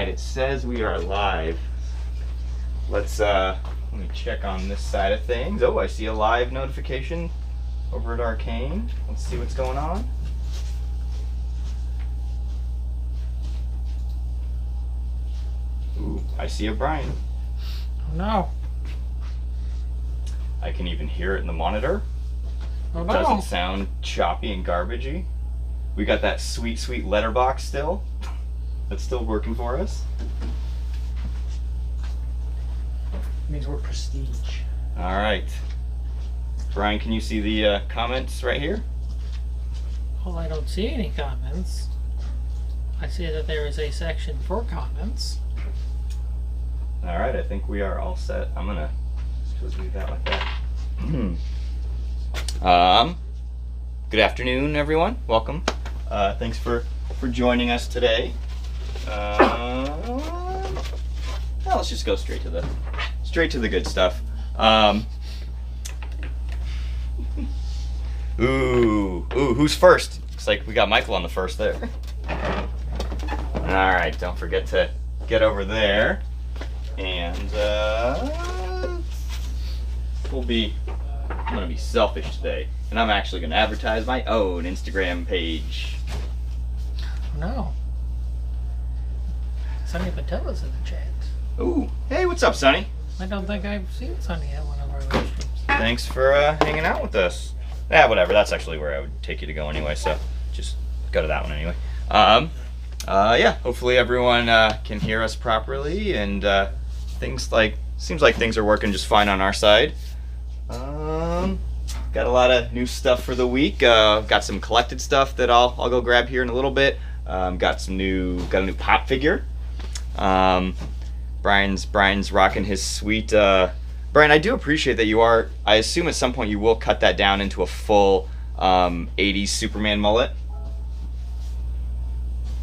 right, it says we are live. Let me check on this side of things. Oh, I see a live notification over at Arcane. Let's see what's going on. Ooh, I see a Brian. Oh no. I can even hear it in the monitor. Oh It no. doesn't sound choppy and garbagey. We got that sweet, sweet letterbox still. That's still working for us. Means we're prestige. All right. Brian, can you see the comments right here? Well, I don't see any comments. I see that there is a section for comments. All right, I think we are all set. I'm gonna just leave that like that. Good afternoon, everyone. Welcome. Thanks for joining us today. Well, let's just go straight to the good stuff. Ooh, who's first? Looks like we got Michael on the first there. All right, don't forget to get over there, and I'm gonna be selfish today, and I'm actually gonna advertise my own Instagram page. Oh no. Sonny Patella's in the chat. Ooh, hey, what's up, Sonny? I don't think I've seen Sonny at one of our live streams. Thanks for hanging out with us. Whatever. That's actually where I would take you to go anyway, so just go to that one anyway. Yeah, hopefully everyone can hear us properly, and seems like things are working just fine on our side. Got a lot of new stuff for the week. Got some collected stuff that I'll go grab here in a little bit. Got a new pop figure. Brian's rocking his sweet. Brian, I do appreciate that you are. I assume at some point you will cut that down into a full 80s Superman mullet.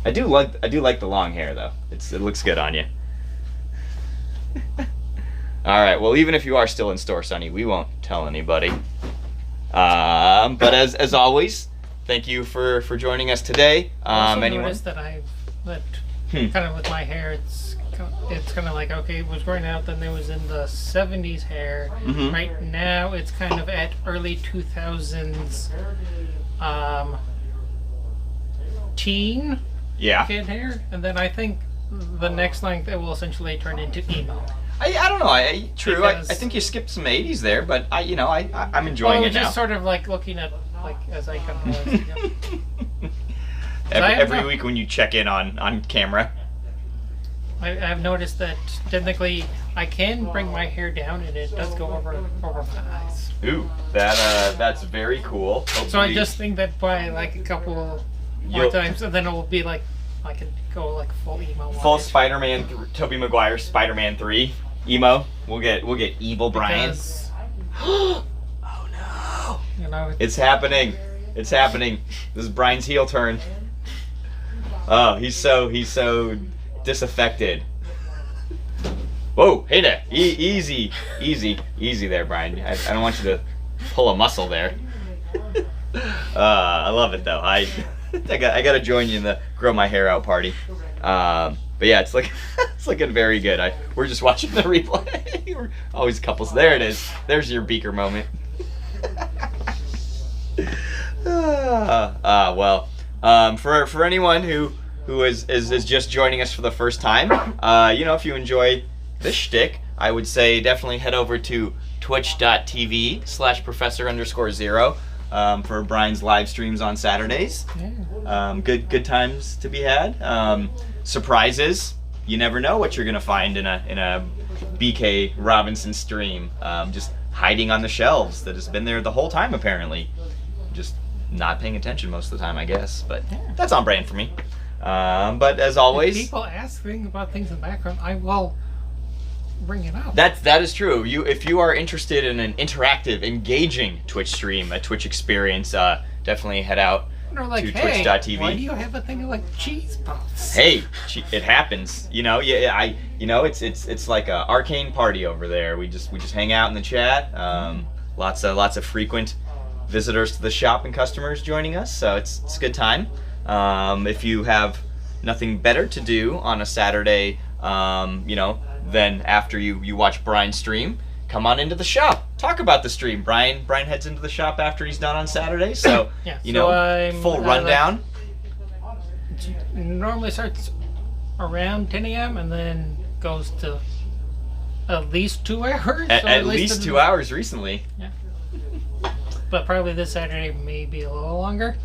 I do like the long hair though. It looks good on you. All right. Well, even if you are still in store, Sonny, we won't tell anybody. But as always, thank you for joining us today. I also Anyone? noticed that kind of with my hair, it's kind of like, okay, it was growing out, then it was in the 70s hair. Mhm. Right now, it's kind of at early 2000s teen Yeah. kid hair, and then I think the next length it will essentially turn into emo. I don't know. True. I Because- think you skipped some 80s there, but I'm enjoying Well, it now. just sort of like looking at as I kind of every week when you check in on camera. I've noticed that technically I can bring my hair down and it does go over my eyes. Ooh, that's very cool. So I Hopefully just think that by like a couple more You'll- times, and then it will be like I can go like full emo. full Spider-Man, Tobey Maguire Spider-Man 3 emo. We'll get evil Brian. Because, Oh no! you know, It's happening. It's happening. This is Brian's heel turn. Oh, he's so disaffected. Whoa, hey there. Easy there, Brian. I don't want you to pull a muscle there. I love it though. I gotta join you in the grow my hair out party. But yeah, it's looking very good. We're just watching the replay. We're always couples. There it is. There's your beaker moment. Well, for anyone who is just joining us for the first time, if you enjoy this shtick, I would say definitely head over to twitch.tv/professor_0 for Brian's live streams on Saturdays. yeah. Good times to be had. Surprises. You never know what you're gonna find in a BK Robinson stream. Just hiding on the shelves that has been there the whole time apparently. Just not paying attention most of the time, I guess. But that's on brand for me. But as If always, people ask about things in the background, I will bring it up. that is true. If you are interested in an interactive, engaging Twitch stream, a Twitch experience, definitely head out Or like, to hey, twitch.tv. why do you have a thing of like cheese puffs? Hey, it happens. It's like a arcane party over there. We just hang out in the chat. Lots of frequent visitors to the shop and customers joining us, so it's a good time. If you have nothing better to do on a Saturday, than after you watch Brian stream, come on into the shop. Talk about the stream. Brian heads into the shop after he's done on Saturday, so, full rundown. Normally starts around 10 a.m. and then goes to at least 2 hours. At least 2 hours recently. Yeah. But probably this Saturday may be a little longer.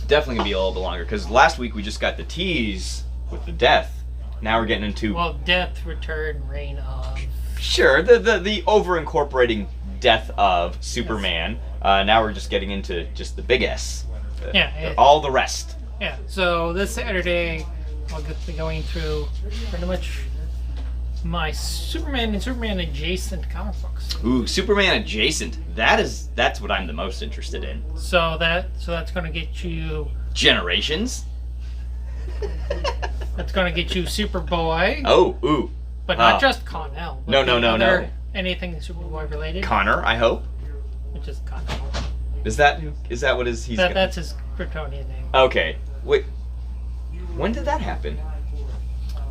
Definitely gonna be a little bit longer, because last week we just got the tease with the death. Now we're getting into death, return, reign of. Sure, the over incorporating death of Superman. Now we're just getting into just the big S. All the rest. Yeah. So this Saturday, I'll be going through pretty much my Superman and Superman adjacent comic books. Ooh, Superman adjacent. That's what I'm the most interested in. So that's going to get you Generations. That's going to get you Superboy. Oh, ooh. But not just Con-El. No. Anything Superboy related. Connor, I hope. Which is Con-El. Is that what he's? That's his Kryptonian name. Okay. Wait. When did that happen?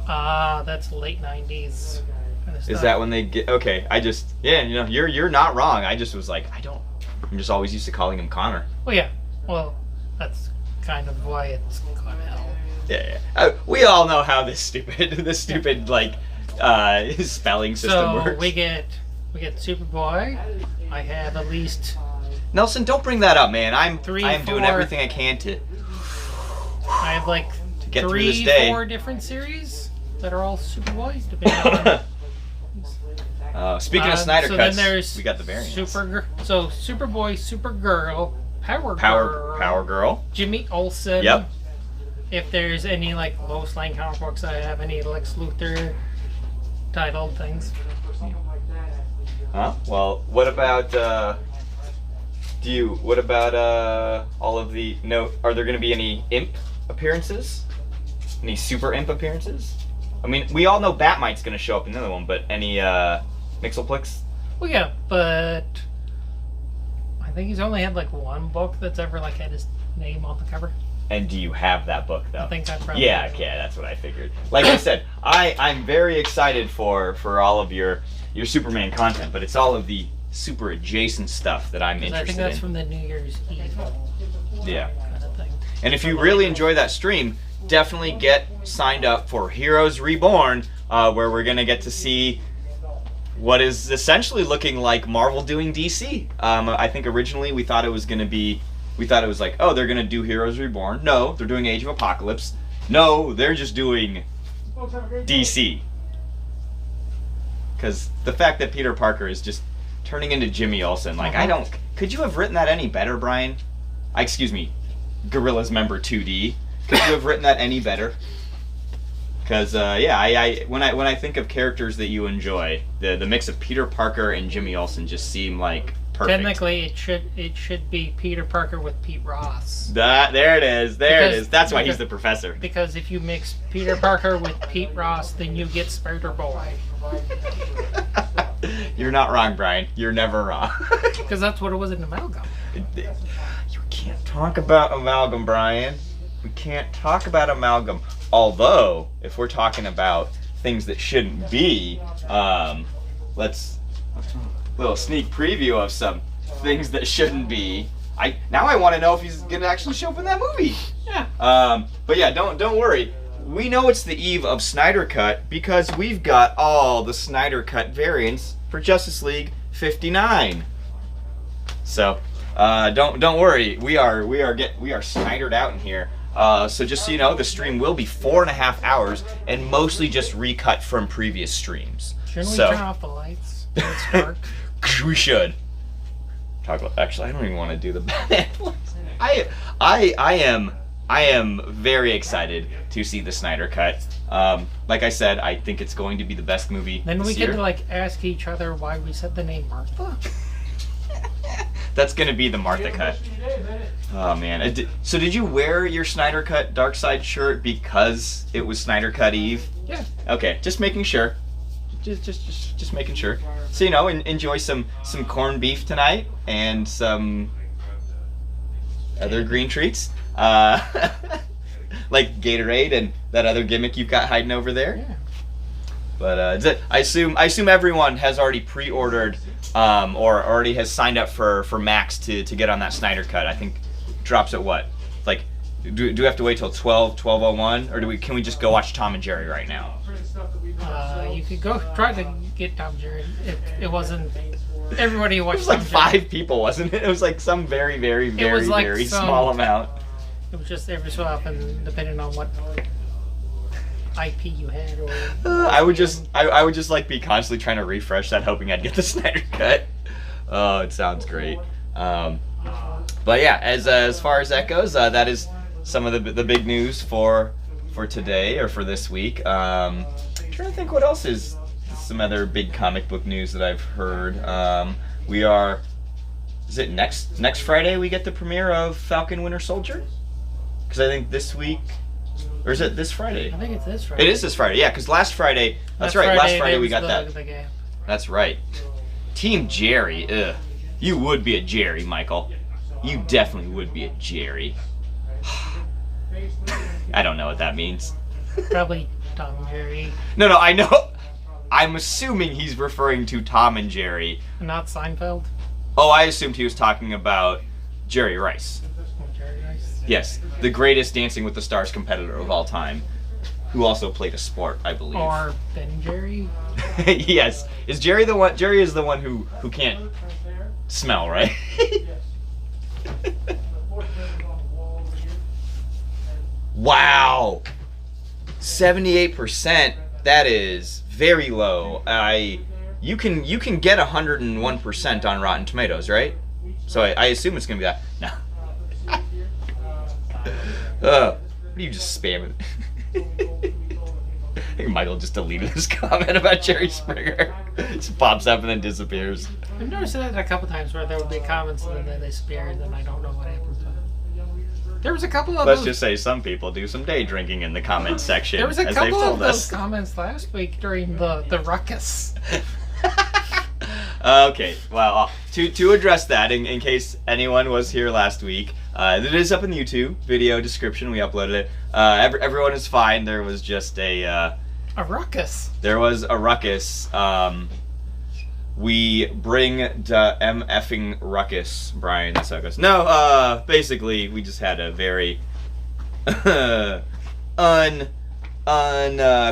That's late 90s. Kind of Is that when they get? Okay. You're not wrong. I just was like, I'm just always used to calling him Connor. Well, yeah. Well, that's kind of why it's Con-El. Yeah. We all know how this stupid spelling system works. So we get Superboy. I have at least. Nelson, don't bring that up, man. I'm doing everything I can to. I have like to get through this day. 4 different series that are all Superboy, depending on. Speaking of Snyder cuts, then there's we got the variants. Superboy, Supergirl, Power Girl, Jimmy Olsen. Yep. If there's any like Lois Lane comic books, I have any Lex Luthor titled things. Huh? Well, what about all of the are there going to be any Imp appearances? Any Super Imp appearances? I mean, we all know Batmite's going to show up in another one, but any Mixelplix? Well, yeah, but I think he's only had like one book that's ever like had his name on the cover. And do you have that book though? I think I probably Yeah, that's what I figured. Like I said, I'm very excited for all of your Superman content, but it's all of the super adjacent stuff that I'm interested in. I think that's from the New Year's Eve. Yeah. Kind of thing. And if you really enjoy that stream, definitely get signed up for Heroes Reborn, where we're gonna get to see what is essentially looking like Marvel doing DC. I think originally we thought it was like, oh, they're gonna do Heroes Reborn. No, they're doing Age of Apocalypse. No, they're just doing DC. Because the fact that Peter Parker is just turning into Jimmy Olsen, like, could you have written that any better, Brian? Excuse me, Guerrillas member 2D. Could you have written that any better? Because when I think of characters that you enjoy, the mix of Peter Parker and Jimmy Olsen just seem like perfect. Technically, it should be Peter Parker with Pete Ross. There it is. It is. That's why he's the professor. Because if you mix Peter Parker with Pete Ross, then you get Spider-Boy. You're not wrong, Brian. You're never wrong. Because that's what it was in Amalgam. You can't talk about Amalgam, Brian. We can't talk about Amalgam. Although, if we're talking about things that shouldn't be, let's little sneak preview of some things that shouldn't be. Now I want to know if he's gonna actually show up in that movie. Yeah. But yeah, don't worry. We know it's the eve of Snyder Cut because we've got all the Snyder Cut variants for Justice League 59. So don't worry. We are Snydered out in here. So just so you know, the stream will be 4.5 hours and mostly just recut from previous streams. Shouldn't we turn off the lights when it's dark? We should. Actually, I don't even want to do the Batman voice. I am very excited to see the Snyder Cut. Like I said, I think it's going to be the best movie Then this we year. could ask each other why we said the name Martha. That's gonna be the Martha cut. Oh man! So did you wear your Snyder Cut Darkseid shirt because it was Snyder Cut Eve? Yeah. Okay, just making sure. Just making sure. So enjoy some corned beef tonight and some other green treats. like Gatorade and that other gimmick you've got hiding over there. Yeah. But I assume everyone has already pre-ordered or already has signed up for Max to get on that Snyder Cut. I think drops at what? Like, do we have to wait till 12:01, or can we just go watch Tom and Jerry right now? You could go try to get Tom and Jerry. It wasn't everybody who It watched. was like Tom and Jerry. 5 people, wasn't it? It was like some very, very, It very, was like very some- small amount. It was just every so often, depending on what IP you had, or I would just like be constantly trying to refresh that, hoping I'd get the Snyder Cut. Oh, it sounds great. But yeah, as far as that goes, that is some of the big news for today or for this week. I'm trying to think what else is some other big comic book news that I've heard. Is it next Friday we get the premiere of Falcon Winter Soldier? Because I think this week, or is it this Friday? I think it's this Friday. It is this Friday, yeah, because last Friday, that's right, last Friday we got that. The game. That's right. Team Jerry, ugh. You would be a Jerry, Michael. You definitely would be a Jerry. I don't know what that means. Probably Tom and Jerry, No, I know. I'm assuming he's referring to Tom and Jerry. not Seinfeld. Oh, I assumed he was talking about Jerry Rice. Jerry Rice. Yes, the greatest Dancing with the Stars competitor of all time, who also played a sport, I believe. Or Ben and Jerry. Yes. Is Jerry the one? Jerry is the one who can't smell, right? Wow. 78%. That is very low. You can get 101% on Rotten Tomatoes, right? So I assume it's gonna be that. No. What are you just spamming? I think Michael just deleted his comment about Jerry Springer. Just pops up and then disappears. I've noticed that a couple times where there would be comments and then they disappear, and then I don't know what happened to them. There was a couple of Let's those. just say some people do some day drinking in the comments section, There was a as they've couple of told those us. comments last week during the ruckus. Okay, well, to address that, in case anyone was here last week, it is up in the YouTube video description. We uploaded it. Everyone is fine. There was just A ruckus. There was a ruckus. We bring the MFing ruckus, Brian. That's how it goes. No, basically, we just had a very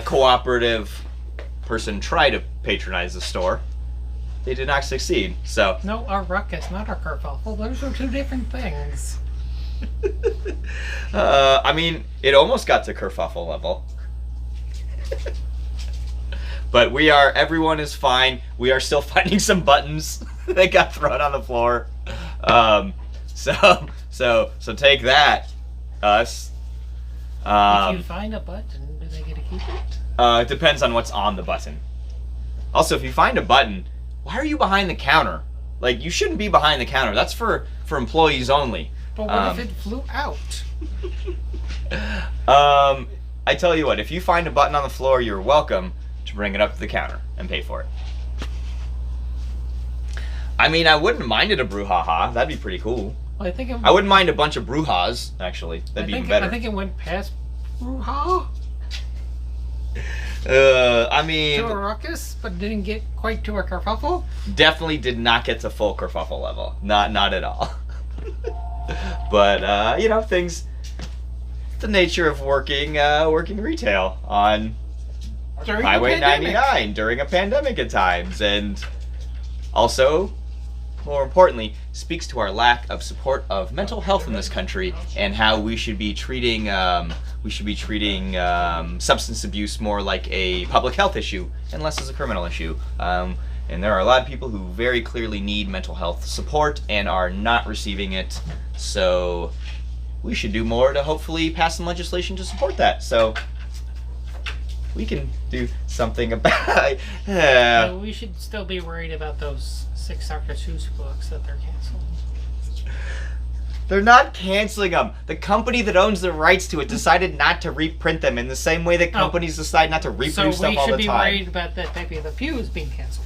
cooperative person try to patronize the store. They did not succeed. So No, a ruckus, not a kerfuffle. Those are two different things. I mean, it almost got to kerfuffle level. But everyone is fine. We are still finding some buttons that got thrown on the floor. So take that, us. If you find a button, do they get to keep it? It depends on what's on the button. Also, if you find a button, why are you behind the counter? Like, you shouldn't be behind the counter. That's for employees only. But what if it flew out? I tell you what, if you find a button on the floor, you're welcome to bring it up to the counter and pay for it. I mean, I wouldn't mind it a brouhaha. That'd be pretty cool. Well, I wouldn't mind a bunch of brouhahas, actually. That'd be even better. I think it went past brouhaha I mean, to a ruckus, but didn't get quite to a kerfuffle. definitely did not get to full kerfuffle level. Not at all. But you know, things. The nature of working retail on During Highway the pandemic. 99 during a pandemic at times, and also, more importantly, speaks to our lack of support of mental health in this country and how we should be treating substance abuse more like a public health issue and less as a criminal issue. And there are a lot of people who very clearly need mental health support and are not receiving it. So we should do more to hopefully pass some legislation to support that. So we can do something about So we should still be worried about those 6 Dr. Seuss books that they're canceling. They're not canceling them. The company that owns the rights to it decided not to reprint them in the same way that companies decide not to reproduce So stuff we all should the be time. worried about that Pepe Le Pew is being canceled.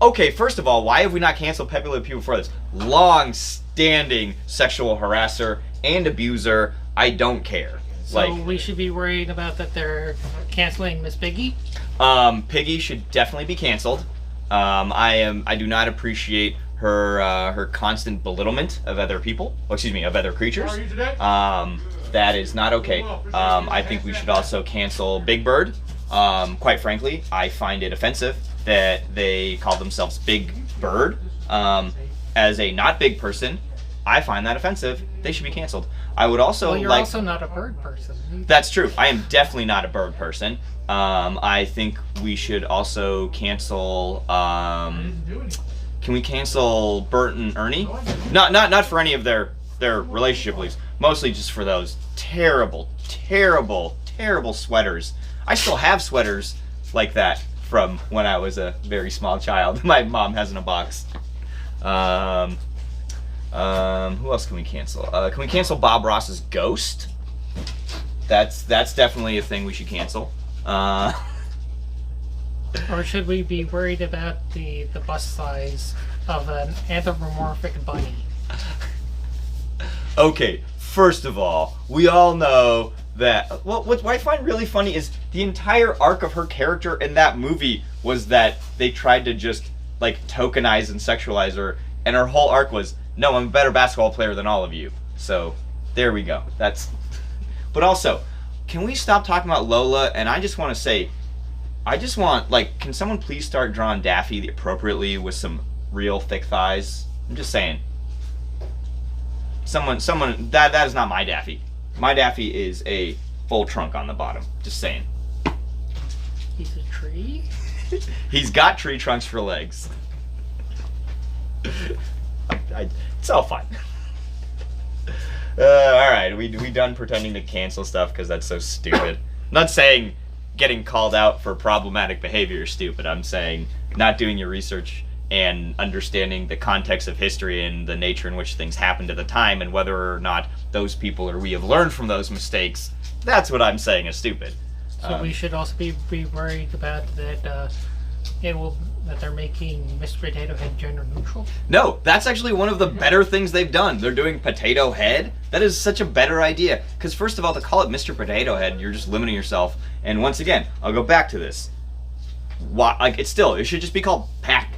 Okay, first of all, why have we not canceled Pepe Le Pew before this? Long-standing sexual harasser and abuser. I don't care. So we should be worried about that they're canceling Miss Piggy? Piggy should definitely be canceled. I do not appreciate her constant belittlement of other people. Of other creatures. That is not okay. I think we should also cancel Big Bird. Quite frankly, I find it offensive that they call themselves Big Bird. As a not big person, I find that offensive. They should be canceled. I would also Well, you're also not a bird person. That's true. I am definitely not a bird person. I think we should also cancel. Can we cancel Bert and Ernie? Not for any of their relationship leaves. Mostly just for those terrible sweaters. I still have sweaters like that from when I was a very small child. My mom has in a box. Who else can we cancel? Can we cancel Bob Ross's ghost? That's definitely a thing we should cancel. Or should we be worried about the bust size of an anthropomorphic bunny? Okay, first of all, we all know that. Well, what I find really funny is the entire arc of her character in that movie was that they tried to just like tokenize and sexualize her, and her whole arc was, no, I'm a better basketball player than all of you. So there we go. That's. But also, can we stop talking about Lola? And I just want to say, can someone please start drawing Daffy appropriately with some real thick thighs? I'm just saying. Someone, that is not my Daffy. My Daffy is a full trunk on the bottom. Just saying. He's a tree? He's got tree trunks for legs. It's all fine. All right, we done pretending to cancel stuff because that's so stupid. I'm not saying getting called out for problematic behavior is stupid. I'm saying not doing your research and understanding the context of history and the nature in which things happened at the time and whether or not those people or we have learned from those mistakes. That's what I'm saying is stupid. So we should also be worried about that that they're making Mr. Potato Head gender neutral? No, that's actually one of the better things they've done. They're doing Potato Head. That is such a better idea. Because first of all, to call it Mr. Potato Head, you're just limiting yourself. And once again, I'll go back to this. Why? It should just be called Pac.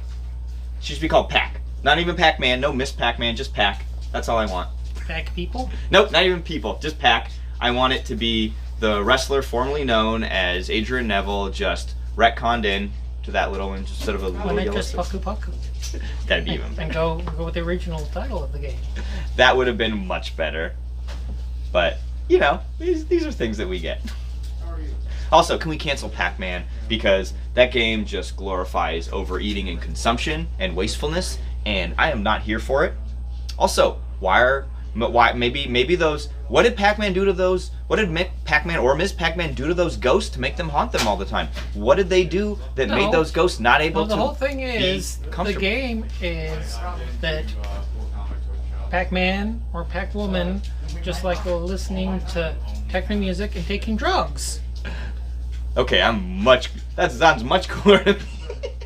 It should just be called Pac. Not even Pac-Man. No Miss Pac-Man. Just Pac. That's all I want. Pac people? Nope, not even people. Just Pac. I want it to be the wrestler formerly known as Adrian Neville, just retconned in to that little one, just sort of a little yellow. Just Paku Paku. That'd be even better. And go with the original title of the game. That would have been much better. But, you know, these are things that we get. Also, can we cancel Pac-Man? Because that game just glorifies overeating and consumption and wastefulness, and I am not here for it. Also, why maybe those, what did Pac-Man do to those, what did Pac-Man or Ms. Pac-Man do to those ghosts to make them haunt them all the time? What did they do that made those ghosts not able to the whole thing is, the game is that Pac-Man or Pac-Woman just like listening to techno music and taking drugs. Okay, that sounds much cooler to me.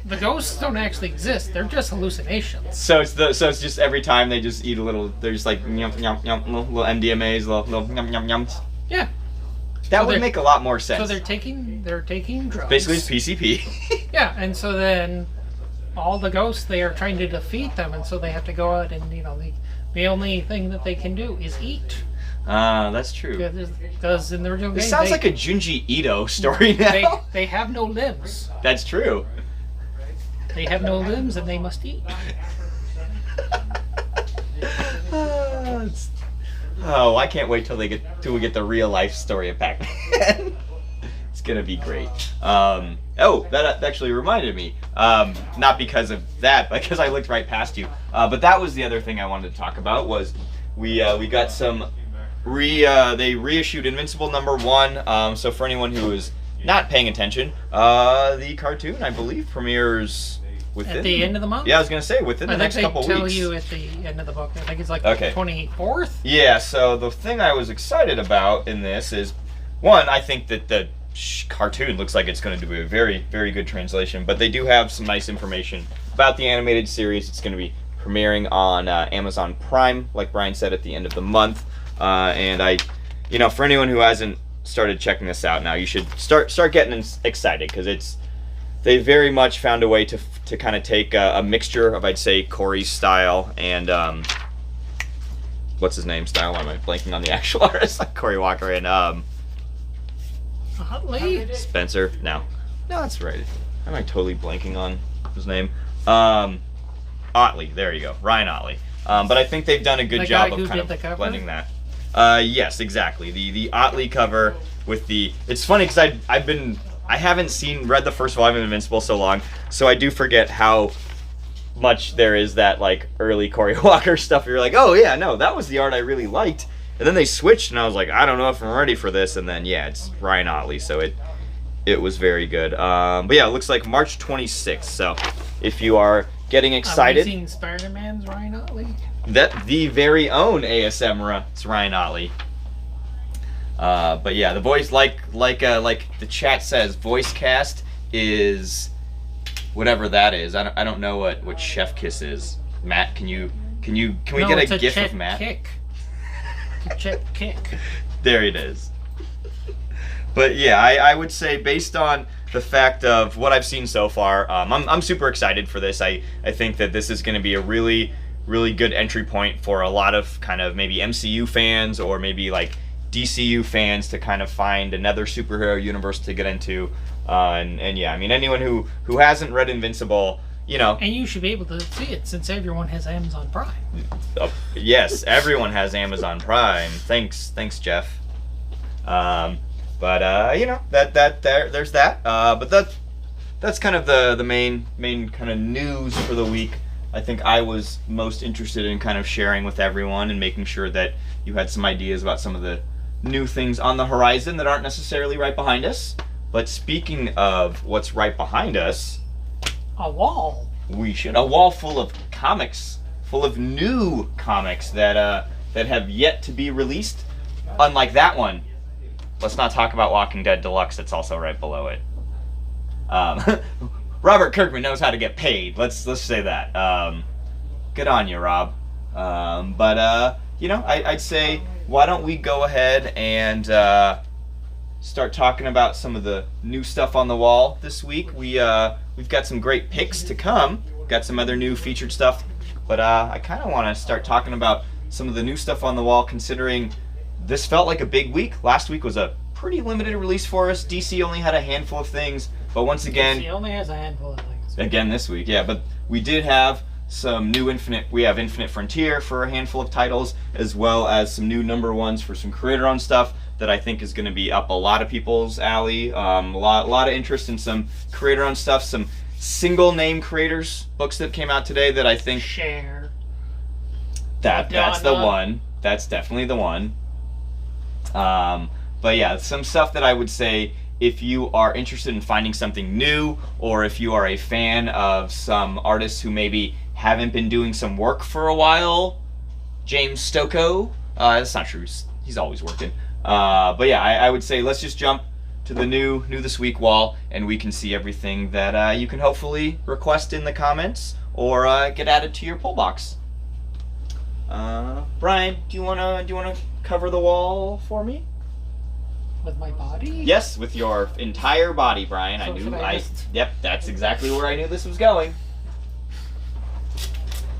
The ghosts don't actually exist. They're just hallucinations. So it's just every time they just eat a little, they're just like yum yum yum, little MDMAs, little yum yum yums. Yeah. That would make a lot more sense. So they're taking drugs. Basically, it's PCP. Yeah, and so then all the ghosts, they are trying to defeat them, and so they have to go out and the only thing that they can do is eat. That's true. Because in the original game, this sounds like a Junji Ito story now. They have no limbs. That's true. They have no limbs and they must eat. Oh, I can't wait till we get the real life story of Pac-Man. It's gonna be great. That actually reminded me. Not because of that, but because I looked right past you. But that was the other thing I wanted to talk about was we got some they reissued Invincible #1. So for anyone who is not paying attention, the cartoon I believe premieres within at the end of the month. Yeah, I was gonna say within the next couple weeks. I think they tell you at the end of the book. I think it's like the 24th. Yeah. So the thing I was excited about in this is, one, I think that the cartoon looks like it's going to do a very, very good translation, but they do have some nice information about the animated series. It's going to be premiering on Amazon Prime, like Brian said, at the end of the month. And for anyone who hasn't started checking this out now, you should start getting excited, because they very much found a way to kind of take a mixture of, I'd say, Corey's style and what's his name style? Why am I blanking on the actual artist? Like Corey Walker and Utley? Spencer. No, that's right. Am I totally blanking on his name? Otley. There you go, Ryan Otley. But I think they've done a good job of kind of blending that. Yes, exactly. The Otley cover with the. It's funny because I haven't read the first volume of Invincible so long, so I do forget how much there is that like early Corey Walker stuff. You're like, oh yeah, no, that was the art I really liked, and then they switched, and I was like, I don't know if I'm ready for this, and then yeah, it's Ryan Otley, so it was very good. But yeah, it looks like March 26th. So if you are getting excited, Amazing Spider-Man's Ryan Otley. That the very own ASM, it's Ryan Otley. But yeah, the voice, like the chat says, voice cast is whatever that is. I don't know what Chef Kiss is. Matt, can we get a gif of Matt? Kick. Chef Kick. There it is. But yeah, I would say based on the fact of what I've seen so far, I'm super excited for this. I think that this is going to be a really, really good entry point for a lot of kind of maybe MCU fans or maybe like DCU fans to kind of find another superhero universe to get into. And yeah, I mean, anyone who hasn't read Invincible, And you should be able to see it since everyone has Amazon Prime. Yes, everyone has Amazon Prime. Thanks, Jeff. But there's that. But that's kind of the main kind of news for the week. I think I was most interested in kind of sharing with everyone and making sure that you had some ideas about some of the new things on the horizon that aren't necessarily right behind us. But speaking of what's right behind us, a wall. A wall full of comics, full of new comics that have yet to be released. Unlike that one. Let's not talk about Walking Dead Deluxe. That's also right below it. Robert Kirkman knows how to get paid. Let's say that. Good on you, Rob. But I'd say why don't we go ahead and start talking about some of the new stuff on the wall this week. We've got some great picks to come. Got some other new featured stuff, but I kind of want to start talking about some of the new stuff on the wall, considering this felt like a big week. Last week was a pretty limited release for us. DC only had a handful of things, but once again, DC only has a handful of things. Again this week, yeah, but we did have some new We have Infinite Frontier for a handful of titles, as well as some new number ones for some creator-owned stuff that I think is going to be up a lot of people's alley. A lot of interest in some creator-owned stuff, some single-name creators books that came out today that I think share. That's the one. That's definitely the one. But yeah, some stuff that I would say if you are interested in finding something new, or if you are a fan of some artists who maybe haven't been doing some work for a while. James Stokoe. That's not true. He's always working. But yeah, I would say let's just jump to the new this week wall, and we can see everything that you can hopefully request in the comments or get added to your pull box. Brian, do you wanna cover the wall for me? With my body? Yes, with your entire body, Brian. Yep, that's exactly where I knew this was going.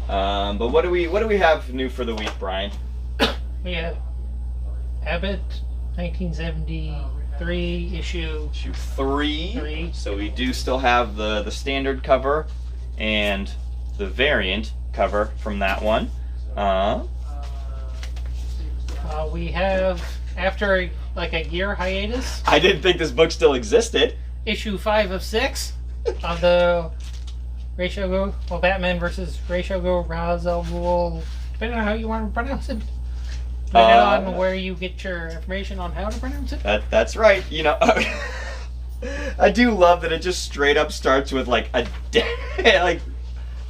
But what do we have new for the week, Brian? We have Abbott, 1973 issue 3. So we do still have the standard cover and the variant cover from that one. We have, after like a year hiatus, I didn't think this book still existed. issue 5 of 6 of the Batman versus Ra's al Ghul, depending on how you want to pronounce it. Depending on where you get your information on how to pronounce it. That's right. I do love that it just straight up starts with like a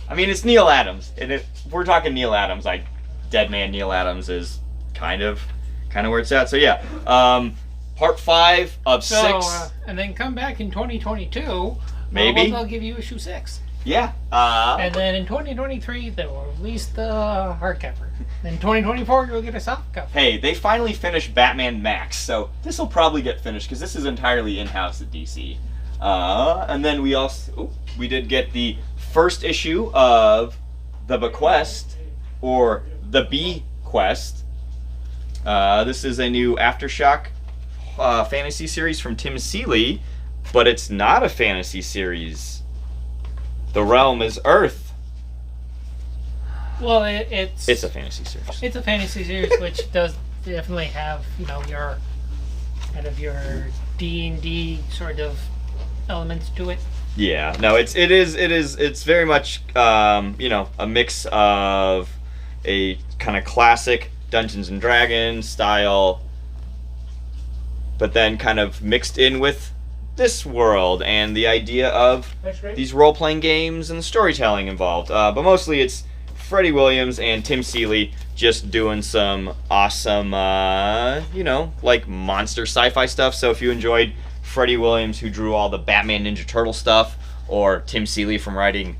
it's Neil Adams, and if we're talking Neil Adams, like Dead Man Neil Adams is kind of where it's at. So yeah, part 5 of 6. And then come back in 2022. Maybe they'll give you issue 6. Yeah. And then in 2023 they will release the hardcover. In 2024, you'll get a soft copy. Hey, they finally finished Batman Max, so this will probably get finished because this is entirely in-house at DC. And then we did get the first issue of The Bequest, or The Bequest. This is a new Aftershock fantasy series from Tim Seeley, but it's not a fantasy series. The realm is Earth. Well, it's a fantasy series. It's a fantasy series, which does definitely have, your kind of your D&D sort of elements to it. Yeah, no, it's very much a mix of a kind of classic Dungeons and Dragons style, but then kind of mixed in with this world and the idea of these role-playing games and the storytelling involved. But mostly it's Freddie Williams and Tim Seeley just doing some awesome, monster sci-fi stuff. So if you enjoyed Freddie Williams, who drew all the Batman Ninja Turtle stuff, or Tim Seeley from writing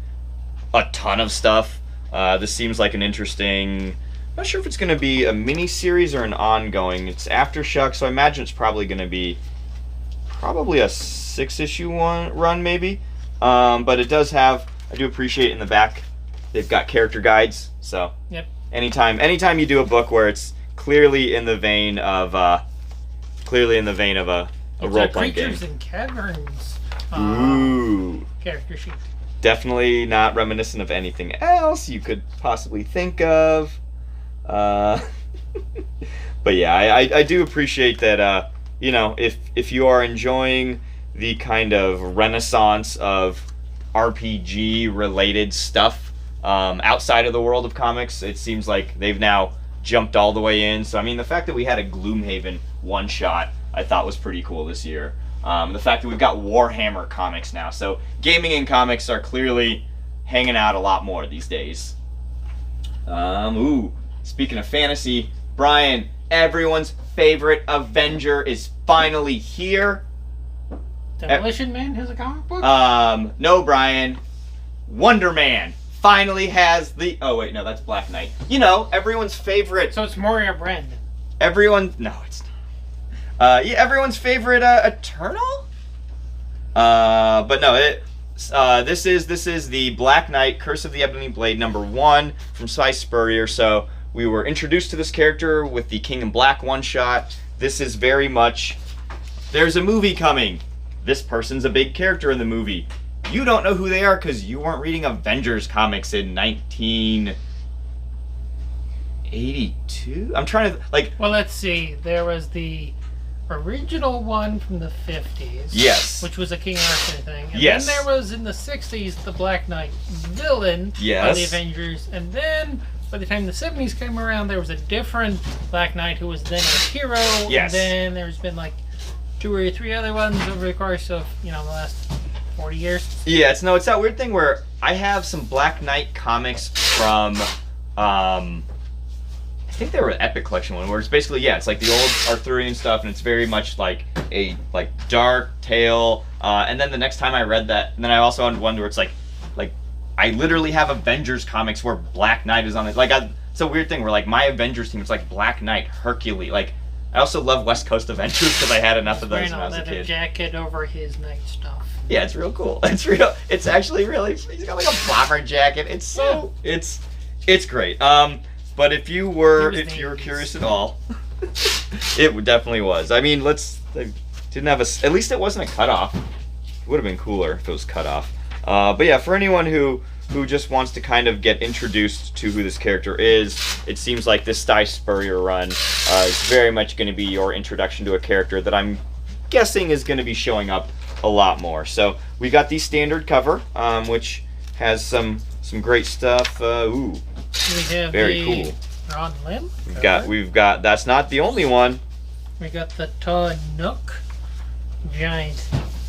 a ton of stuff, this seems like an interesting... I'm not sure if it's going to be a mini-series or an ongoing. It's Aftershock, so I imagine it's probably going to be a 6-issue run, maybe. But it does have... I do appreciate in the back... They've got character guides, so yep. Anytime you do a book where it's clearly in the vein of a role-playing game. Creatures and Caverns. Ooh. Character sheet. Definitely not reminiscent of anything else you could possibly think of. But yeah, I do appreciate that. If you are enjoying the kind of renaissance of RPG-related stuff. Outside of the world of comics, it seems like they've now jumped all the way in. So, I mean, the fact that we had a Gloomhaven one-shot, I thought was pretty cool this year. The fact that we've got Warhammer comics now. So, gaming and comics are clearly hanging out a lot more these days. Speaking of fantasy, Brian, everyone's favorite Avenger is finally here. Demolition Man has a comic book? No, Brian. Wonder Man finally has the... Oh, wait, no, that's Black Knight. Everyone's favorite... So it's Moria Brand. No, it's not. Everyone's favorite Eternal? But no, this is the Black Knight, Curse of the Ebony Blade #1 from Cy Spurrier. So we were introduced to this character with the King in Black one-shot. This is very much... There's a movie coming. This person's a big character in the movie. You don't know who they are because you weren't reading Avengers comics in 1982? I'm trying to, Well, let's see. There was the original one from the 50s. Yes. Which was a King Arthur thing. And yes. then there was, in the 60s, the Black Knight villain of the Avengers. And then, by the time the 70s came around, there was a different Black Knight who was then a hero. Yes. And then there's been, 2 or 3 other ones over the course of, the last... 40 years? Yeah, it's that weird thing where I have some Black Knight comics from, I think they were an Epic Collection one, where it's basically, it's like the old Arthurian stuff, and it's very much like a dark tale, and then the next time I read that, and then I also had one where it's like I literally have Avengers comics where Black Knight is on it. It's a weird thing where, my Avengers team, it's like Black Knight, Hercules, I also love West Coast Avengers because I had enough of those when I was a kid. Wearing a jacket over his night stuff. Yeah, it's real cool. It's actually really... He's got a bomber jacket. It's so... Yeah. It's great. But if you were curious at all, it definitely was. I mean, they didn't have at least it wasn't a cutoff. It would have been cooler if it was cut off. But yeah, for anyone who just wants to kind of get introduced to who this character is, it seems like this Cy Spurrier run is very much going to be your introduction to a character that I'm guessing is going to be showing up a lot more. So we got the standard cover, which has some great stuff. We have very cool. Ron Lim. We've got. That's not the only one. We got the Todd Nook giant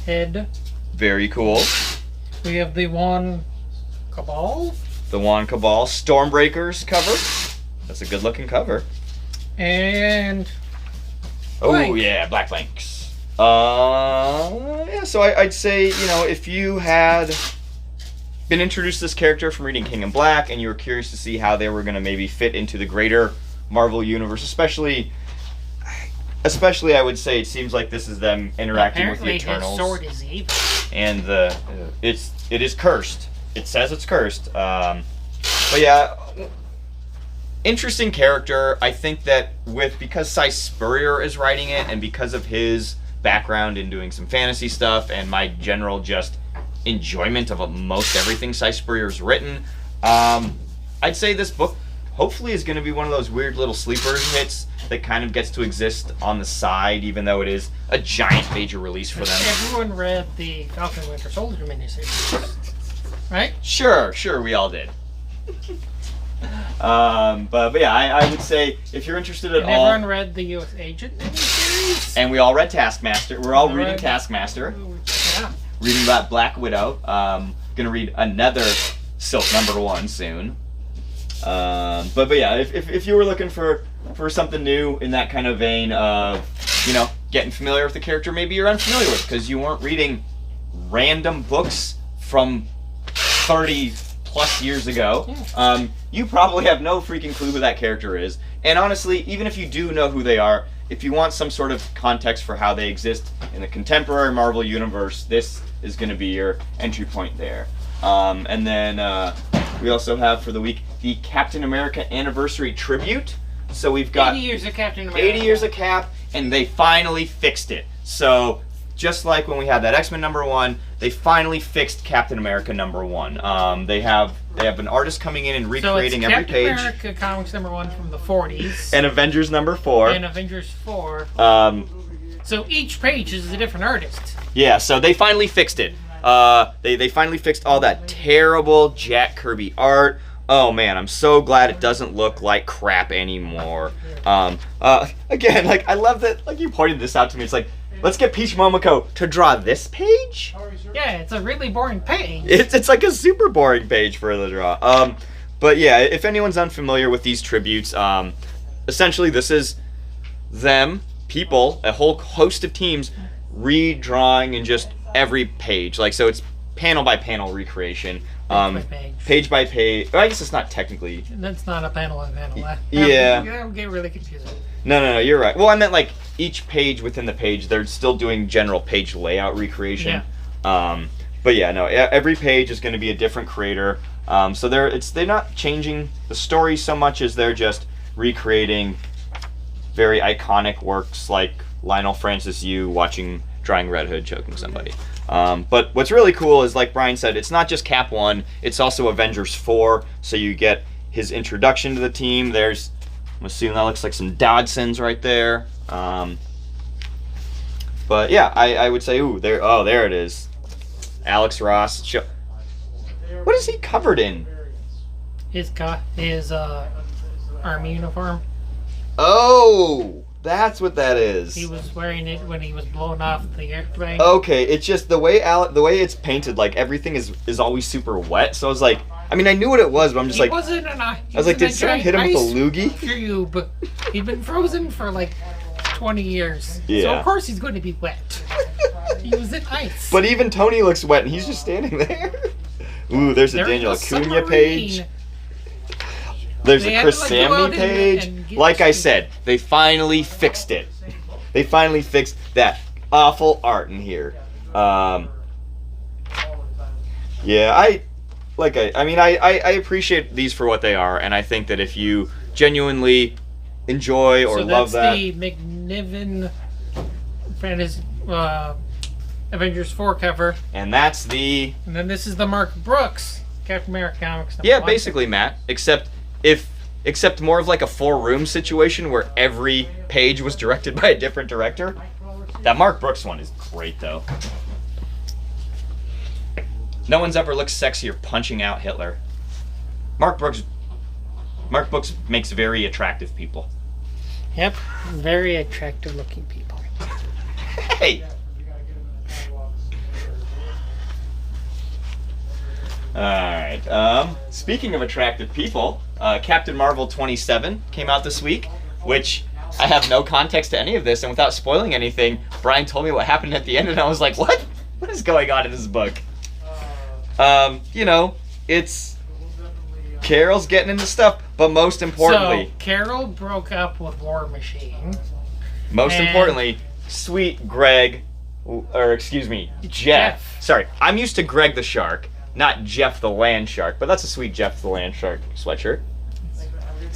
head. Very cool. We have the Juan Cabal. The Juan Cabal Stormbreakers cover. That's a good looking cover. And yeah, Black Blanks. So I'd say, if you had been introduced to this character from reading King in Black, and you were curious to see how they were going to maybe fit into the greater Marvel universe, especially I would say it seems like this is them interacting with the Eternals. Apparently his sword is evil. And it is cursed. It says it's cursed. But yeah, interesting character. I think that because Cy Spurrier is writing it, and because of his background in doing some fantasy stuff, and my general just enjoyment of most everything Cy Spurrier's written, I'd say this book hopefully is going to be one of those weird little sleeper hits that kind of gets to exist on the side, even though it is a giant major release for them. Everyone read the Falcon and Winter Soldier miniseries, right? Sure, we all did. But yeah, I would say if you're interested at all. Everyone read the U.S. Agent miniseries. And we all read Taskmaster. We're all reading Taskmaster. Yeah. Reading about Black Widow. Gonna read another Silk #1 soon. But yeah, if you were looking for something new in that kind of vein of, getting familiar with the character maybe you're unfamiliar with because you weren't reading random books from 30 plus years ago, you probably have no freaking clue who that character is. And honestly, even if you do know who they are, if you want some sort of context for how they exist in the contemporary Marvel universe, this is going to be your entry point there. And then we also have for the week the Captain America Anniversary Tribute. So we've got 80 years of Captain America. 80 years of Cap, and they finally fixed it. So just like when we had that X-Men #1, they finally fixed Captain America #1. They have an artist coming in and recreating every page. Captain America Comics #1 from the 40s. And Avengers #4. And Avengers 4. So each page is a different artist. Yeah, so they finally fixed it. They finally fixed all that terrible Jack Kirby art. Oh man, I'm so glad it doesn't look like crap anymore. Again, I love that, you pointed this out to me. It's like, let's get Peach Momoko to draw this page? Yeah, it's a really boring page. It's like a super boring page for her to draw. But yeah, if anyone's unfamiliar with these tributes, essentially this is them, people, a whole host of teams, redrawing in just every page. So it's panel by panel recreation. Page by page. I guess it's not technically. That's not a panel by panel. Yeah. That would get really confusing. No, you're right. Well, I meant each page within the page, they're still doing general page layout recreation. Yeah. But yeah, no, every page is going to be a different creator. So they're not changing the story so much as they're just recreating very iconic works like Lionel Francis Yu drawing Red Hood choking somebody. But what's really cool is, like Brian said, it's not just Cap 1, it's also Avengers 4, so you get his introduction to the team. I'm assuming that looks like some Dodsons right there. But yeah, I would say, there it is. Alex Ross. What is he covered in? His army uniform. Oh! That's what that is. He was wearing it when he was blowing off the airplane. Okay, it's just the way it's painted, everything is always super wet. So I was like, I knew what it was, but I'm just I was like, did someone hit him with a loogie? Cube. He'd been frozen for 20 years. Yeah. So of course he's going to be wet. He was in ice. But even Tony looks wet, and he's just standing there. Ooh, there's a Daniel Acuna page. There's a Chris Samney page. Like I said, they finally fixed it. They finally fixed that awful art in here. Yeah, I appreciate these for what they are, and I think that if you genuinely enjoy or love that. So that's the McNiven Fantasy Avengers 4 cover. And then this is the Mark Brooks Captain America Comics. Yeah, basically, Matt, except more of a 4-room situation where every page was directed by a different director. That Mark Brooks one is great, though. No one's ever looked sexier punching out Hitler. Mark Brooks makes very attractive people. Yep, very attractive looking people. Hey! Alright, speaking of attractive people, Captain Marvel 27 came out this week, which I have no context to any of this, and without spoiling anything, Brian told me what happened at the end, and I was like, what? What is going on in this book? it's Carol's getting into stuff, but most importantly, so Carol broke up with War Machine. Most importantly, sweet Greg, or excuse me, Jeff. Sorry, I'm used to Greg the Shark, not Jeff the Land Shark, but that's a sweet Jeff the Land Shark sweatshirt.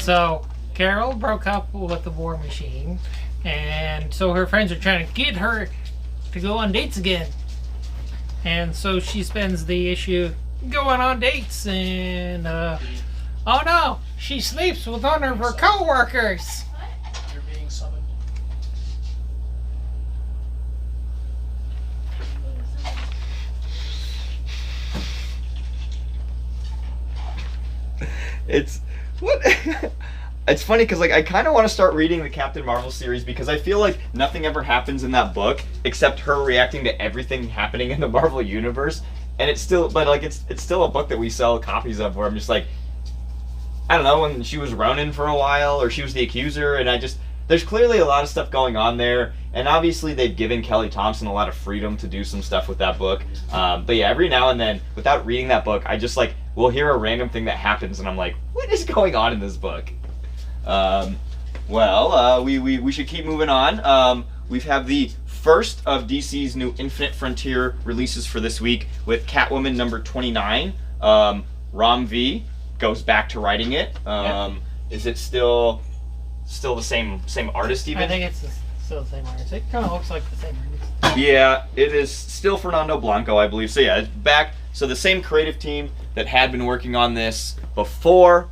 So Carol broke up with the War Machine, and so her friends are trying to get her to go on dates again. And so she spends the issue going on dates, and oh no, she sleeps with one of her co-workers. You're being summoned. It's what. It's funny because like I kind of want to start reading the Captain Marvel series because I feel like nothing ever happens in that book except her reacting to everything happening in the Marvel universe, and it's still, but like it's still a book that we sell copies of where I'm just like, I don't know, when she was Ronin for a while or she was the Accuser, and there's clearly a lot of stuff going on there, and obviously they've given Kelly Thompson a lot of freedom to do some stuff with that book. But yeah, every now and then, without reading that book, I just like will hear a random thing that happens, and I'm like, what is going on in this book? We should keep moving on. We have the first of DC's new Infinite Frontier releases for this week with Catwoman number 29. Ram V goes back to writing it. Is it still the same artist even? I think it's still the same artist. It kind of looks like the same artist. Yeah, it is still Fernando Blanco, I believe. So yeah, it's back. So the same creative team that had been working on this before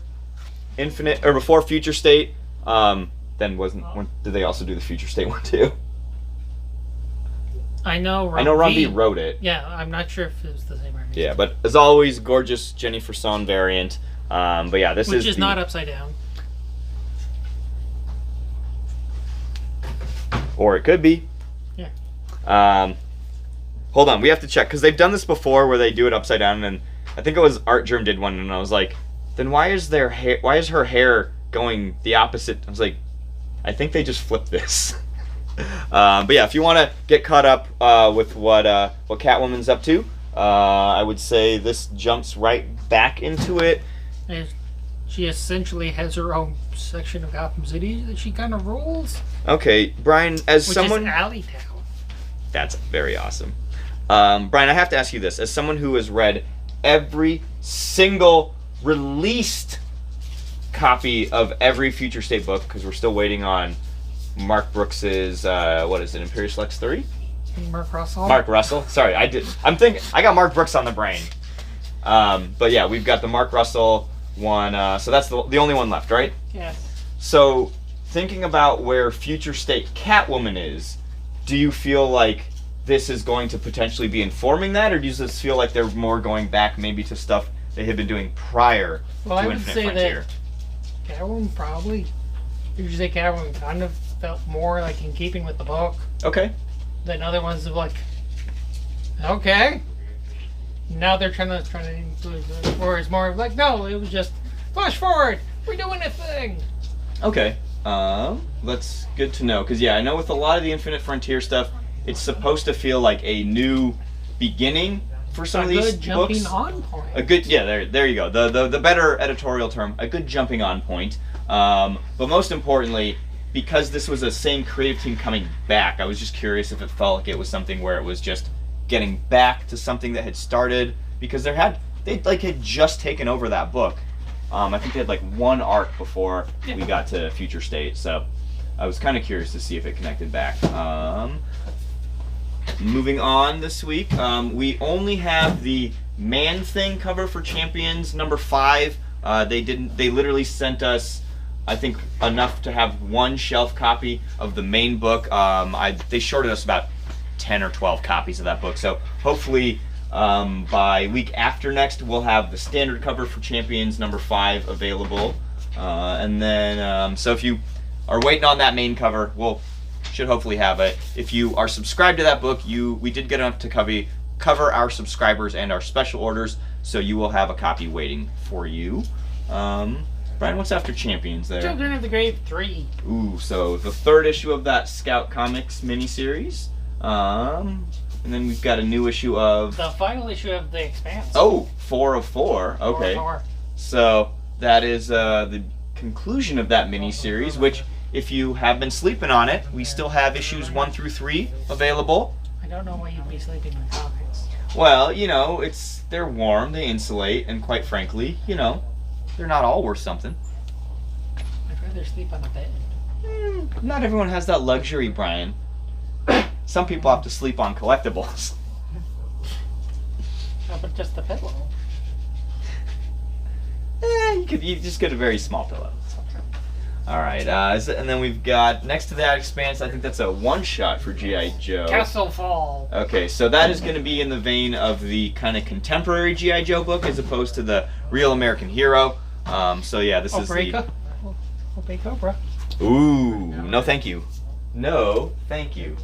before Future State. Then did they also do the Future State one too? I know Ram V wrote it. Yeah, I'm not sure if it was the same artist. Yeah, but as always, gorgeous Jenny Frison variant. But yeah, which is not upside down. Or it could be. Yeah. Hold on, we have to check because they've done this before where they do it upside down, and I think it was Art Germ did one, and I was like, then why is her hair going the opposite? I was like, I think they just flipped this. But yeah, if you want to get caught up with what Catwoman's up to, I would say this jumps right back into it. And she essentially has her own section of Gotham City that she kind of rules. Okay, Brian, as which someone... is Alleytown. That's very awesome. Brian, I have to ask you this. As someone who has read every single released copy of every Future State book, because we're still waiting on Mark Brooks's, what is it, Imperious Lex 3? Mark Russell. Mark Russell. Sorry, I got Mark Brooks on the brain. But yeah, we've got the Mark Russell one, so that's the only one left, right? Yes. So, thinking about where Future State Catwoman is, do you feel like this is going to potentially be informing that, or do you just feel like they're more going back maybe to stuff they had been doing prior to Infinite Frontier? That Catwoman probably, usually Catwoman kind of felt more like in keeping with the book. Okay. Than other ones of like, okay. Now they're trying to include it, or it's more like, no, it was just flash forward. We're doing a thing. Okay. That's good to know, because yeah, I know with a lot of the Infinite Frontier stuff, it's supposed to feel like a new beginning for some of these books. A good jumping on point. A good, yeah, there you go. The better editorial term, a good jumping on point. But most importantly, because this was the same creative team coming back, I was just curious if it felt like it was something where it was just getting back to something that had started, because they had just taken over that book. I think they had like one arc before we got to Future State, so I was kind of curious to see if it connected back. Moving on this week, we only have the Man-Thing cover for Champions number 5. They literally sent us, I think, enough to have one shelf copy of the main book. They shorted us about 10 or 12 copies of that book, so hopefully by week after next we'll have the standard cover for Champions number 5 available, and then so if you are waiting on that main cover, we'll should hopefully have it. If you are subscribed to that book, we did get enough to cover our subscribers and our special orders, so you will have a copy waiting for you. Brian, what's after Champions there? Children of the Grave 3. Ooh, so the 3rd issue of that Scout Comics miniseries. And then we've got a new issue of... The final issue of The Expanse. Oh, 4 of 4. Okay. 4 of 4. So that is the conclusion of that miniseries, which, if you have been sleeping on it, we still have issues 1 through 3 available. I don't know why you'd be sleeping in comics. Well, you know, they're warm, they insulate, and quite frankly, you know, they're not all worth something. I'd rather sleep on a bed. Not everyone has that luxury, Brian. Some people have to sleep on collectibles. How about just the pillow? You just get a very small pillow. All right, and then we've got, next to that Expanse, I think that's a one-shot for G.I. Joe. Castle Fall. Okay, so that is going to be in the vein of the kind of contemporary G.I. Joe book as opposed to the Real American Hero. So yeah, this is the... Obey Cobra. Ooh, no thank you. No, thank you.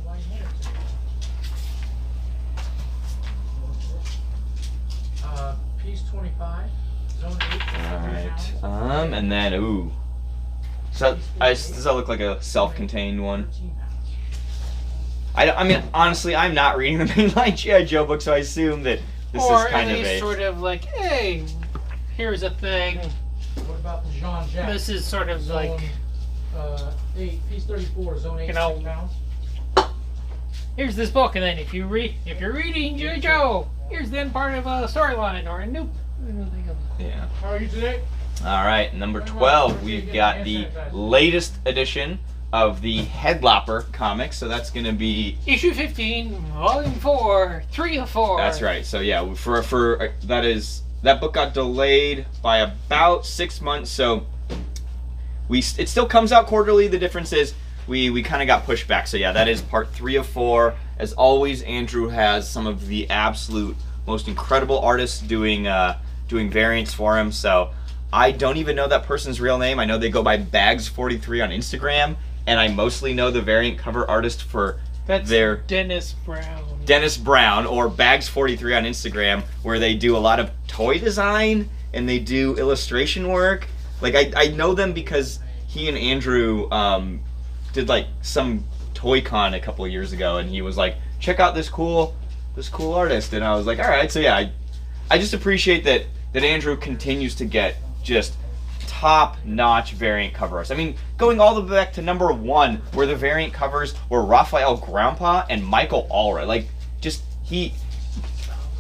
Piece 25, Zone 8. Alright, and then, ooh. So, does that look like a self-contained one? I mean, honestly, I'm not reading the mainline G.I. Joe book, so I assume that this is kind of a... sort of like, hey, here's a thing. What about the Jean Jacques? This is sort of Zone, like... 8, Piece 34, Zone 8, You know, 6 pounds. Here's this book, and then if you're reading G.I. Joe, here's then part of a storyline or a new... Yeah. How are you today? Alright, number 12, we've got the latest edition of the Headlopper comics, so that's going to be... Issue 15, Volume 4, 3 of 4. That's right, so yeah, that book got delayed by about 6 months, so it still comes out quarterly. The difference is we kind of got pushed back, so yeah, that is part 3 of 4. As always, Andrew has some of the absolute most incredible artists doing variants for him, so I don't even know that person's real name. I know they go by Bags43 on Instagram, and I mostly know the variant cover artist for their... Dennis Brown. Dennis Brown, or Bags43 on Instagram, where they do a lot of toy design, and they do illustration work. Like, I know them because he and Andrew did, like, some Toy Con a couple of years ago, and he was like, check out this cool artist, and I was like, alright, so yeah, I just appreciate that Andrew continues to get just top-notch variant covers. I mean, going all the way back to number 1, where the variant covers were Raphael Grandpa and Michael Allred. Like,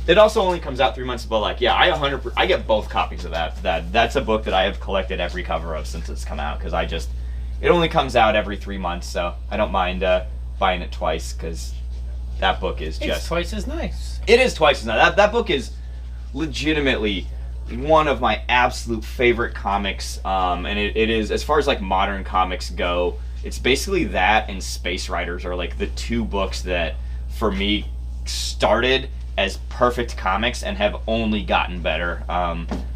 it also only comes out 3 months, but like, yeah, I get both copies of that. That's a book that I have collected every cover of since it's come out, because it only comes out every 3 months, so I don't mind buying it twice, because that book is just... It's twice as nice. It is twice as nice. That book is legitimately one of my absolute favorite comics, and it is, as far as like modern comics go, it's basically that and Space Riders are like the 2 books that, for me, started as perfect comics and have only gotten better.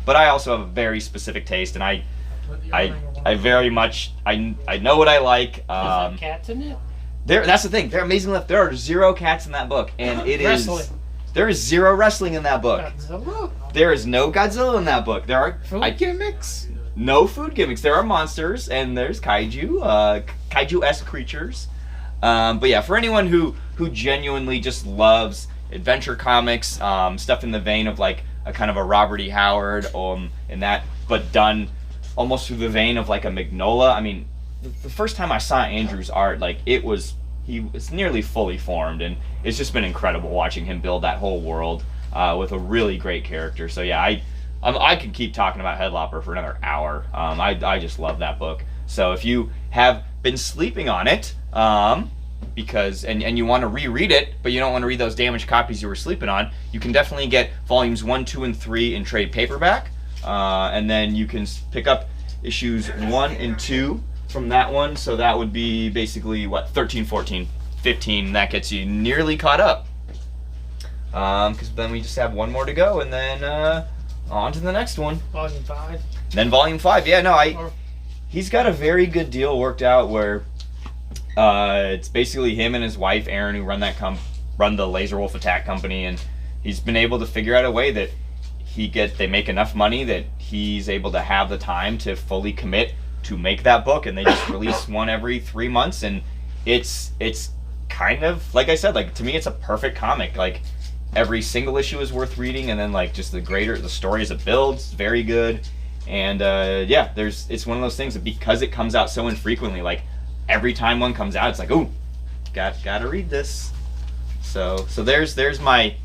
But I also have a very specific taste, and I very much, I know what I like. Is there cats in it? That's the thing. They're amazing left. There are 0 cats in that book, and there is 0 wrestling in that book. Godzilla? There is no Godzilla in that book. There are Food gimmicks? No food gimmicks. There are monsters, and there's kaiju, kaiju-esque creatures. But yeah, for anyone who genuinely just loves adventure comics, stuff in the vein of like a kind of a Robert E. Howard, and that, but done almost through the vein of like a Mignola. I mean, the first time I saw Andrew's art, like he was nearly fully formed, and it's just been incredible watching him build that whole world with a really great character. So yeah, I could keep talking about Headlopper for another hour. I just love that book. So if you have been sleeping on it, because you want to reread it, but you don't want to read those damaged copies you were sleeping on, you can definitely get volumes 1, 2, and 3 in trade paperback, and then you can pick up issues 1 and 2 from that one. So that would be basically what, 13, 14, 15. That gets you nearly caught up. Because then we just have one more to go, and then on to the next one. Volume 5. Then Volume 5. Yeah, no, he's got a very good deal worked out where it's basically him and his wife Erin who run the Laser Wolf Attack Company, and he's been able to figure out a way that they make enough money that he's able to have the time to fully commit to make that book, and they just release one every 3 months, and it's kind of, like I said, like to me it's a perfect comic. Like every single issue is worth reading, and then like just the story as it builds, very good. And yeah, it's one of those things that because it comes out so infrequently, like every time one comes out, it's like, oh, gotta read this. So there's my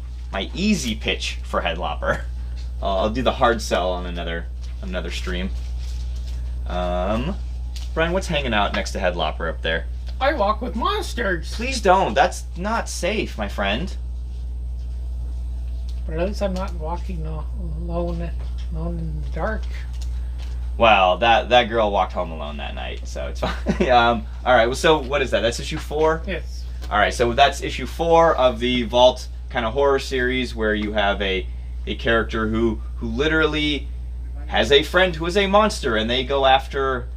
easy pitch for Headlopper. I'll do the hard sell on another stream. Brian, what's hanging out next to Headlopper up there? I walk with monsters. Please don't. That's not safe, my friend. But at least I'm not walking alone in the dark. Well, that girl walked home alone that night, so it's fine. All right. Well, so what is that? That's issue 4. Yes. All right. So that's issue 4 of the Vault kind of horror series, where you have a character who literally has a friend who is a monster, and they go after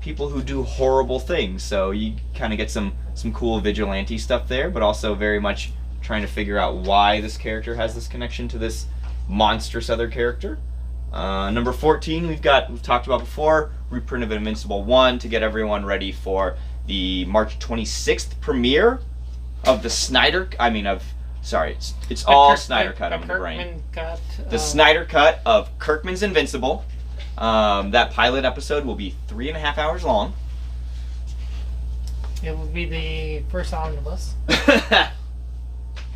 people who do horrible things. So you kind of get some cool vigilante stuff there, but also very much trying to figure out why this character has this connection to this monstrous other character. Number 14 we've talked about before, reprint of Invincible 1 to get everyone ready for the March 26th premiere of the it's all Snyder Cut on the brain. The Snyder Cut of Kirkman's Invincible. That pilot episode will be 3.5 hours long. It will be the first omnibus.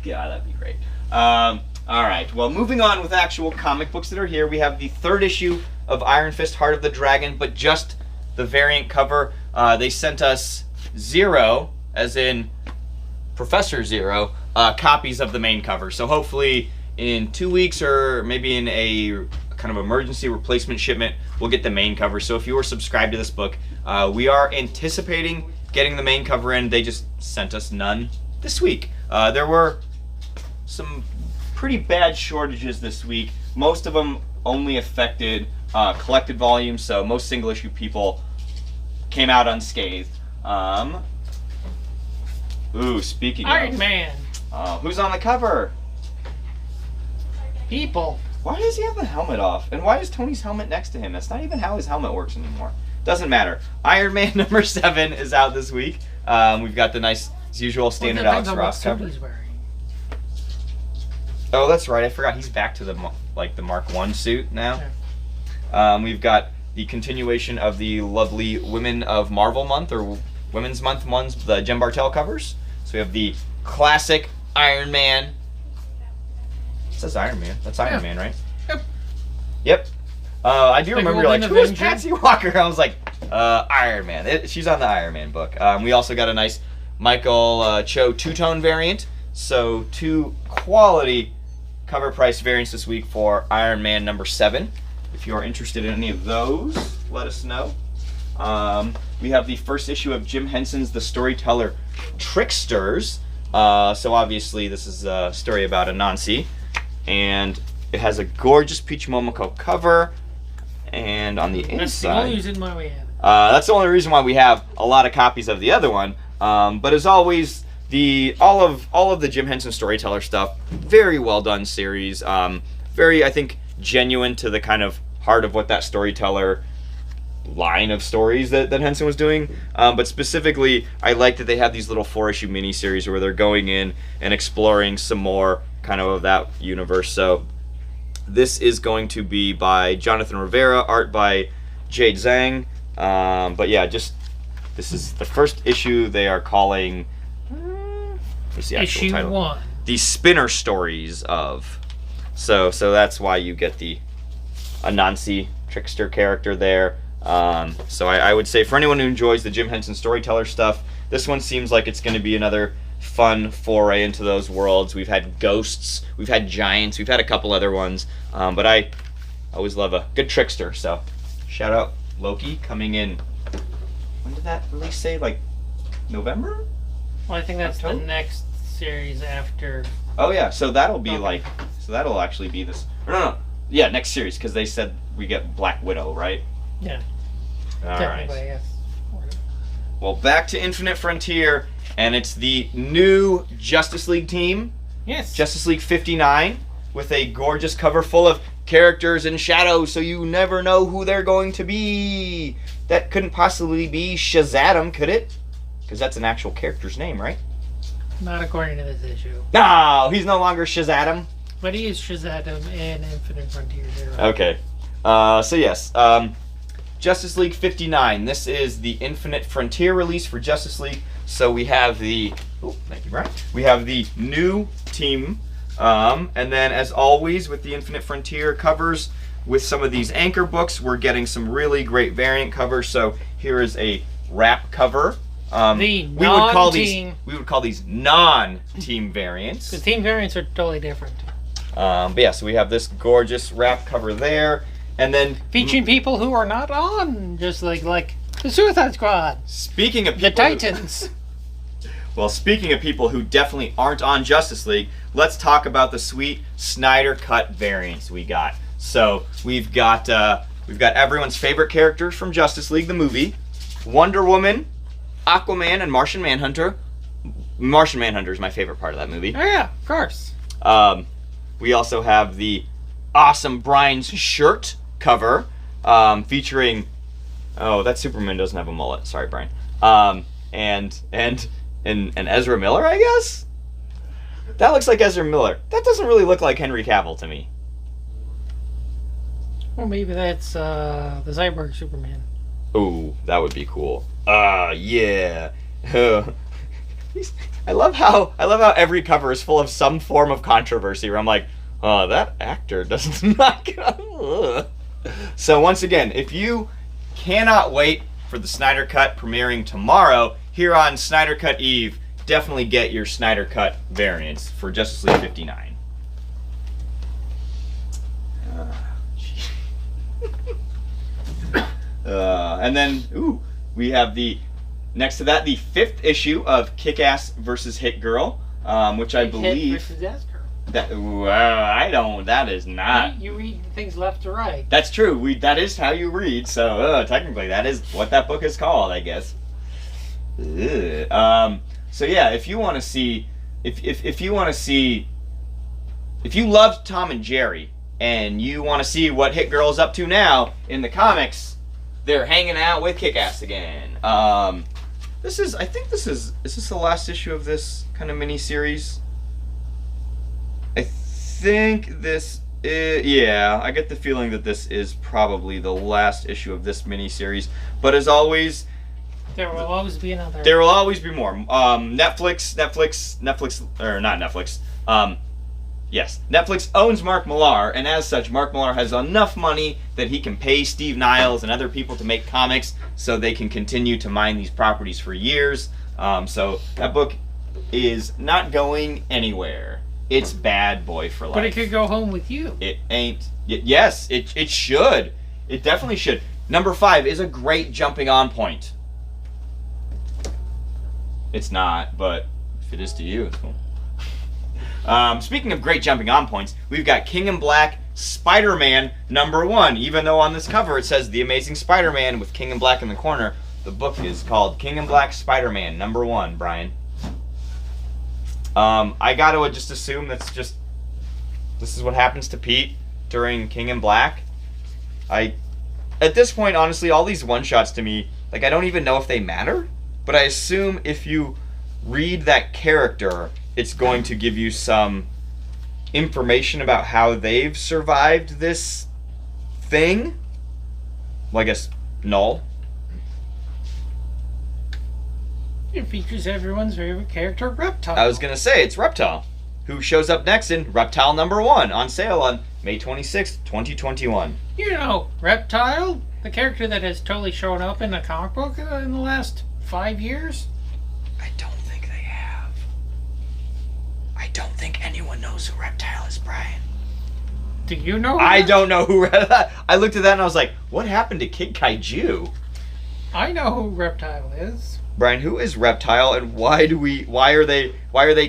Yeah, that'd be great. All right, well, moving on with actual comic books that are here, we have the 3rd issue of Iron Fist Heart of the Dragon, but just the variant cover. They sent us 0, as in Professor Zero, copies of the main cover. So hopefully in 2 weeks, or maybe in a kind of emergency replacement shipment, we'll get the main cover. So if you were subscribed to this book, we are anticipating getting the main cover in. They just sent us none this week. There were some pretty bad shortages this week. Most of them only affected collected volumes, so most single issue people came out unscathed. Speaking Iron of Man. who's on the cover? People. Why does he have the helmet off? And why is Tony's helmet next to him? That's not even how his helmet works anymore. Doesn't matter. Iron Man number 7 is out this week. We've got the nice, as usual, standard Alex Ross cover. Oh, that's right. I forgot. He's back to the Mark 1 suit now. Yeah. We've got the continuation of the lovely Women of Marvel month, or Women's Month ones, the Jem Bartel covers. So we have the classic Iron Man. It says Iron Man. That's Iron Man, right? Yep. I do remember you're like, who is Patsy Walker? I was like, Iron Man. She's on the Iron Man book. We also got a nice Michael Cho two-tone variant. So 2 quality cover price variants this week for Iron Man number 7. If you are interested in any of those, let us know. We have the first issue of Jim Henson's The Storyteller Tricksters. So obviously this is a story about Anansi. And it has a gorgeous Peach Momoko cover. And on the inside... That's the only reason why we have it. That's the only reason why we have a lot of copies of the other one. But as always, all of the Jim Henson Storyteller stuff, very well done series. Very, I think, genuine to the kind of heart of what that Storyteller line of stories that Henson was doing. But specifically, I like that they have these little 4-issue miniseries where they're going in and exploring some more kind of that universe. So this is going to be by Jonathan Rivera, art by Jade Zhang. But yeah, this is the first issue. They are calling what's the actual title? Issue 1. The Spinner Stories of. So that's why you get the Anansi trickster character there. So I would say for anyone who enjoys the Jim Henson Storyteller stuff, this one seems like it's going to be another fun foray into those worlds. We've had ghosts, we've had giants, we've had a couple other ones, but I always love a good trickster. So shout out Loki coming in. When did that release say? Like November? Well, I think that's October? the next series after. Oh yeah, so that'll be Okay. so that'll actually be this. No. Yeah, next series, because they said we get Black Widow, right? Yeah. All Technically, right. yes. Well, back to Infinite Frontier, and it's the new Justice League team, Yes. Justice League 59, with a gorgeous cover full of characters in shadow, so you never know who they're going to be. That couldn't possibly be Shazam, could it? Because that's an actual character's name, right? Not according to this issue. No, he's no longer Shazam. But he is Shazam in Infinite Frontier Zero. Okay. So yes, Justice League 59. This is the Infinite Frontier release for Justice League. So we have the, thank you, Brian. We have the new team, and then as always with the Infinite Frontier covers, with some of these anchor books, we're getting some really great variant covers. So here is a wrap cover. The we would call non-team. these non-team variants. The team variants are totally different. But yeah, so we have this gorgeous wrap cover there, and then Featuring people who are not on, just like the Suicide Squad, speaking of the people Titans. well, speaking of people who definitely aren't on Justice League, let's talk about the sweet Snyder Cut variants we got. So we've got everyone's favorite characters from Justice League the movie: Wonder Woman, Aquaman, and Martian Manhunter. Martian Manhunter is my favorite part of that movie. Oh yeah, of course. We also have the awesome Brian's shirt cover, featuring. Oh, that Superman doesn't have a mullet. Sorry, Brian. And Ezra Miller, I guess. That looks like Ezra Miller. That doesn't really look like Henry Cavill to me. Well, maybe that's the Cyborg Superman. Ooh, that would be cool. Yeah. I love how every cover is full of some form of controversy where I'm like, oh, that actor does not. So once again, if you cannot wait for the Snyder Cut premiering tomorrow here on Snyder Cut Eve, definitely get your Snyder Cut variants for Justice League 59. And then, we have next to that, the 5th issue of Kick-Ass versus Hit Girl, which I believe... Hit versus Ass Girl. That is not... You read things left to right. That's true, that is how you read, so technically that is what that book is called, I guess. So yeah, if you want to see... If you loved Tom and Jerry, and you want to see what Hit Girl is up to now in the comics, they're hanging out with Kick-Ass again. I think this is this the last issue of this kind of mini-series? I think this is, yeah, I get the feeling that this is probably the last issue of this mini-series. But as always, there will always be another. There will always be more. Netflix, or not Netflix, yes, Netflix owns Mark Millar, and as such, Mark Millar has enough money that he can pay Steve Niles and other people to make comics so they can continue to mine these properties for years. So that book is not going anywhere. It's Bad Boy for Life. But it could go home with you. It ain't. Yes, it should. It definitely should. Number 5 is a great jumping on point. It's not, but if it is to you, it's cool. Speaking of great jumping on points, we've got King in Black Spider-Man #1. Even though on this cover it says The Amazing Spider-Man with King in Black in the corner, the book is called King in Black Spider-Man #1, Brian. I gotta just assume this is what happens to Pete during King in Black. At this point, honestly, all these one-shots to me, I don't even know if they matter, but I assume if you read that character, it's going to give you some information about how they've survived this thing. Well, I guess Null. It features everyone's favorite character, Reptile. I was going to say, it's Reptile, who shows up next in Reptile #1, on sale on May 26th, 2021. You know, Reptile, the character that has totally shown up in a comic book in the last 5 years. I don't think they have. I don't think anyone knows who Reptile is, Brian. Do you know? I don't know who. I looked at that and I was like, what happened to Kid Kaiju? I know who Reptile is. Brian, who is Reptile, and why are they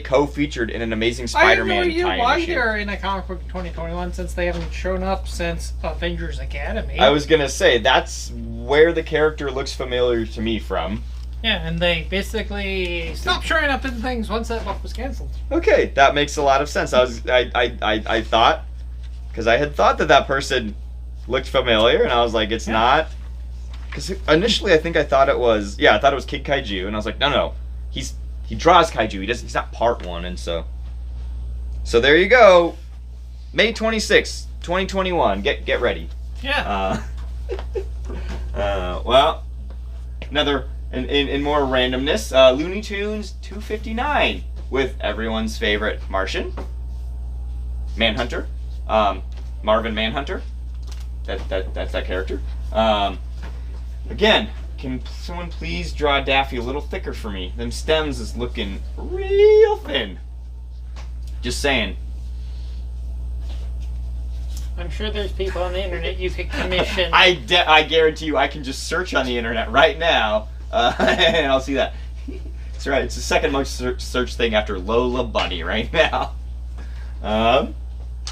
co-featured in an Amazing Spider-Man I have no idea tie-in why issue? they're in a comic book in 2021 since they haven't shown up since Avengers Academy. I was gonna say that's where the character looks familiar to me from. Yeah, and they basically stopped showing up in things once that book was canceled. Okay, that makes a lot of sense. I thought, because I had thought that person looked familiar, and I was like, it's not. Because initially I thought it was Kid Kaiju, and I was like, no, he's he draws kaiju. He's not part one, and so there you go. May 26th, 2021. Get ready. Yeah. Well, another in more randomness, Looney Tunes 259 with everyone's favorite Martian, Manhunter, Marvin Manhunter. That's that character. Again, can someone please draw Daffy a little thicker for me? Them stems is looking real thin. Just saying. I'm sure there's people on the internet you could commission. I guarantee you I can just search on the internet right now and I'll see that. That's right. It's the second most search thing after Lola Bunny right now.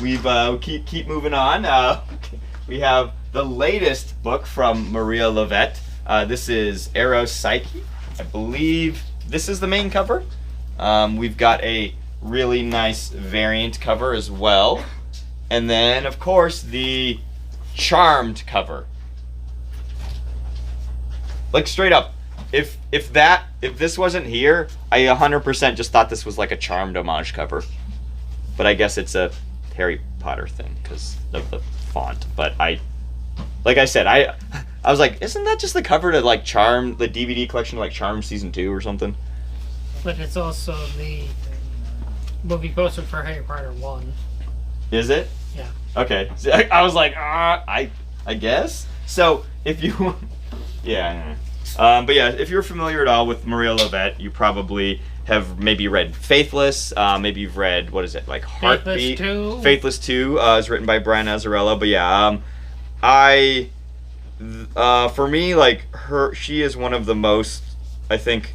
We've keep moving on. We have the latest book from Maria Lovett. This is Eros Psyche. I believe this is the main cover. We've got a really nice variant cover as well. And then, of course, the Charmed cover. Like, straight up, if this wasn't here, I 100% just thought this was like a Charmed homage cover. But I guess it's a Harry Potter thing because of the font. But like I said, I was like, isn't that just the cover to like Charmed, the DVD collection, like Charmed Season 2 or something? But it's also the movie poster for Harry Potter 1. Is it? Yeah. Okay. So I was like, I guess. So if you, yeah. But yeah, if you're familiar at all with Maria Lovett, you probably have maybe read Faithless. Maybe you've read, what is it, like Heartbeat? Faithless 2. Faithless 2 is written by Brian Azzarello. But yeah, for me, like she is one of the most, I think,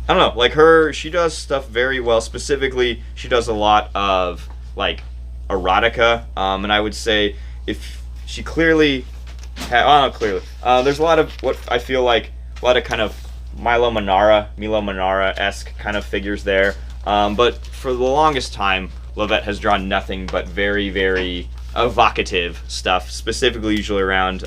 I don't know, like she does stuff very well. Specifically, she does a lot of like erotica, and I would say if she clearly there's a lot of what I feel like a lot of kind of Milo Manara-esque kind of figures there, but for the longest time Lovett has drawn nothing but very, very evocative stuff, specifically usually around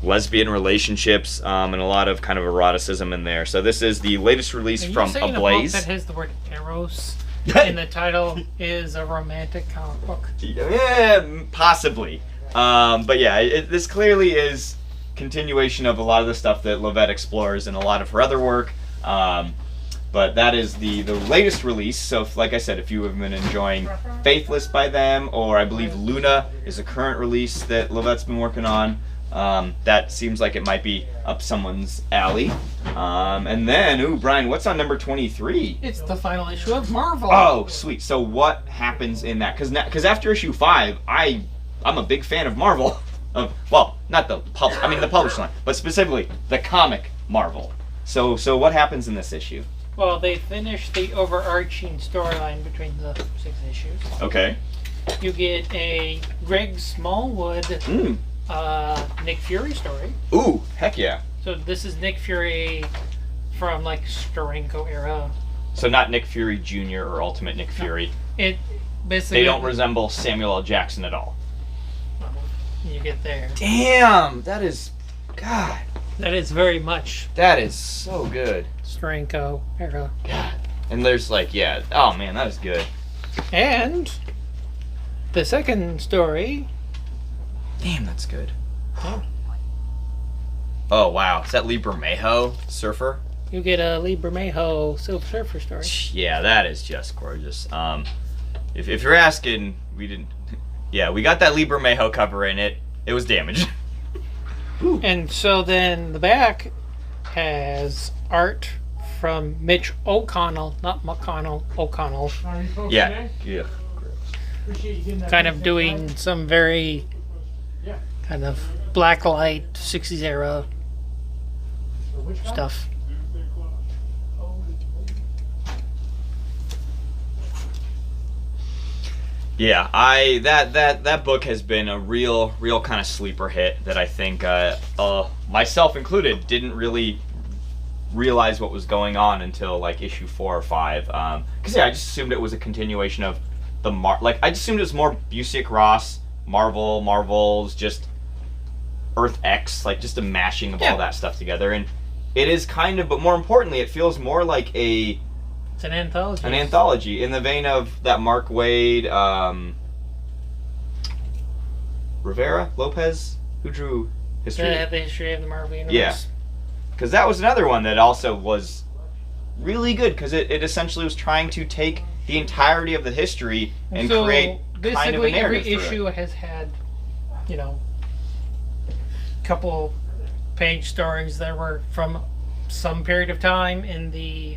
lesbian relationships, and a lot of kind of eroticism in there. So this is the latest release from Are you saying Ablaze. a book that has the word Eros in the title is a romantic comic book? Yeah, possibly. But yeah, this clearly is continuation of a lot of the stuff that Lovett explores in a lot of her other work. But that is the latest release. So like I said, if you have been enjoying Faithless by them, or I believe Luna is a current release that Lovett's been working on, that seems like it might be up someone's alley. And then, Brian, what's on number 23? It's the final issue of Marvel. Oh, sweet. So what happens in that? Because after issue 5, I'm a big fan of Marvel. Well, not the publishing line, but specifically the comic Marvel. So what happens in this issue? Well, they finished the overarching storyline between the 6 issues. Okay. You get a Greg Smallwood Nick Fury story. Ooh, heck yeah. So this is Nick Fury from like Steranko era. So not Nick Fury Jr. or Ultimate Nick Fury. It basically They don't resemble Samuel L. Jackson at all. You get there. Damn, that is, God. That is very much That is so good. Steranko era. God. And there's like, yeah, oh man, that is good. And the second story. Damn, that's good. Oh, Oh wow, is that Lee Bermejo, Surfer? you get a Lee Bermejo Silver Surfer story. Yeah, that is just gorgeous. If you're asking, we didn't. Yeah, we got that Lee Bermejo cover in it. It was damaged. And so then the back has art from Mitch O'Connell, not McConnell, O'Connell, Are you folks Yeah. today? Yeah. Appreciate you getting that kind of thing doing done. some very Yeah. kind of blacklight 60s era For which one? stuff. Yeah, that book has been a real kind of sleeper hit that I think myself included didn't really realize what was going on until like issue 4 or 5. Because yeah, I just assumed it was a continuation of the I just assumed it was more Busiek Ross, Marvel's just Earth X, like just a mashing of Yeah. all that stuff together. And It is kind of, but more importantly, it feels more like It's an anthology. an anthology in the vein of that Mark Waid, Rivera Lopez, who drew History. The history of the Marvel Universe. Yeah. Because that was another one that also was really good, because it essentially was trying to take the entirety of the history and so create kind of a basically narrative every through issue it. has had, you know, couple page stories that were from some period of time in the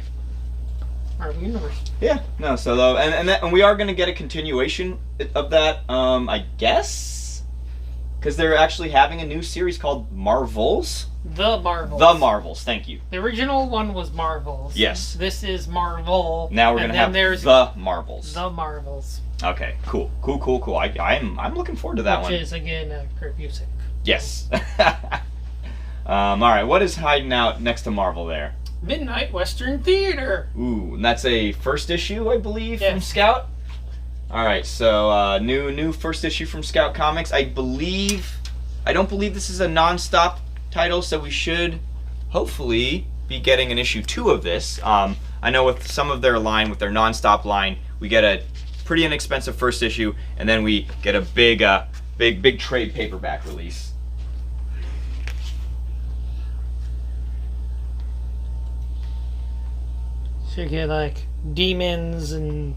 Marvel Universe. Yeah, no, so though, and we are going to get a continuation of that, I guess, because they're actually having a new series called Marvels. The Marvels. The Marvels, thank you. The original one was Marvels. Yes. This is Marvel. Now we're going to have there's the Marvels. The Marvels. Okay, cool. I'm looking forward to that which one. is again Kurt Busiek. Yes. All right, what is hiding out next to Marvel there? Midnight Western Theater. Ooh, and that's a first issue, I believe, from Yes. Scout. All right, so new first issue from Scout Comics. I don't believe this is a non-stop title, so we should hopefully be getting an issue 2 of this. I know with some of their line, with their non-stop line, we get a pretty inexpensive first issue, and then we get a big trade paperback release. So you get like demons and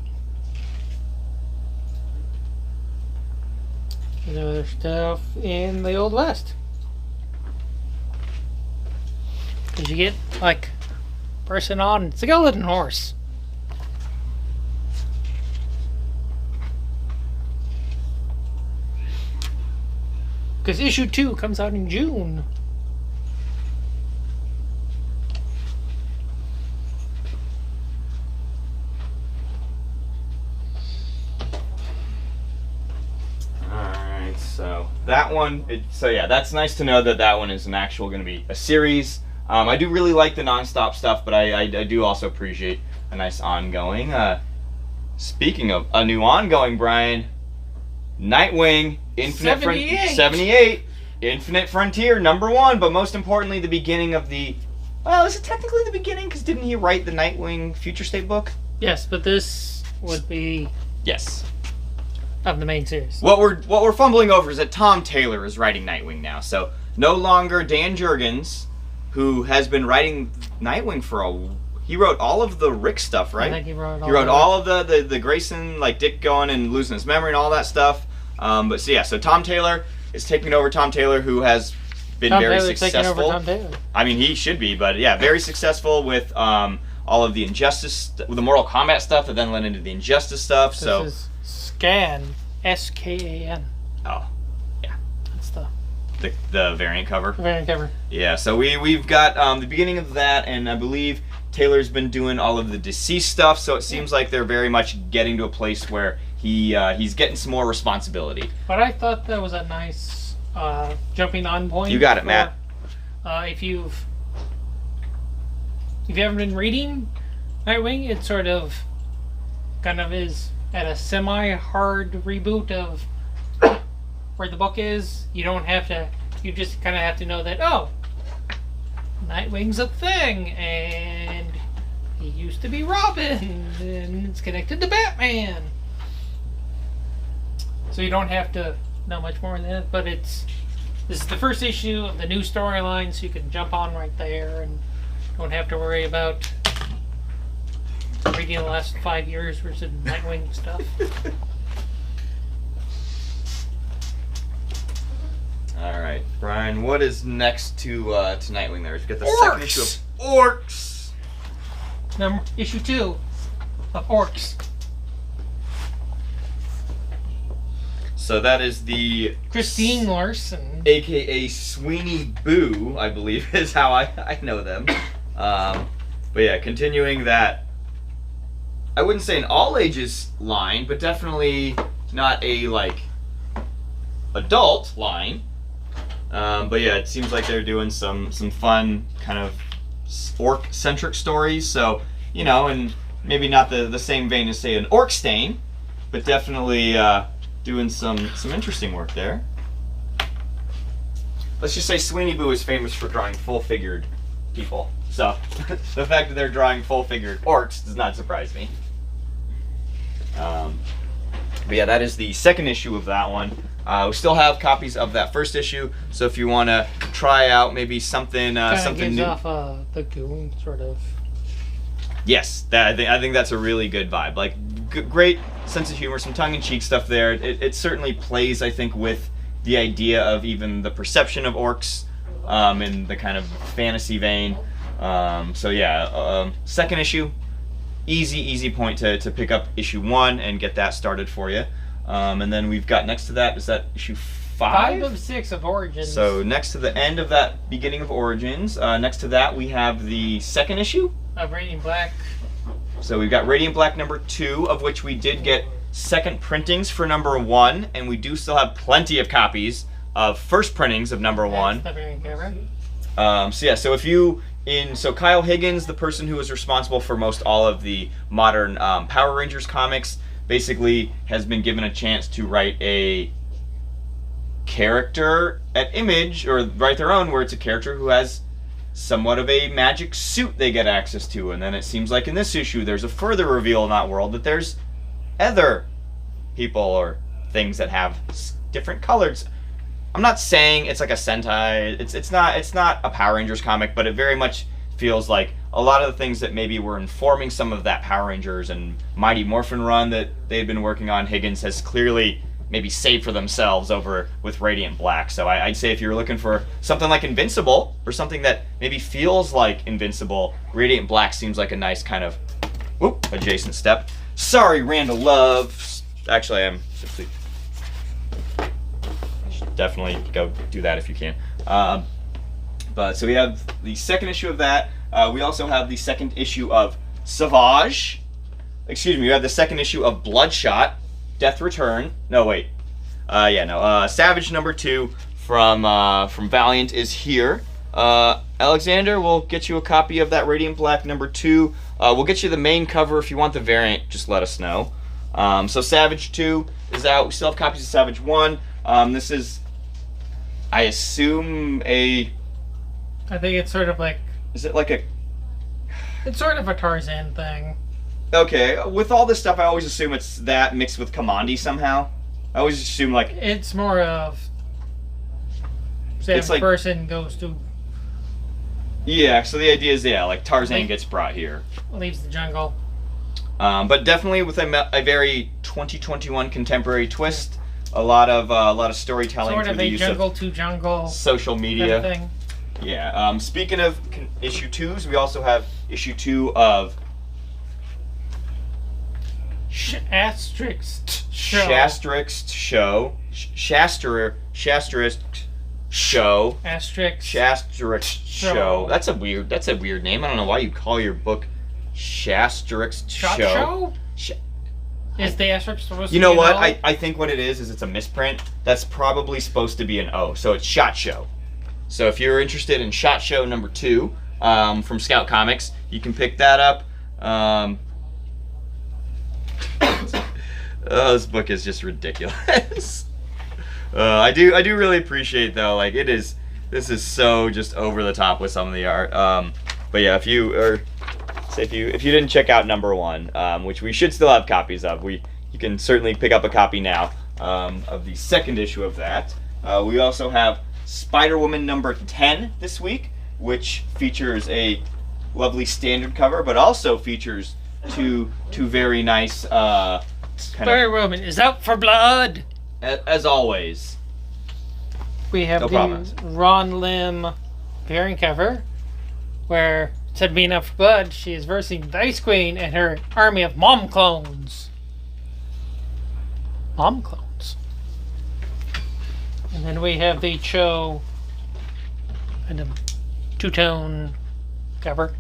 other stuff in the Old West. Cause you get like person on skeleton horse. Cause issue 2 comes out in June. Alright, so that one, that's nice to know that one is an actual going to be a series. I do really like the non-stop stuff, but I do also appreciate a nice ongoing. Speaking of a new ongoing, Brian, Nightwing, 78, Infinite Frontier, #1, but most importantly, the beginning of the... Well, is it technically the beginning? Because didn't he write the Nightwing Future State book? Yes, but this would be Yes. of the main series. What we're fumbling over is that Tom Taylor is writing Nightwing now. So no longer Dan Jurgens, who has been writing Nightwing he wrote all of the Rick stuff, right? I think he wrote all of the Grayson, like Dick going and losing his memory and all that stuff. So Tom Taylor is taking over. Tom Taylor, who has been very successful. Taking over Tom Taylor. I mean, he should be, but yeah, very successful with all of the Injustice, with the Mortal Kombat stuff that then led into the Injustice stuff. This is Scan, SKAN. Oh, yeah. That's The variant cover. variant cover. Yeah, so we've got the beginning of that, and I believe Taylor's been doing all of the deceased stuff, so it seems like they're very much getting to a place where he's getting some more responsibility. But I thought that was a nice jumping on point. You got it, Matt. If you haven't been reading Nightwing, it sort of kind of is at a semi-hard reboot of where the book is. You just kind of have to know that, oh, Nightwing's a thing, and he used to be Robin, and it's connected to Batman. So you don't have to know much more than that, but this is the first issue of the new storyline, so you can jump on right there and don't have to worry about reading the last 5 years worth of Nightwing stuff. All right, Brian, what is next to Nightwing there? You've got the Orcs! second issue of Orcs. Issue 2 of Orcs. So that is the Christine Larson. AKA Sweeney Boo, I believe is how I know them. But yeah, continuing that, I wouldn't say an all ages line, but definitely not a adult line. But yeah, it seems like they're doing some fun kind of orc centric stories. So and maybe not the same vein as say an Orc Stain, but definitely doing some interesting work there. Let's just say Sweeney Boo is famous for drawing full-figured people. So the fact that they're drawing full-figured orcs does not surprise me. But yeah, that is the second issue of that one. We still have copies of that first issue, so if you want to try out maybe something something gives new. off the goon sort of. Yes, I think that's a really good vibe. Like, great sense of humor, some tongue-in-cheek stuff there. It certainly plays, I think, with the idea of even the perception of orcs in the kind of fantasy vein. So yeah, second issue, easy point to pick up issue 1 and get that started for you. And then we've got next to that, is that issue 5? 5 of 6 of Origins. So next to the end of that beginning of Origins, next to that we have the second issue of Radiant Black. So we've got Radiant Black number 2, of which we did get second printings for number 1, and we do still have plenty of copies of first printings of number 1. That's the variant cover. So yeah, so Kyle Higgins, the person who was responsible for most all of the modern Power Rangers comics, basically has been given a chance to write a character at Image, or write their own, where it's a character who has somewhat of a magic suit they get access to, and then it seems like in this issue there's a further reveal in that world that there's other people or things that have different colors. I'm not saying it's like a Sentai, it's not a Power Rangers comic, but it very much feels like a lot of the things that maybe were informing some of that Power Rangers and Mighty Morphin run that they've been working on, Higgins has clearly maybe saved for themselves over with Radiant Black. So I'd say if you're looking for something like Invincible, or something that maybe feels like Invincible, Radiant Black seems like a nice kind of adjacent step. Sorry, Randall Love. Actually, I am simply... definitely go do that if you can. But so we have the second issue of that. We also have the second issue of Savage. Excuse me, we have the second issue of Bloodshot, Death Return. No, wait. Savage number 2 from Valiant is here. Alexander, we'll get you a copy of that Radiant Black number 2. We'll get you the main cover. If you want the variant, just let us know. So Savage 2 is out. We still have copies of Savage 1. This is, I assume, I think it's sort of like... Is it like a... It's sort of a Tarzan thing. Okay, with all this stuff, I always assume it's that mixed with Kamandi somehow. I always assume, like... It's more of... Say It's a like- person goes to... Yeah, so the idea is, yeah, like Tarzan gets brought here. leaves the jungle. But definitely with a very 2021 contemporary twist. A lot of storytelling Sort through of the a use jungle of to jungle social kind media. of thing. Yeah. Speaking of issue 2s, we also have issue 2 of Asterisk show. Shastrix Show. Shastrix Show. Asterisk. Shastrix Show. That's a weird name. I don't know why you call your book Shastrix Shot Show. show? Sh- Is the asterisk supposed to You be know an what? O? I think what it is it's a misprint. That's probably supposed to be an O. So it's Shot Show. So if you're interested in Shot Show number 2 from Scout Comics, you can pick that up. This book is just ridiculous. I do really appreciate though, like this is so just over the top with some of the art. But yeah, if you didn't check out number 1, which we should still have copies of, you can certainly pick up a copy now of the second issue of that. We also have Spider-Woman number 10 this week, which features a lovely standard cover, but also features two very nice Spider-Woman is out for blood. as always. We have No the problem. Ron Lim variant cover, where instead of being out for blood, she is versing the Ice Queen and her army of mom clones. Mom clones. And then we have the Cho and a two-tone cover.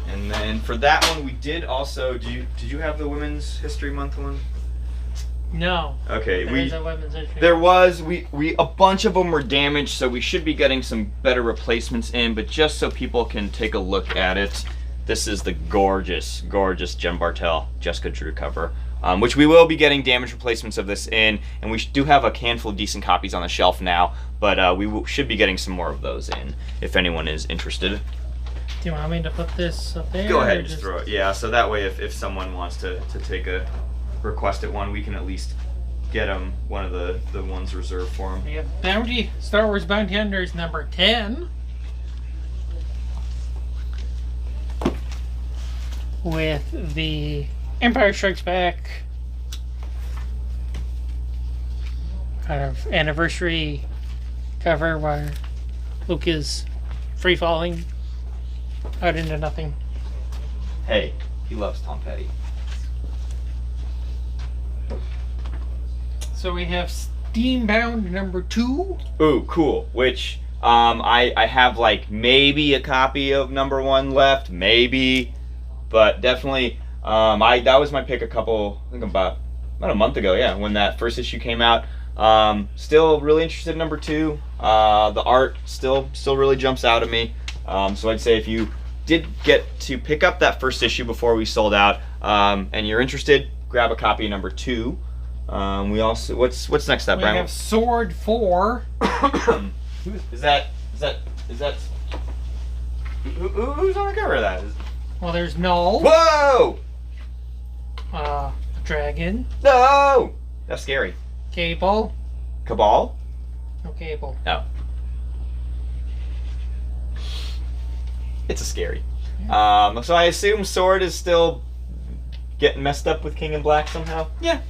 And then for that one, we did also. Did you have the Women's History Month one? No. Okay, There is a women's issue. There was a bunch of them were damaged, so we should be getting some better replacements in. But just so people can take a look at it, this is the gorgeous Jen Bartel, Jessica Drew cover. which we will be getting damage replacements of this in, and we do have a handful of decent copies on the shelf now, but should be getting some more of those in if anyone is interested. Do you want me to put this up there? Go ahead or and just throw it. Yeah, so that way if someone wants to take a request at one, we can at least get them one of the ones reserved for them. We have Star Wars Bounty Hunters number 10. With the Empire Strikes Back kind of anniversary cover where Luke is free falling out into nothing. Hey, he loves Tom Petty. So we have Steambound number 2. Ooh, cool. Which I have like maybe a copy of number 1 left, maybe, but definitely that was my pick I think about a month ago, yeah, when that first issue came out. Still really interested in number 2. The art still really jumps out at me. So I'd say if you did get to pick up that first issue before we sold out, and you're interested, grab a copy of number 2. We also what's next up, We Brian? have Sword 4. Is that who's on the cover of that? Well, there's Null, Whoa! Dragon, No! That's scary. Cable. Cabal? No Cable. No. It's a scary. So I assume Sword is still getting messed up with King in Black somehow? Yeah.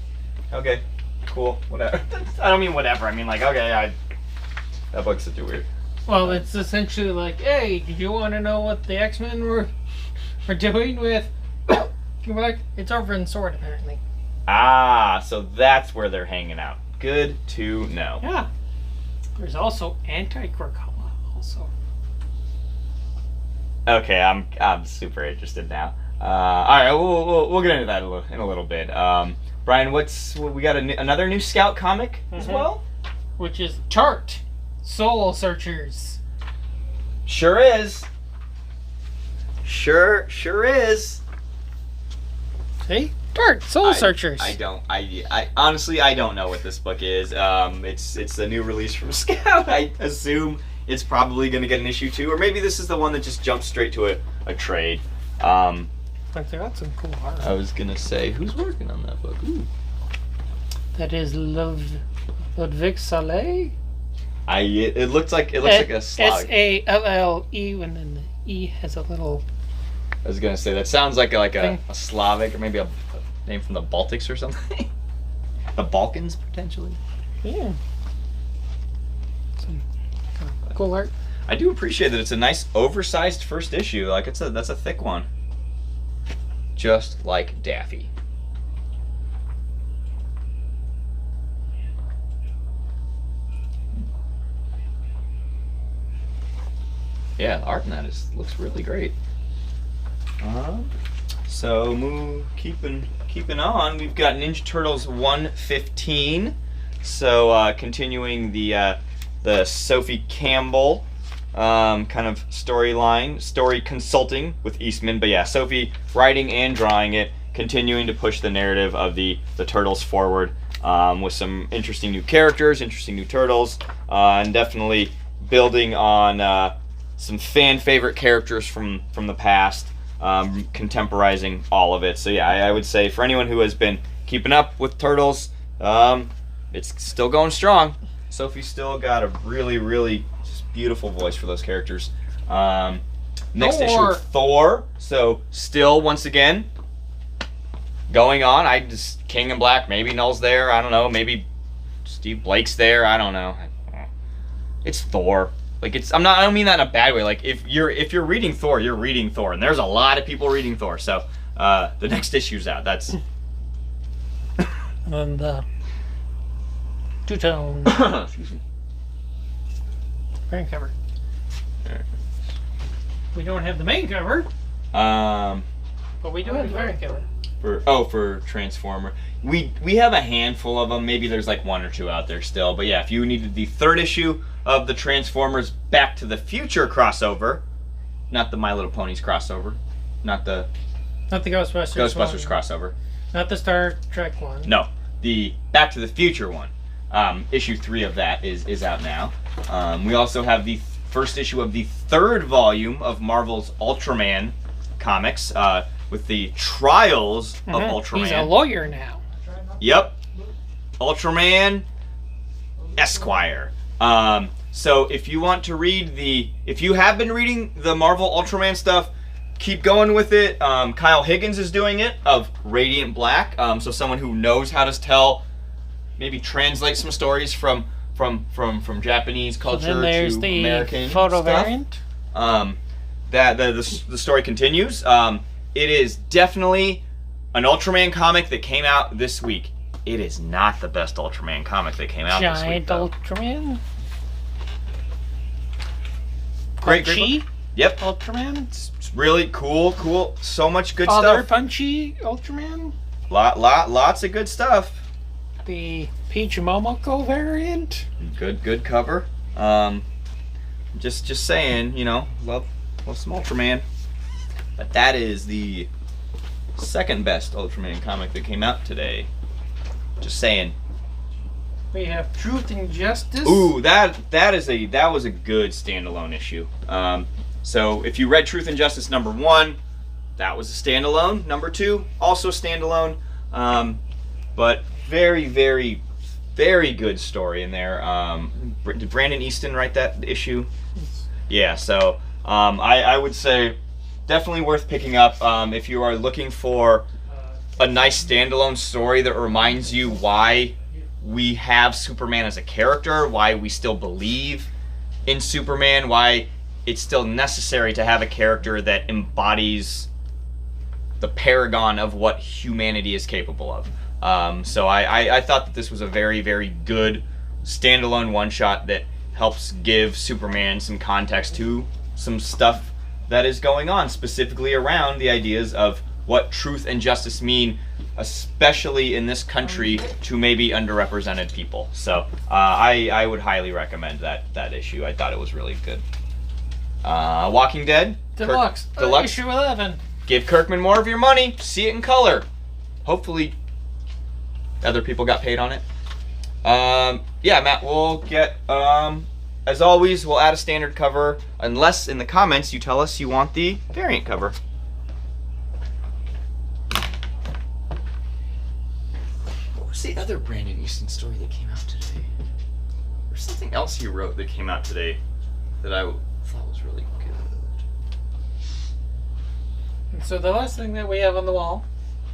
Okay. Cool. Whatever. I don't mean whatever. I mean like, okay, that book's such a weird. Well, it's essentially like, hey, did you want to know what the X-Men were doing with King Black? It's over in Sword, apparently. Ah, so that's where they're hanging out. Good to know. Yeah. There's also Anti-Krakoa, also. Okay, I'm super interested now. All right, we'll get into that in a little bit. Brian, we got another new Scout comic as well? Which is Tart, Soul Searchers. Sure is. Sure is. See? Tart, Soul Searchers. I honestly I don't know what this book is. It's a new release from Scout. I assume it's probably going to get an issue 2, or maybe this is the one that just jumps straight to a trade. Like they got some cool art. I was gonna say, who's working on that book? Ooh. That is Ludwig Saleh. It looks like a slog. S-A-L-L-E, and then the E has a little. I was gonna say that sounds like a Slavic, or maybe a name from the Baltics or something. The Balkans potentially. Yeah. Some cool art. I do appreciate that it's a nice oversized first issue. Like that's a thick one. Just like Daffy. Yeah, the art in that looks really great. So keeping on, we've got Ninja Turtles 115. So continuing the Sophie Campbell kind of story consulting with Eastman. But yeah, Sophie writing and drawing it, continuing to push the narrative of the Turtles forward with some interesting new characters, interesting new Turtles, and definitely building on some fan favorite characters from the past, contemporizing all of it. So yeah, I would say for anyone who has been keeping up with Turtles, it's still going strong. Sophie's still got a really, really just beautiful voice for those characters. Next issue, Thor. So still, once again, going on. King in Black. Maybe Null's there. I don't know. Maybe Steve Blake's there. I don't know. It's Thor. Like I don't mean that in a bad way. Like if you're reading Thor, you're reading Thor, and there's a lot of people reading Thor. So the next issue's out. That's And two-tone excuse me. front cover. We don't have the main cover, but we do have the front cover. For Transformer, we have a handful of them. Maybe there's like 1 or 2 out there still. But yeah, if you needed the 3rd issue of the Transformers Back to the Future crossover, not the My Little Ponies crossover, not the Ghostbusters crossover. Not the Star Trek one. No, the Back to the Future one. Issue 3 of that is out now. We also have the first issue of the 3rd volume of Marvel's Ultraman comics with the Trials of Ultraman. He's a lawyer now. Yep. Ultraman Esquire. So if you want to read if you have been reading the Marvel Ultraman stuff, keep going with it. Kyle Higgins is doing it, of Radiant Black. So someone who knows how to tell, maybe translate some stories from Japanese culture then there's to the American photo stuff. variant. The story continues. It is definitely an Ultraman comic that came out this week. It is not the best Ultraman comic that came out this week, Giant though. Ultraman. Great Punchy book. Yep. Ultraman. It's really cool. So much good Other stuff. Punchy Ultraman. Lots of good stuff. The Peach Momoko variant. Good cover. Just saying, love some Ultraman. But that is the second best Ultraman comic that came out today. Just saying. We have Truth and Justice. Ooh, that was a good standalone issue. So if you read Truth and Justice #1, that was a standalone. #2, also standalone. But very, very, very good story in there. Did Brandon Easton write that issue? Yeah. So I would say definitely worth picking up if you are looking for a nice standalone story that reminds you why we have Superman as a character, why we still believe in Superman, why it's still necessary to have a character that embodies the paragon of what humanity is capable of. So I thought that this was a very, very good standalone one-shot that helps give Superman some context to some stuff that is going on, specifically around the ideas of what truth and justice mean, especially in this country, to maybe underrepresented people. So I would highly recommend that issue. I thought it was really good. Walking Dead Deluxe. Deluxe. Issue 11. Give Kirkman more of your money. See it in color. Hopefully other people got paid on it. Yeah, Matt, we'll get, as always, we'll add a standard cover, unless in the comments you tell us you want the variant cover. What was the other Brandon Easton story that came out today? There's something else he wrote that came out today that I thought was really good. And so the last thing that we have on the wall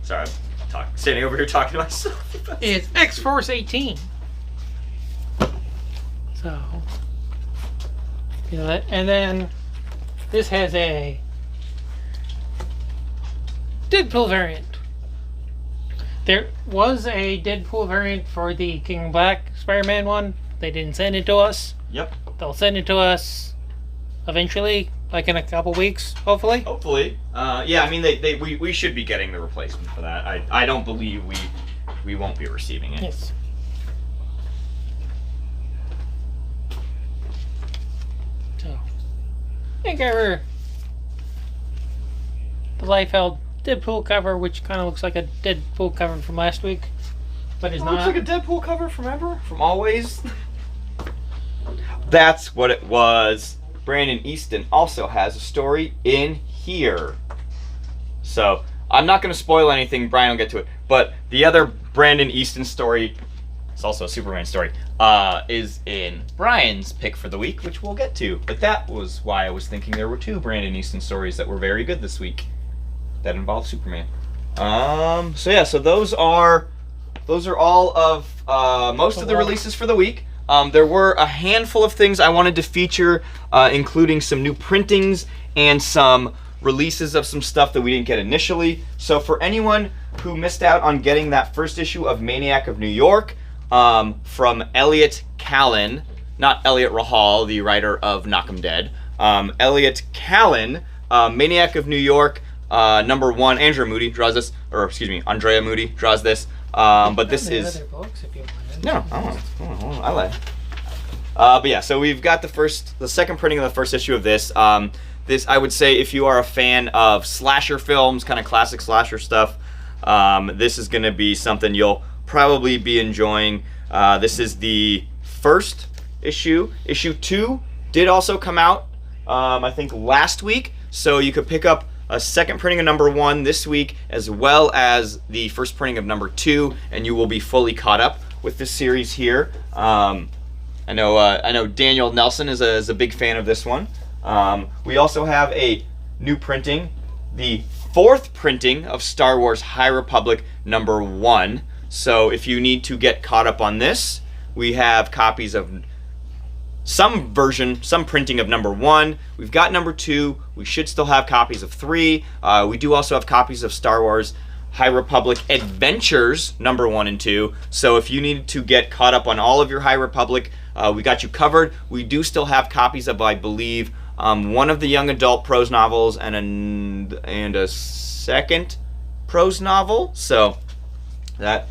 Sorry, I'm standing over here talking to myself. is X-Force 18. So, and then this has a Deadpool variant. There was a Deadpool variant for the King Black Spider-Man one. They didn't send it to us. Yep. They'll send it to us eventually, like in a couple weeks, hopefully. Hopefully. Yeah, I mean, we should be getting the replacement for that. I don't believe we won't be receiving it. Yes. So, I think the Liefeld Deadpool cover, which kind of looks like a Deadpool cover from last week, but is It not. looks like a Deadpool cover from ever? From always? That's what it was. Brandon Easton also has a story in here. So, I'm not going to spoil anything, Brian will get to it, but the other Brandon Easton story, it's also a Superman story, is in Brian's pick for the week, which we'll get to. But that was why I was thinking there were two Brandon Easton stories that were very good this week that involve Superman. So those are all of most of the releases for the week. There were a handful of things I wanted to feature, including some new printings and some releases of some stuff that we didn't get initially. So for anyone who missed out on getting that first issue of Maniac of New York from Elliot Callan, not Elliot Rahal, the writer of Knock 'em Dead, Elliot Callan, Maniac of New York, #1, Andrea Moody draws this, or excuse me, Andrea Moody draws this, but this is... Other books, if you wanted. No, I like. But yeah, so we've got the second printing of the first issue of this. This, I would say, if you are a fan of slasher films, kind of classic slasher stuff, This is going to be something you'll probably be enjoying. This is the first issue. Issue 2 did also come out, I think, last week. So you could pick up a second printing of number 1 this week, as well as the first printing of number 2, and you will be fully caught up with this series here. I know Daniel Nelson is a big fan of this one. We also have a new printing, the 4th printing of Star Wars High Republic number 1. So if you need to get caught up on this, we have copies of some printing of number 1. We've got number 2. We should still have copies of 3. We do also have copies of Star Wars High Republic Adventures number 1 and 2. So if you need to get caught up on all of your High Republic, we got you covered. We do still have copies of, I believe, one of the young adult prose novels and a second prose novel. So that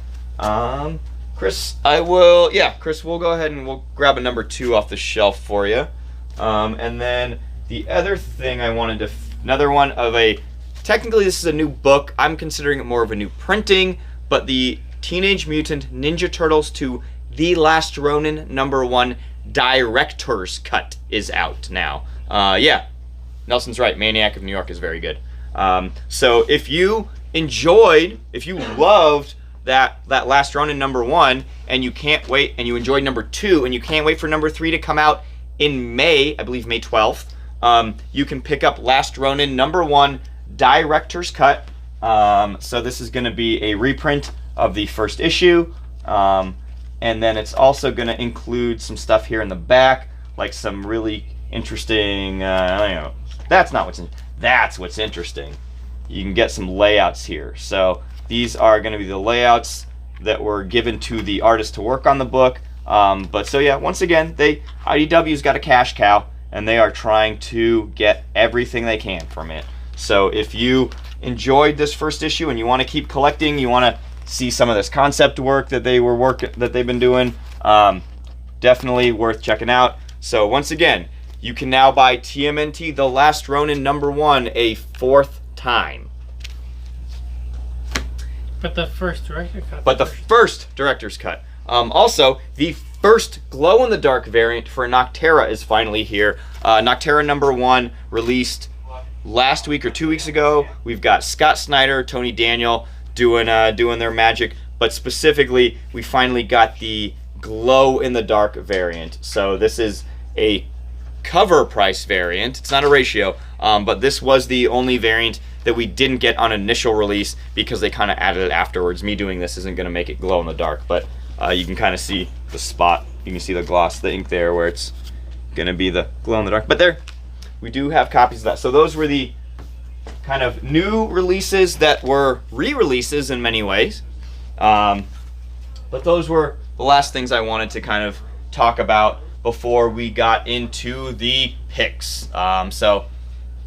Chris, Chris, we'll go ahead and we'll grab a number 2 off the shelf for you. And then the other thing I wanted to, another one of a, technically this is a new book. I'm considering it more of a new printing, but the Teenage Mutant Ninja Turtles 2 The Last Ronin number 1 Director's Cut is out now. Nelson's right. Maniac of New York is very good. So if you loved that Last Ronin number 1, and you can't wait, and you enjoyed number 2, and you can't wait for number 3 to come out in May, I believe May 12th, you can pick up Last Ronin number 1 Director's Cut. So this is going to be a reprint of the first issue, and then it's also going to include some stuff here in the back, like some really interesting, that's what's interesting. You can get some layouts here. So these are going to be the layouts that were given to the artist to work on the book. Once again, IDW's got a cash cow, and they are trying to get everything they can from it. So if you enjoyed this first issue and you want to keep collecting, you want to see some of this concept work that they've been doing, definitely worth checking out. So once again, you can now buy TMNT The Last Ronin number 1 a 4th time. But the first director's cut. Also, the first glow-in-the-dark variant for Noctera is finally here. Noctera number 1 released last week or 2 weeks ago. We've got Scott Snyder, Tony Daniel doing their magic, but specifically, we finally got the glow-in-the-dark variant. So this is a cover price variant. It's not a ratio, but this was the only variant that we didn't get on initial release because they kind of added it afterwards. Me doing this isn't going to make it glow in the dark, but you can kind of see the spot. You can see the gloss, the ink there, where it's going to be the glow in the dark. But there, we do have copies of that. So those were the kind of new releases that were re-releases in many ways. But those were the last things I wanted to kind of talk about before we got into the picks. So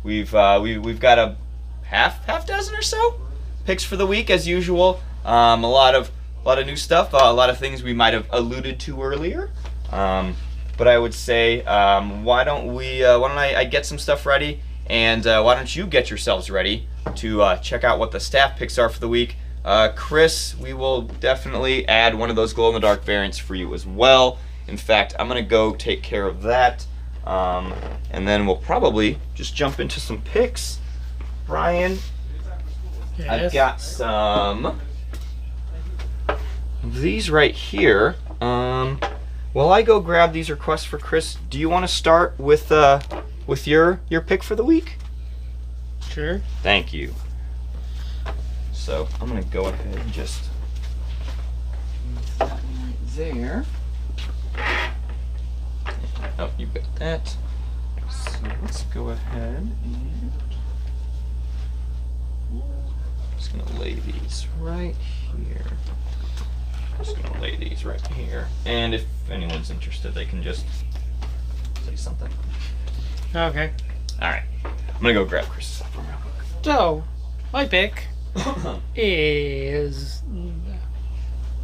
we've got a half dozen or so picks for the week as usual. A lot of new stuff, a lot of things we might have alluded to earlier. But I would say, why don't I get some stuff ready, and why don't you get yourselves ready to check out what the staff picks are for the week. Chris, we will definitely add one of those glow-in-the-dark variants for you as well. In fact, I'm going to go take care of that, and then we'll probably just jump into some picks. Brian, Yes. I've got some of these right here. While I go grab these requests for Chris, do you want to start with your pick for the week? Sure. Thank you. So I'm gonna go ahead and just move that right there. Oh, you've got that. So let's go ahead and just gonna lay these right here. Just gonna lay these right here. And if anyone's interested, they can just say something. Okay. All right. I'm gonna go grab Chris's stuff real quick. So, my pick is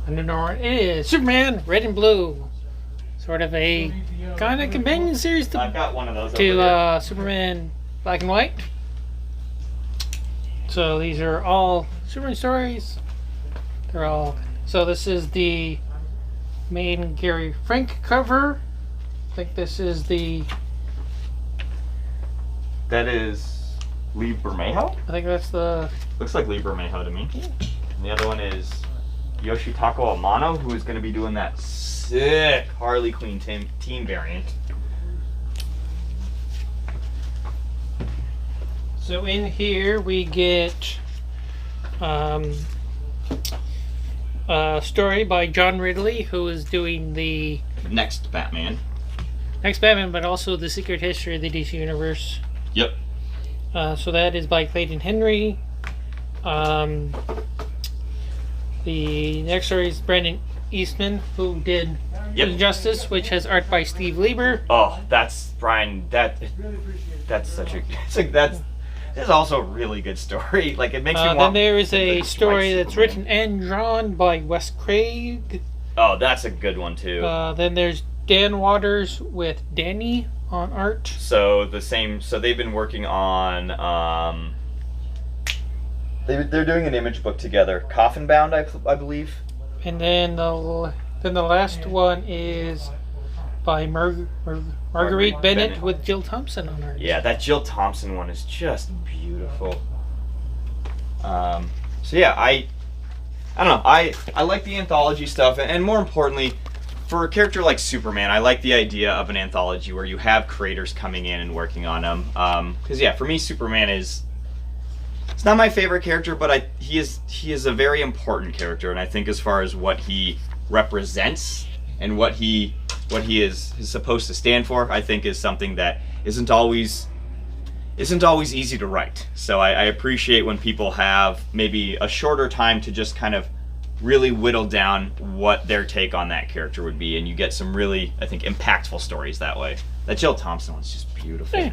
it is Superman Red and Blue. Sort of a kind of companion series I've to got one of those over there. Superman Black and White. So these are all Superman stories. They're all. So this is the main Gary Frank cover. I think this is the. That is Lee Bermejo? I think that's the. Looks like Lee Bermejo to me. And the other one is Yoshitaka Amano, who is going to be doing that sick Harley Quinn team variant. So in here we get a story by John Ridley, who is doing the Next Batman. next Batman, but also the Secret History of the DC Universe. Yep. So that is by Clayton Henry. The next story is Brandon Eastman, who did Yep. Injustice, which has art by Steve Lieber. Oh, that's Brian. That's such a. That's also a really good story. Like it makes me want. Then there is a like story that's Superman. written and drawn by Wes Craig. Oh, that's a good one too. Then there's Dan Waters with Danny on art. So the same. So they've been working on. They're doing an image book together. Coffin Bound, I believe. And then the last one is by Marguerite Bennett with Jill Thompson on art. Yeah, that Jill Thompson one is just beautiful. So yeah, I don't know. I like the anthology stuff, and more importantly, for a character like Superman, I like the idea of an anthology where you have creators coming in and working on them. Because yeah, for me, Superman is. It's not my favorite character, but he is a very important character, and I think as far as what he represents and what he is supposed to stand for, I think is something that isn't always easy to write. So I appreciate when people have maybe a shorter time to just kind of really whittle down what their take on that character would be, and you get some really, I think, impactful stories that way. That Jill Thompson one's just beautiful. Yeah.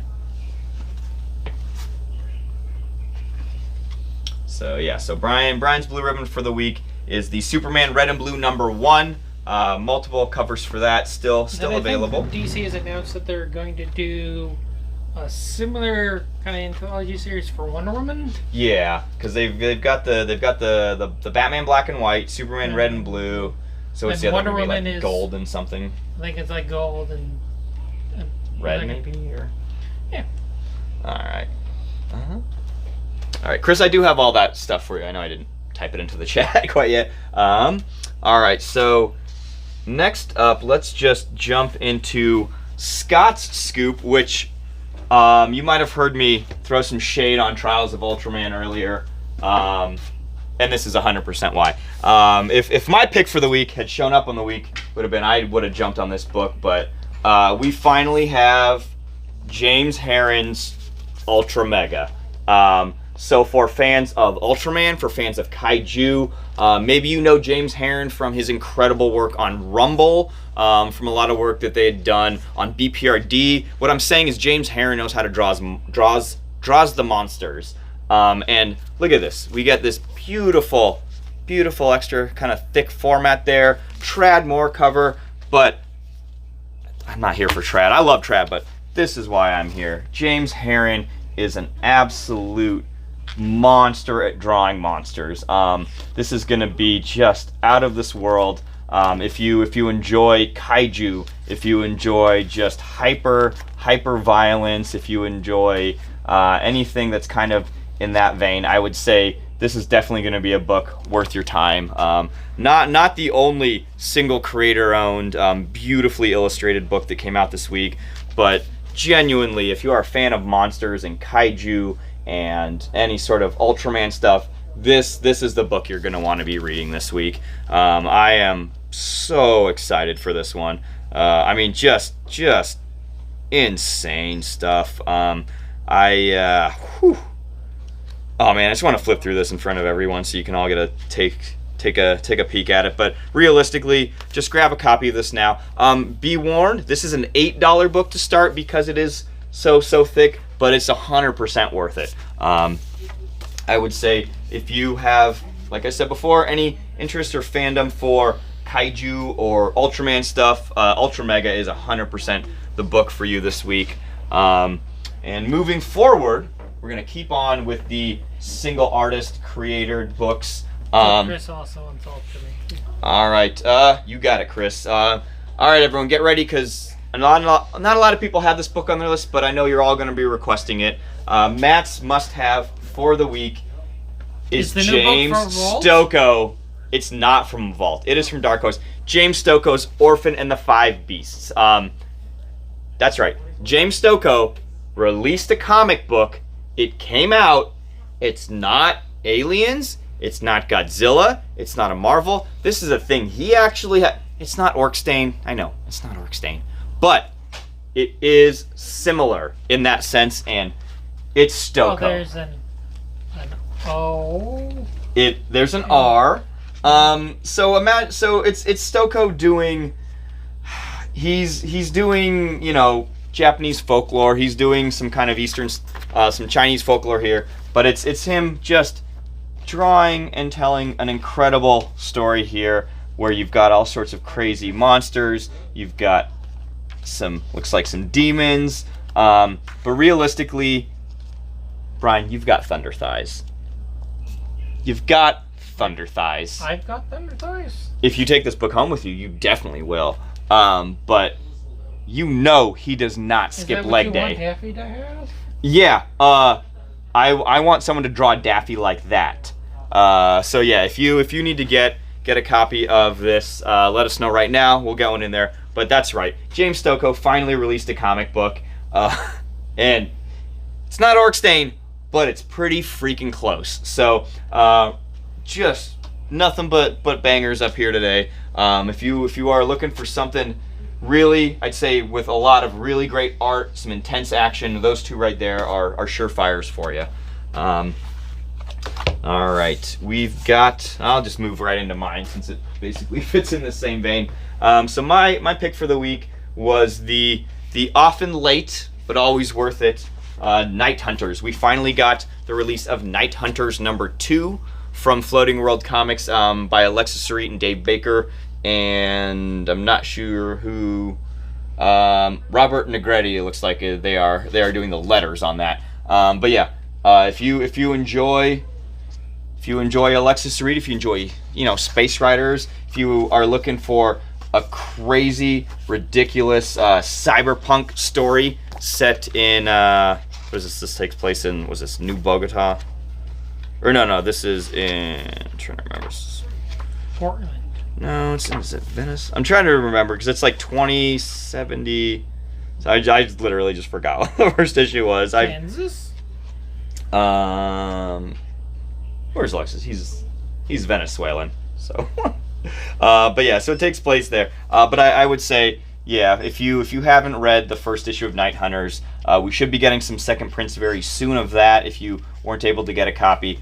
So yeah, so Brian's blue ribbon for the week is the Superman Red and Blue #1. Multiple covers for that still available. DC has announced that they're going to do a similar kind of anthology series for Wonder Woman. Yeah, because they've got the Batman Black and White, Superman Red and Blue. So it's And the other Wonder one Woman like is- gold and something. I think it's like gold and Red like- maybe or Yeah. all right. All right, Chris, I do have all that stuff for you. I know I didn't type it into the chat quite yet. All right, so next up, let's just jump into Scott's scoop, which you might have heard me throw some shade on Trials of Ultraman earlier, and this is 100% why. If my pick for the week had shown up on the week, I would have jumped on this book, but we finally have James Herron's Ultra Mega. So for fans of Ultraman, for fans of Kaiju, maybe you know James Herron from his incredible work on Rumble, from a lot of work that they had done on BPRD. What I'm saying is James Herron knows how to draws the monsters. And look at this. We get this beautiful extra kind of thick format there. Trad Moore cover, but I'm not here for Trad. I love Trad, but this is why I'm here. James Herron is an absolute monster at drawing monsters. This is going to be just out of this world. If you enjoy kaiju, if you enjoy just hyper violence, if you enjoy anything that's kind of in that vein, I would say this is definitely going to be a book worth your time. Not the only single creator-owned, beautifully illustrated book that came out this week, but genuinely, if you are a fan of monsters and kaiju and any sort of Ultraman stuff, this is the book you're going to want to be reading this week. I am so excited for this one. I mean, just insane stuff. Oh man, I just want to flip through this in front of everyone so you can all get a take a peek at it. But realistically, just grab a copy of this now. Be warned, this is an $8 book to start because it is so thick, but it's 100% worth it. I would say if you have, like I said before, any interest or fandom for kaiju or Ultraman stuff, Ultra Mega is 100% the book for you this week. And moving forward, we're gonna keep on with the single artist creator books. Chris also insulted me. All right, you got it, Chris. All right, everyone, get ready because not a lot of people have this book on their list, but I know you're all going to be requesting it. Matt's must-have for the week is the new book James from Vault? Stokoe. It's not from Vault. It is from Dark Horse. James Stokoe's Orphan and the Five Beasts. That's right. James Stokoe released a comic book. It came out. It's not Aliens. It's not Godzilla. It's not a Marvel. This is a thing he actually had. It's not Orkstein. I know, it's not Orkstein. But it is similar in that sense, and it's Stokoe. Oh, there's an O. There's an R. So it's Stokoe doing. He's doing, you know, Japanese folklore. He's doing some kind of Eastern, some Chinese folklore here. But it's him just drawing and telling an incredible story here, where you've got all sorts of crazy monsters. You've got looks like some demons. But realistically, Brian, you've got thunder thighs. You've got thunder thighs. I've got thunder thighs. If you take this book home with you, you definitely will. But you know he does not skip leg day. Is that what you want Daffy to have? Yeah. I want someone to draw Daffy like that. So yeah, if you need to get a copy of this, let us know right now. We'll get one in there. But that's right. James Stokoe finally released a comic book, and it's not Orkstein, but it's pretty freaking close. So just nothing but bangers up here today. If you are looking for something really, I'd say with a lot of really great art, some intense action, those two right there are surefires for you. All right, we've got, I'll just move right into mine since it basically fits in the same vein. So my pick for the week was the often late but always worth it Night Hunters. We finally got the release of Night Hunters #2 from Floating World Comics by Alexis Sarit and Dave Baker, and I'm not sure who, Robert Negretti. It looks like they are doing the letters on that. But yeah, if you enjoy Alexis Sarit, if you enjoy, you know, Space Riders, if you are looking for a crazy, ridiculous cyberpunk story set in what is this? This takes place in, was this New Bogota? Or no, this is in, I'm trying to remember. Portland. No, is it Venice? I'm trying to remember because it's like 2070. So I literally just forgot what the first issue was. Kansas? Where's Alexis? He's Venezuelan. So, but yeah, so it takes place there. But I would say, yeah, if you haven't read the first issue of Night Hunters, we should be getting some second prints very soon of that. If you weren't able to get a copy,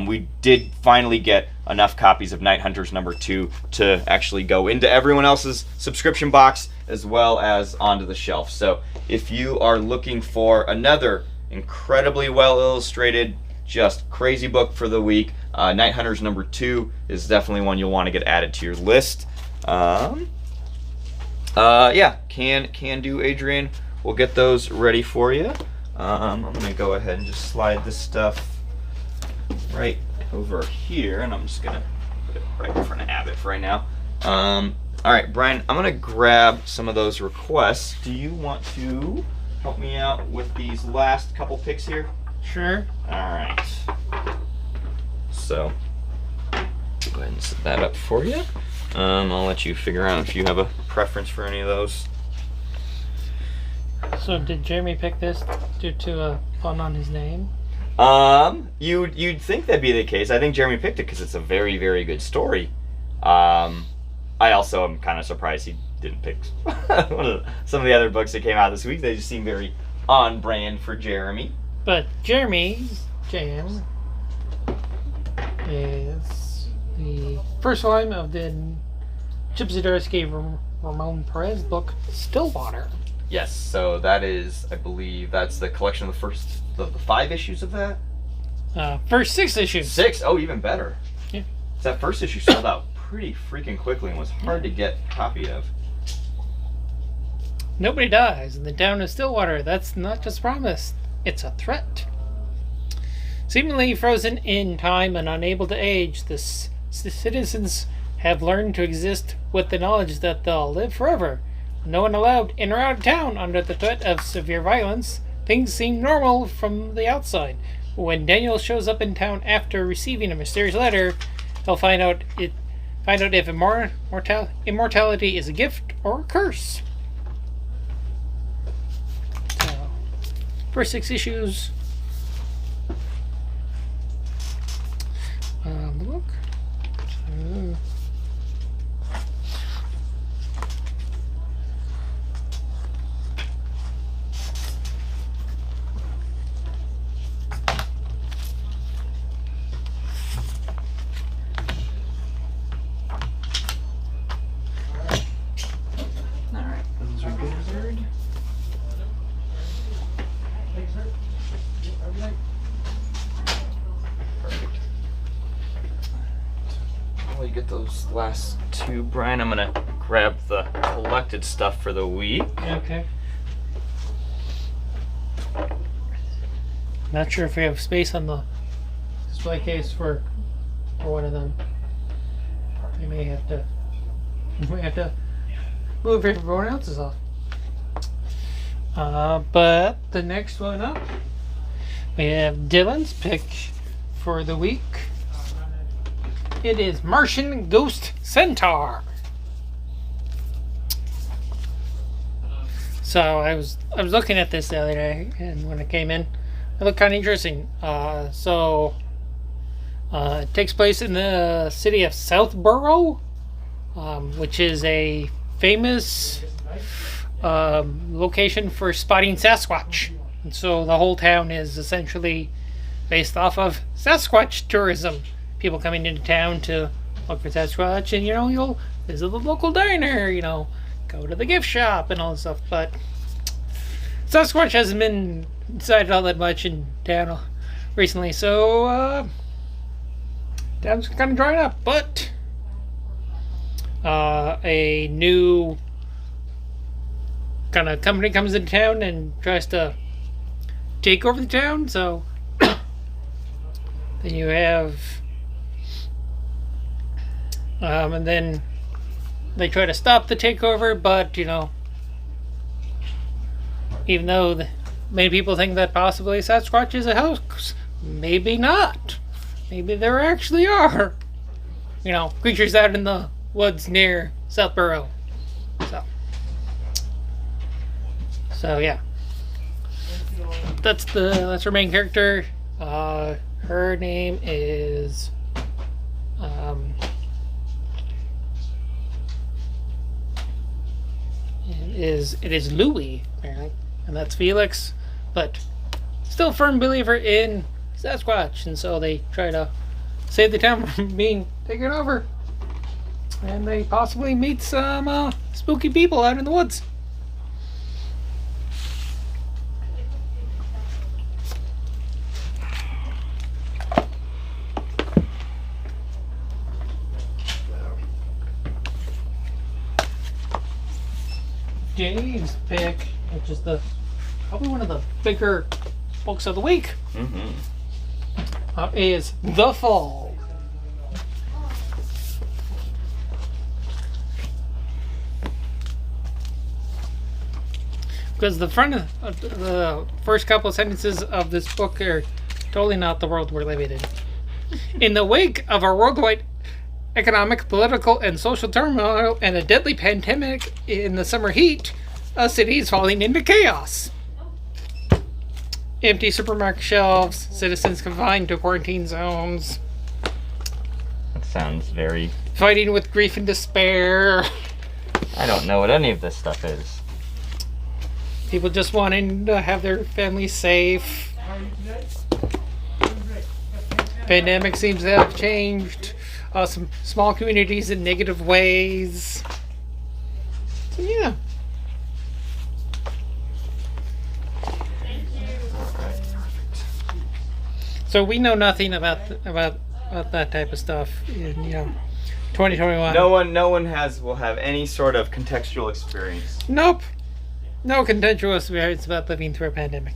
we did finally get enough copies of Night Hunters #2 to actually go into everyone else's subscription box as well as onto the shelf. So if you are looking for another incredibly well illustrated, just crazy book for the week, Night Hunters #2 is definitely one you'll want to get added to your list. Yeah, can do, Adrian. We'll get those ready for you. I'm gonna go ahead and just slide this stuff right over here, and I'm just gonna put it right in front of Abbott for right now. All right, Brian, I'm gonna grab some of those requests. Do you want to help me out with these last couple picks here? Sure. All right. So, go ahead and set that up for you. I'll let you figure out if you have a preference for any of those. So did Jeremy pick this due to a pun on his name? You'd think that'd be the case. I think Jeremy picked it because it's a very, very good story. I also am kind of surprised he didn't pick some of the other books that came out this week. They just seem very on brand for Jeremy. But Jeremy's jam is the first volume of the Gypsy Darsky Ramon Perez book, Stillwater. Yes, so that is, I believe, that's the collection of the 5 issues of that? First 6 issues. 6? Oh, even better. Yeah. That first issue sold out pretty freaking quickly and was hard to get a copy of. Nobody dies in the town of Stillwater. That's not just promise. It's a threat. Seemingly frozen in time and unable to age, the citizens have learned to exist with the knowledge that they'll live forever. No one allowed in or out of town under the threat of severe violence. Things seem normal from the outside. When Daniel shows up in town after receiving a mysterious letter, he'll find out if immortality is a gift or a curse. So, first 6 issues. Look. Alright, those are good. Perfect. While you get those last 2, Brian, I'm gonna grab the collected stuff for the week. Okay. Not sure if we have space on the display case for one of them. We may have to move everyone else's off. But the next one up, we have Dylan's pick for the week. It is Martian Ghost Centaur. So I was looking at this the other day, and when it came in, it looked kind of interesting. It takes place in the city of Southborough, which is a famous location for spotting Sasquatch. And so the whole town is essentially based off of Sasquatch tourism. People coming into town to look for Sasquatch, and you'll visit the local diner, go to the gift shop and all this stuff. But Sasquatch hasn't been sighted all that much in town recently, so town's kind of drying up. But a new kind of company comes into town and tries to take over the town. So then you have, and then they try to stop the takeover, but even though many people think that possibly Sasquatch is a hoax, maybe not. Maybe there actually are, creatures out in the woods near Southborough. So yeah, that's her main character. Her name is it is Louis, apparently, and that's Felix, but still a firm believer in Sasquatch, and so they try to save the town from being taken over, and they possibly meet some spooky people out in the woods. Dave's pick, which is probably one of the bigger books of the week, is The Fall. Because the front of the first couple of sentences of this book are totally not the world we're living in. In the wake of our worldwide economic, political, and social turmoil and a deadly pandemic in the summer heat, a city is falling into chaos. Empty supermarket shelves, citizens confined to quarantine zones. That sounds very... Fighting with grief and despair. I don't know what any of this stuff is. People just wanting to have their families safe. Pandemic seems to have changed some small communities in negative ways. So yeah. So we know nothing about that type of stuff in 2021. No one will have any sort of contextual experience. Nope. No contextual experience about living through a pandemic.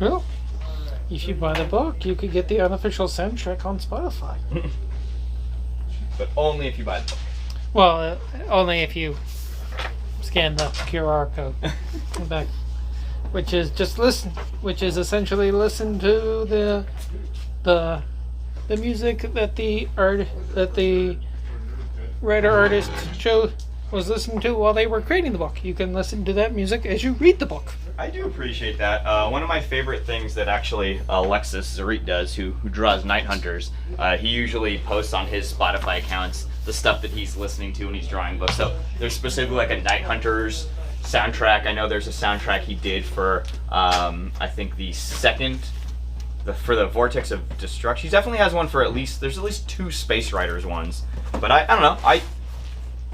Well, if you buy the book, you could get the unofficial soundtrack on Spotify. But only if you buy the book. Well, only if you scan the QR code back, which is essentially listen to the music that the writer artist was listening to while they were creating the book. You can listen to that music as you read the book. I do appreciate that. One of my favorite things that actually Alexis Zarit does, who draws Night Hunters, he usually posts on his Spotify accounts the stuff that he's listening to when he's drawing books. So there's specifically like a Night Hunters soundtrack. I know there's a soundtrack he did for I think for the Vortex of Destruction. He definitely has one for there's at least 2 Space Riders ones. But I don't know.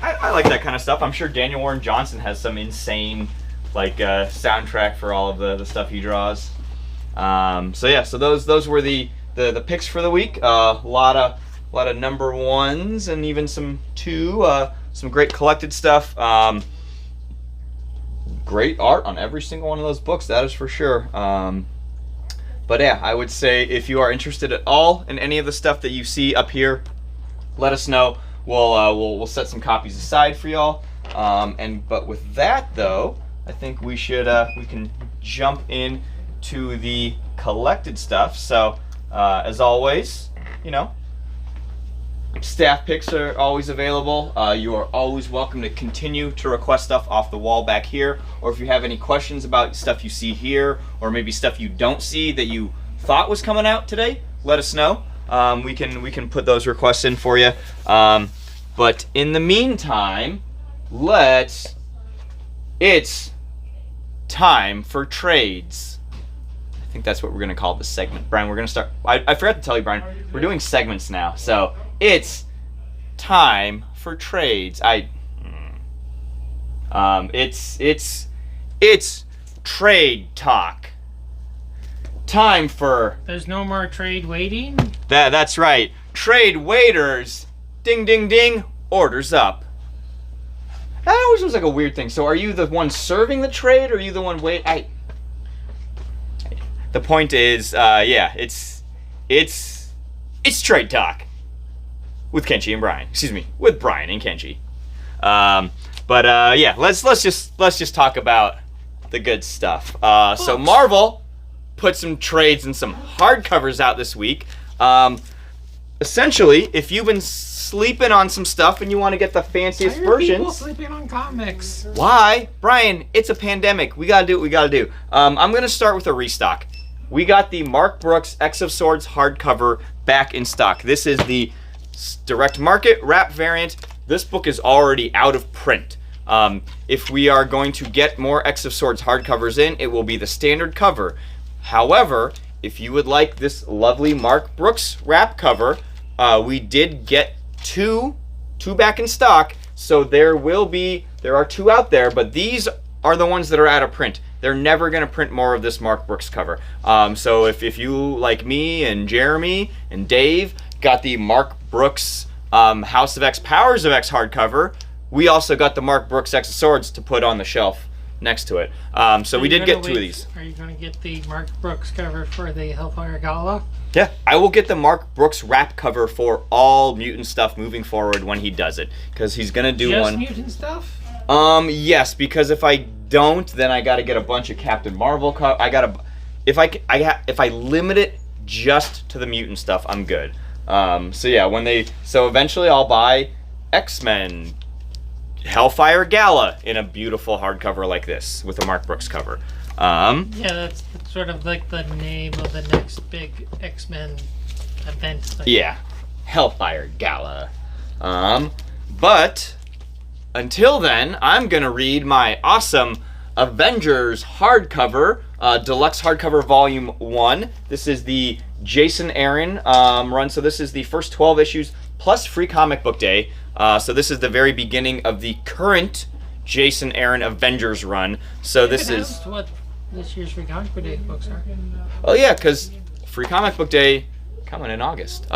I like that kind of stuff. I'm sure Daniel Warren Johnson has some insane soundtrack for all of the stuff he draws. So those were the picks for the week. A lot of number 1s and even some 2. Some great collected stuff. Great art on every single one of those books, that is for sure. But yeah, I would say if you are interested at all in any of the stuff that you see up here, let us know. We'll set some copies aside for y'all. But with that though, I think we can jump in to the collected stuff. So as always, staff picks are always available. You are always welcome to continue to request stuff off the wall back here, or if you have any questions about stuff you see here, or maybe stuff you don't see that you thought was coming out today, let us know. We can put those requests in for you. But in the meantime, it's time for trades. I think that's what we're gonna call this segment. Brian, we're gonna start. I forgot to tell you, Brian, we're doing segments now. So it's time for trades. It's trade talk. Time for. There's no more trade waiting. That's right. Trade waiters. Ding ding ding. Orders up. That always was like a weird thing. So are you the one serving the trade, or are you the one The point is, it's trade talk with Kenshi and Brian. Excuse me, with Brian and Kenshi. Let's just talk about the good stuff. So Marvel put some trades and some hardcovers out this week. Essentially, if you've been sleeping on some stuff and you want to get the fanciest versions. People sleeping on comics. Why? Brian, it's a pandemic. We gotta do what we gotta do. I'm gonna start with a restock. We got the Mark Brooks X of Swords hardcover back in stock. This is the direct market wrap variant. This book is already out of print. If we are going to get more X of Swords hardcovers in, it will be the standard cover. However, if you would like this lovely Mark Brooks wrap cover, we did get two back in stock, so there are 2 out there, but these are the ones that are out of print. They're never going to print more of this Mark Brooks cover. So if you, like me and Jeremy and Dave, got the Mark Brooks House of X, Powers of X hardcover, we also got the Mark Brooks X of Swords to put on the shelf next to it. So we did get 2 of these. Are you going to get the Mark Brooks cover for the Hellfire Gala? Yeah, I will get the Mark Brooks wrap cover for all mutant stuff moving forward when he does it, because he's gonna do Just one. mutant stuff? Yes, because if I don't, then I gotta get a bunch of Captain Marvel. If I limit it just to the mutant stuff, I'm good. So eventually I'll buy X-Men Hellfire Gala in a beautiful hardcover like this with a Mark Brooks cover. That's sort of like the name of the next big X-Men event thing. Yeah, Hellfire Gala. But until then, I'm gonna read my awesome Avengers hardcover, deluxe hardcover volume 1. This is the Jason Aaron run. So this is the first 12 issues plus Free Comic Book Day. So this is the very beginning of the current Jason Aaron Avengers run. So this is what this year's Free Comic Book Day books are. Oh yeah, because Free Comic Book Day coming in August.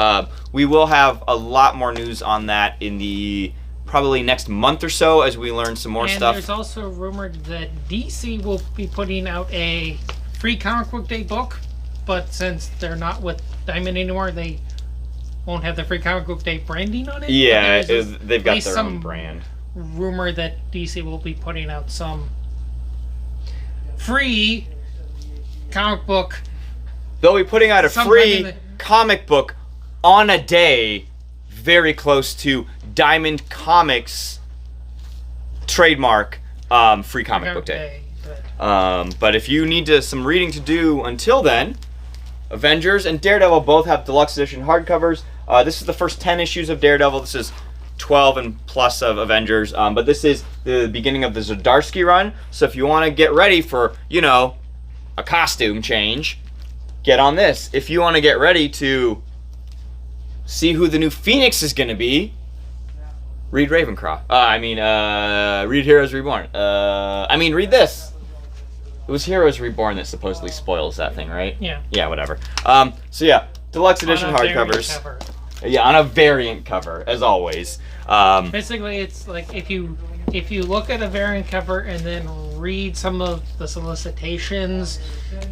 We will have a lot more news on that in the probably next month or so as we learn some more stuff. And there's also rumored that DC will be putting out a free comic book day book, but since they're not with Diamond anymore, they won't have the free comic book day branding on it. Yeah, But there's they've at got least their some own brand. rumor that DC will be putting out some free comic book. They'll be putting out a Sometime free in the- comic book on a day very close to Diamond Comics trademark free comic book day. But if you need some reading to do until then, Avengers and Daredevil both have deluxe edition hardcovers. This is the first 10 issues of Daredevil. This is 12 and plus of Avengers. But this is the beginning of the Zdarsky run. So if you want to get ready for, a costume change, get on this. If you want to get ready to see who the new Phoenix is going to be, read Ravencroft. Read Heroes Reborn. Read this. It was Heroes Reborn that supposedly spoils that thing, right? Yeah. Yeah, whatever. Deluxe edition On a variant hardcovers. cover. Yeah, on a variant cover, as always. Basically, it's like if you look at a variant cover and then read some of the solicitations,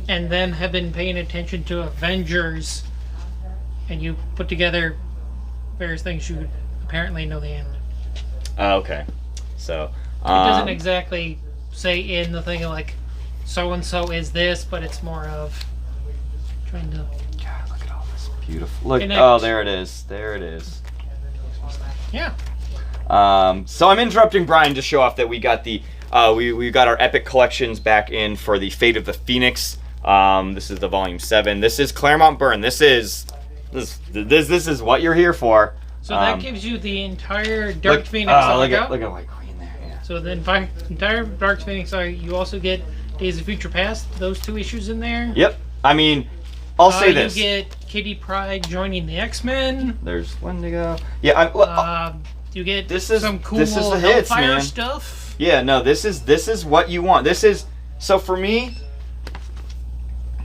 and then have been paying attention to Avengers, and you put together various things, you apparently know the end. Okay. So. It doesn't exactly say in the thing like so and so is this, but it's more of trying to. God, look at all this beautiful. Look. Connect. Oh, there it is. There it is. Yeah. So I'm interrupting Brian to show off that we got the we got our epic collections back in for the Fate of the Phoenix. This is the volume 7. This is Claremont Byrne. This is what you're here for. So that gives you the entire Dark Phoenix saga. Look at White Queen there. Yeah. So the entire Dark Phoenix saga. You also get Days of Future Past. Those 2 issues in there. Yep. I'll say this. You get Kitty Pryde joining the X-Men. There's Wendigo. Yeah. You get the some cool hits, Hellfire man. stuff. Yeah. No. This is what you want. So for me.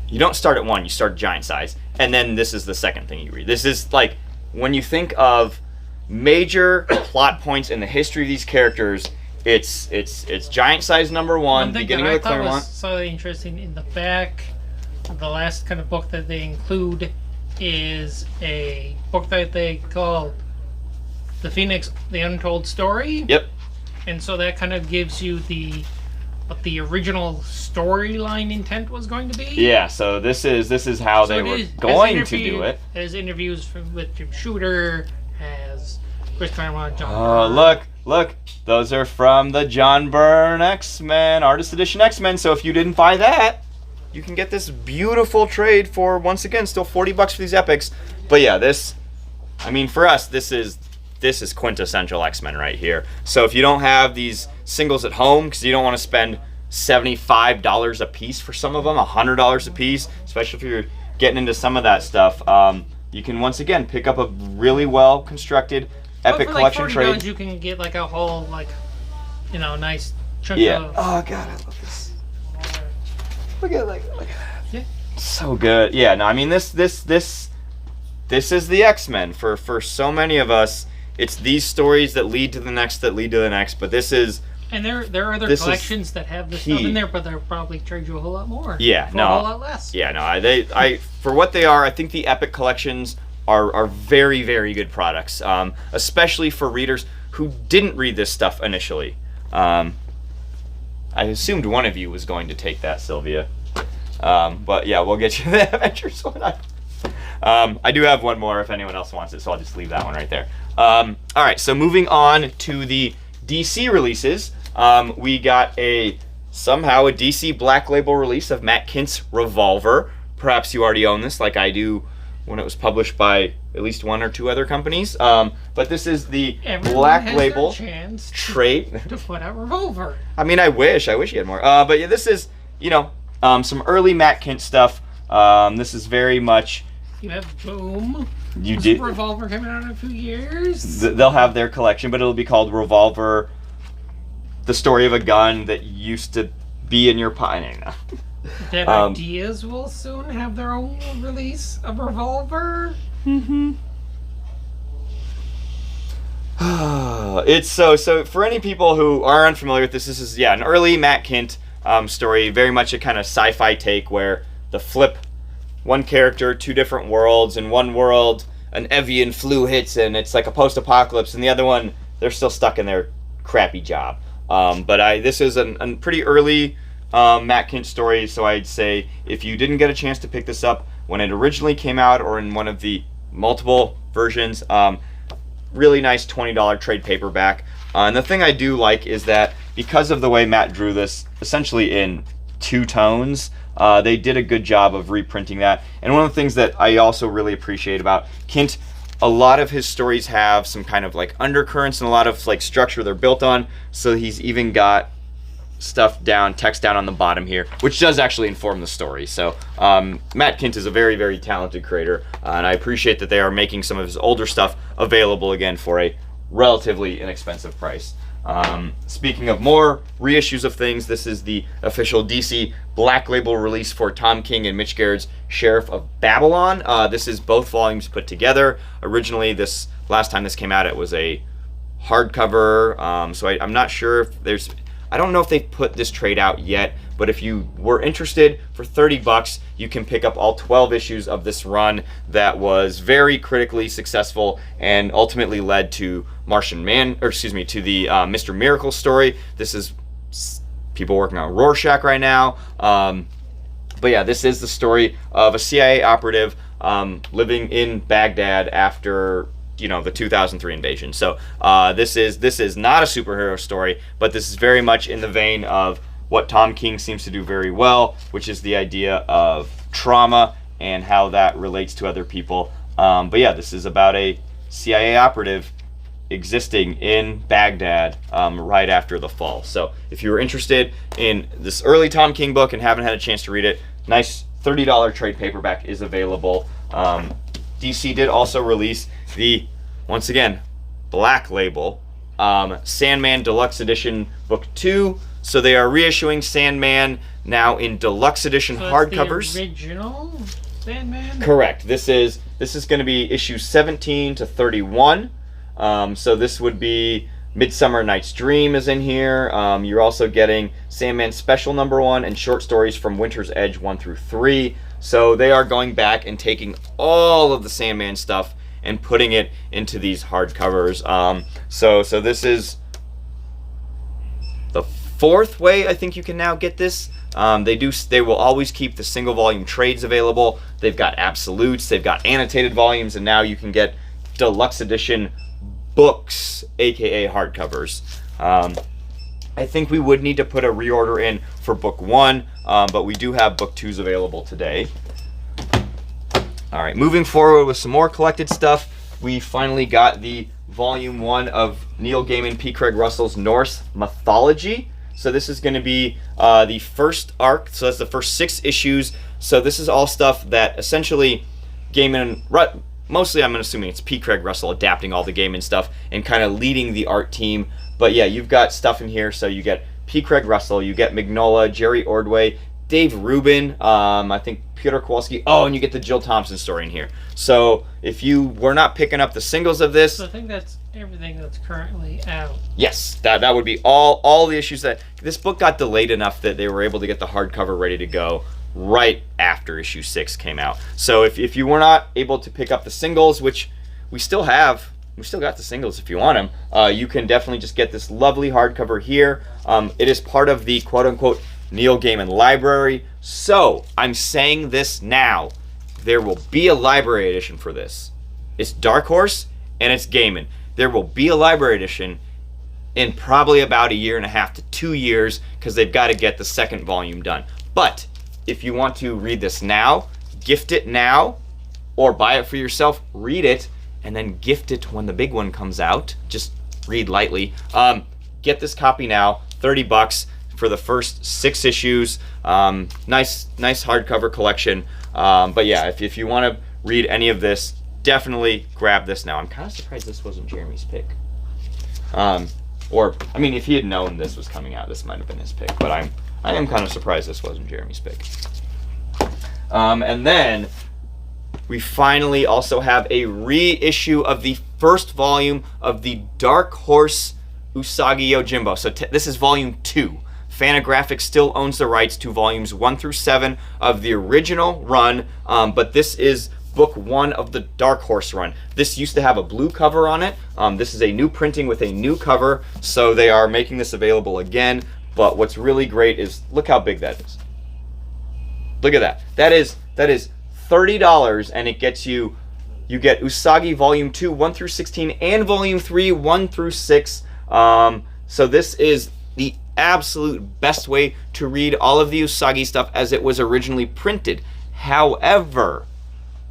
You don't start at 1. You start giant size, and then this is the second thing you read. This is like when you think of major plot points in the history of these characters. It's giant size number 1, thing beginning that of the I thought Claremont. was so interesting in the back, the last kind of book that they include is a book that they call The Phoenix, The Untold Story. Yep. And so that kind of gives you what the original storyline intent was going to be. Yeah. So this is how they were going to do it. Has interviews with Jim Shooter, has Chris Claremont, John. Oh, look. Those are from the John Byrne X-Men, Artist Edition X-Men. So if you didn't buy that, you can get this beautiful trade for, once again, still $40 for these epics. But yeah, for us, this is quintessential X-Men right here. So if you don't have these singles at home, because you don't want to spend $75 a piece for some of them, $100 a piece, especially if you're getting into some of that stuff, you can once again pick up a really well constructed epic for collection like trade. You can get like a whole nice chunk Yeah. of. Oh god, I love this. Look at that. Yeah. So good. Yeah. No, this is the X-Men for so many of us. It's these stories that lead to the next, but this is. And there are other This is collections that have this stuff key. in there, but they'll probably charge you a whole lot more. Yeah, for no. a whole lot less. Yeah, no. I for what they are, I think the epic collections are very, very good products, especially for readers who didn't read this stuff initially. I assumed one of you was going to take that, Sylvia. But yeah, we'll get you the Avengers one. I do have one more if anyone else wants it, so I'll just leave that one right there. All right, so moving on to the DC releases, we got somehow a DC Black Label release of Matt Kint's Revolver. Perhaps you already own this, like I do, when it was published by at least 1 or 2 other companies. But this is the Everyone Black has Label their chance trade. to put out Revolver. I wish he had more. But yeah, this is some early Matt Kint stuff. This is very much. You have Boom. You There's did. Revolver coming out in a few years. They'll have their collection, but it'll be called Revolver: The Story of a Gun That Used to Be in Your Pocket. Dead Ideas will soon have their own release of Revolver. It's so for any people who are unfamiliar with this is an early Matt Kint story, very much a kind of sci-fi take where the flip, one character, two different worlds. In one world, an avian flu hits and it's like a post-apocalypse, and the other one, they're still stuck in their crappy job. This is a pretty early Matt Kindt story, so I'd say if you didn't get a chance to pick this up when it originally came out or in one of the multiple versions, really nice $20 trade paperback. And the thing I do like is that because of the way Matt drew this, essentially in two tones, they did a good job of reprinting that. And one of the things that I also really appreciate about Kindt, a lot of his stories have some kind of like undercurrents and a lot of like structure they're built on. So he's even got stuff down, text down on the bottom here, which does actually inform the story. So Matt Kindt is a very, very talented creator, and I appreciate that they are making some of his older stuff available again for a relatively inexpensive price. Speaking of more reissues of things, this is the official DC Black Label release for Tom King and Mitch Gerads' Sheriff of Babylon. This is both volumes put together. Originally, this last time this came out, it was a hardcover, so I'm not sure if there's... I don't know if they've put this trade out yet, but if you were interested, for $30, you can pick up all 12 issues of this run that was very critically successful and ultimately led to to the Mr. Miracle story. This is people working on Rorschach right now. But yeah, this is the story of a CIA operative living in Baghdad after the 2003 invasion. So this is not a superhero story, but this is very much in the vein of what Tom King seems to do very well, which is the idea of trauma and how that relates to other people. But yeah, this is about a CIA operative existing in Baghdad right after the fall. So if you were interested in this early Tom King book and haven't had a chance to read it, nice $30 trade paperback is available. DC did also release the, once again, Black Label Sandman Deluxe Edition Book 2. So they are reissuing Sandman now in Deluxe Edition hardcovers. The original Sandman? Correct. This is going to be issues 17 to 31. So this would be Midsummer Night's Dream is in here. You're also getting Sandman Special #1 and short stories from Winter's Edge 1 through 3. So they are going back and taking all of the Sandman stuff and putting it into these hardcovers. So this is the fourth way I think you can now get this. They will always keep the single volume trades available. They've got absolutes, they've got annotated volumes, and now you can get deluxe edition books, aka hardcovers. I think we would need to put a reorder in for book 1, but we do have book 2s available today. All right, moving forward with some more collected stuff, we finally got the volume 1 of Neil Gaiman, P. Craig Russell's Norse Mythology. So this is going to be the first arc, so that's the first 6 issues. So this is all stuff that essentially Gaiman, mostly I'm assuming it's P. Craig Russell adapting all the Gaiman stuff and kind of leading the art team. But yeah, you've got stuff in here, so you get P. Craig Russell, you get Mignola, Jerry Ordway, Dave Rubin, I think Peter Kowalski, and you get the Jill Thompson story in here. So if you were not picking up the singles of this... So I think that's everything that's currently out. Yes, that would be all the issues that... This book got delayed enough that they were able to get the hardcover ready to go right after issue 6 came out. So if you were not able to pick up the singles, which we still have... We still got the singles if you want them. You can definitely just get this lovely hardcover here. It is part of the quote-unquote Neil Gaiman library. So, I'm saying this now. There will be a library edition for this. It's Dark Horse and it's Gaiman. There will be a library edition in probably about 1.5 to 2 years because they've got to get the second volume done. But if you want to read this now, gift it now, or buy it for yourself, read it, and then gift it when the big one comes out. Just read lightly. Get this copy now, $30 for the first 6 issues. Nice hardcover collection. But yeah, if you want to read any of this, definitely grab this now. I'm kind of surprised this wasn't Jeremy's pick. If he had known this was coming out, this might have been his pick. But I am kind of surprised this wasn't Jeremy's pick. And then we finally also have a reissue of the first volume of the Dark Horse Usagi Yojimbo. So this is volume 2. Fantagraphics still owns the rights to volumes 1 through 7 of the original run, but this is book 1 of the Dark Horse run. This used to have a blue cover on it. This is a new printing with a new cover, so they are making this available again. But what's really great is, look how big that is. Look at that. That is $30, and it gets you get Usagi Volume 2, 1 through 16, and Volume 3, 1 through 6. So this is the absolute best way to read all of the Usagi stuff as it was originally printed. However,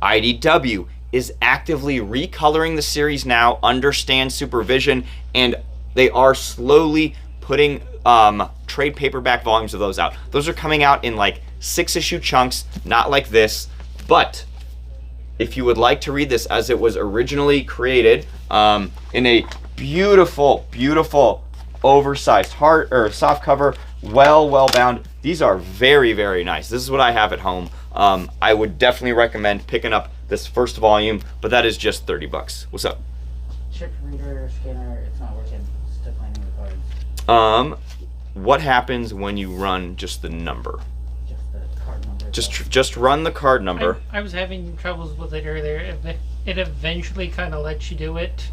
IDW is actively recoloring the series now under Stan's supervision, and they are slowly putting trade paperback volumes of those out. Those are coming out in like 6-issue chunks, not like this. But if you would like to read this as it was originally created, in a beautiful, beautiful, oversized hard or soft cover, well bound. These are very, very nice. This is what I have at home. I would definitely recommend picking up this first volume, but that is just $30. What's up? Chip reader, scanner, it's not working. It's declining the cards. What happens when you run just the number? Just the card number. Just run the card number. I was having troubles with it earlier. It eventually kind of lets you do it,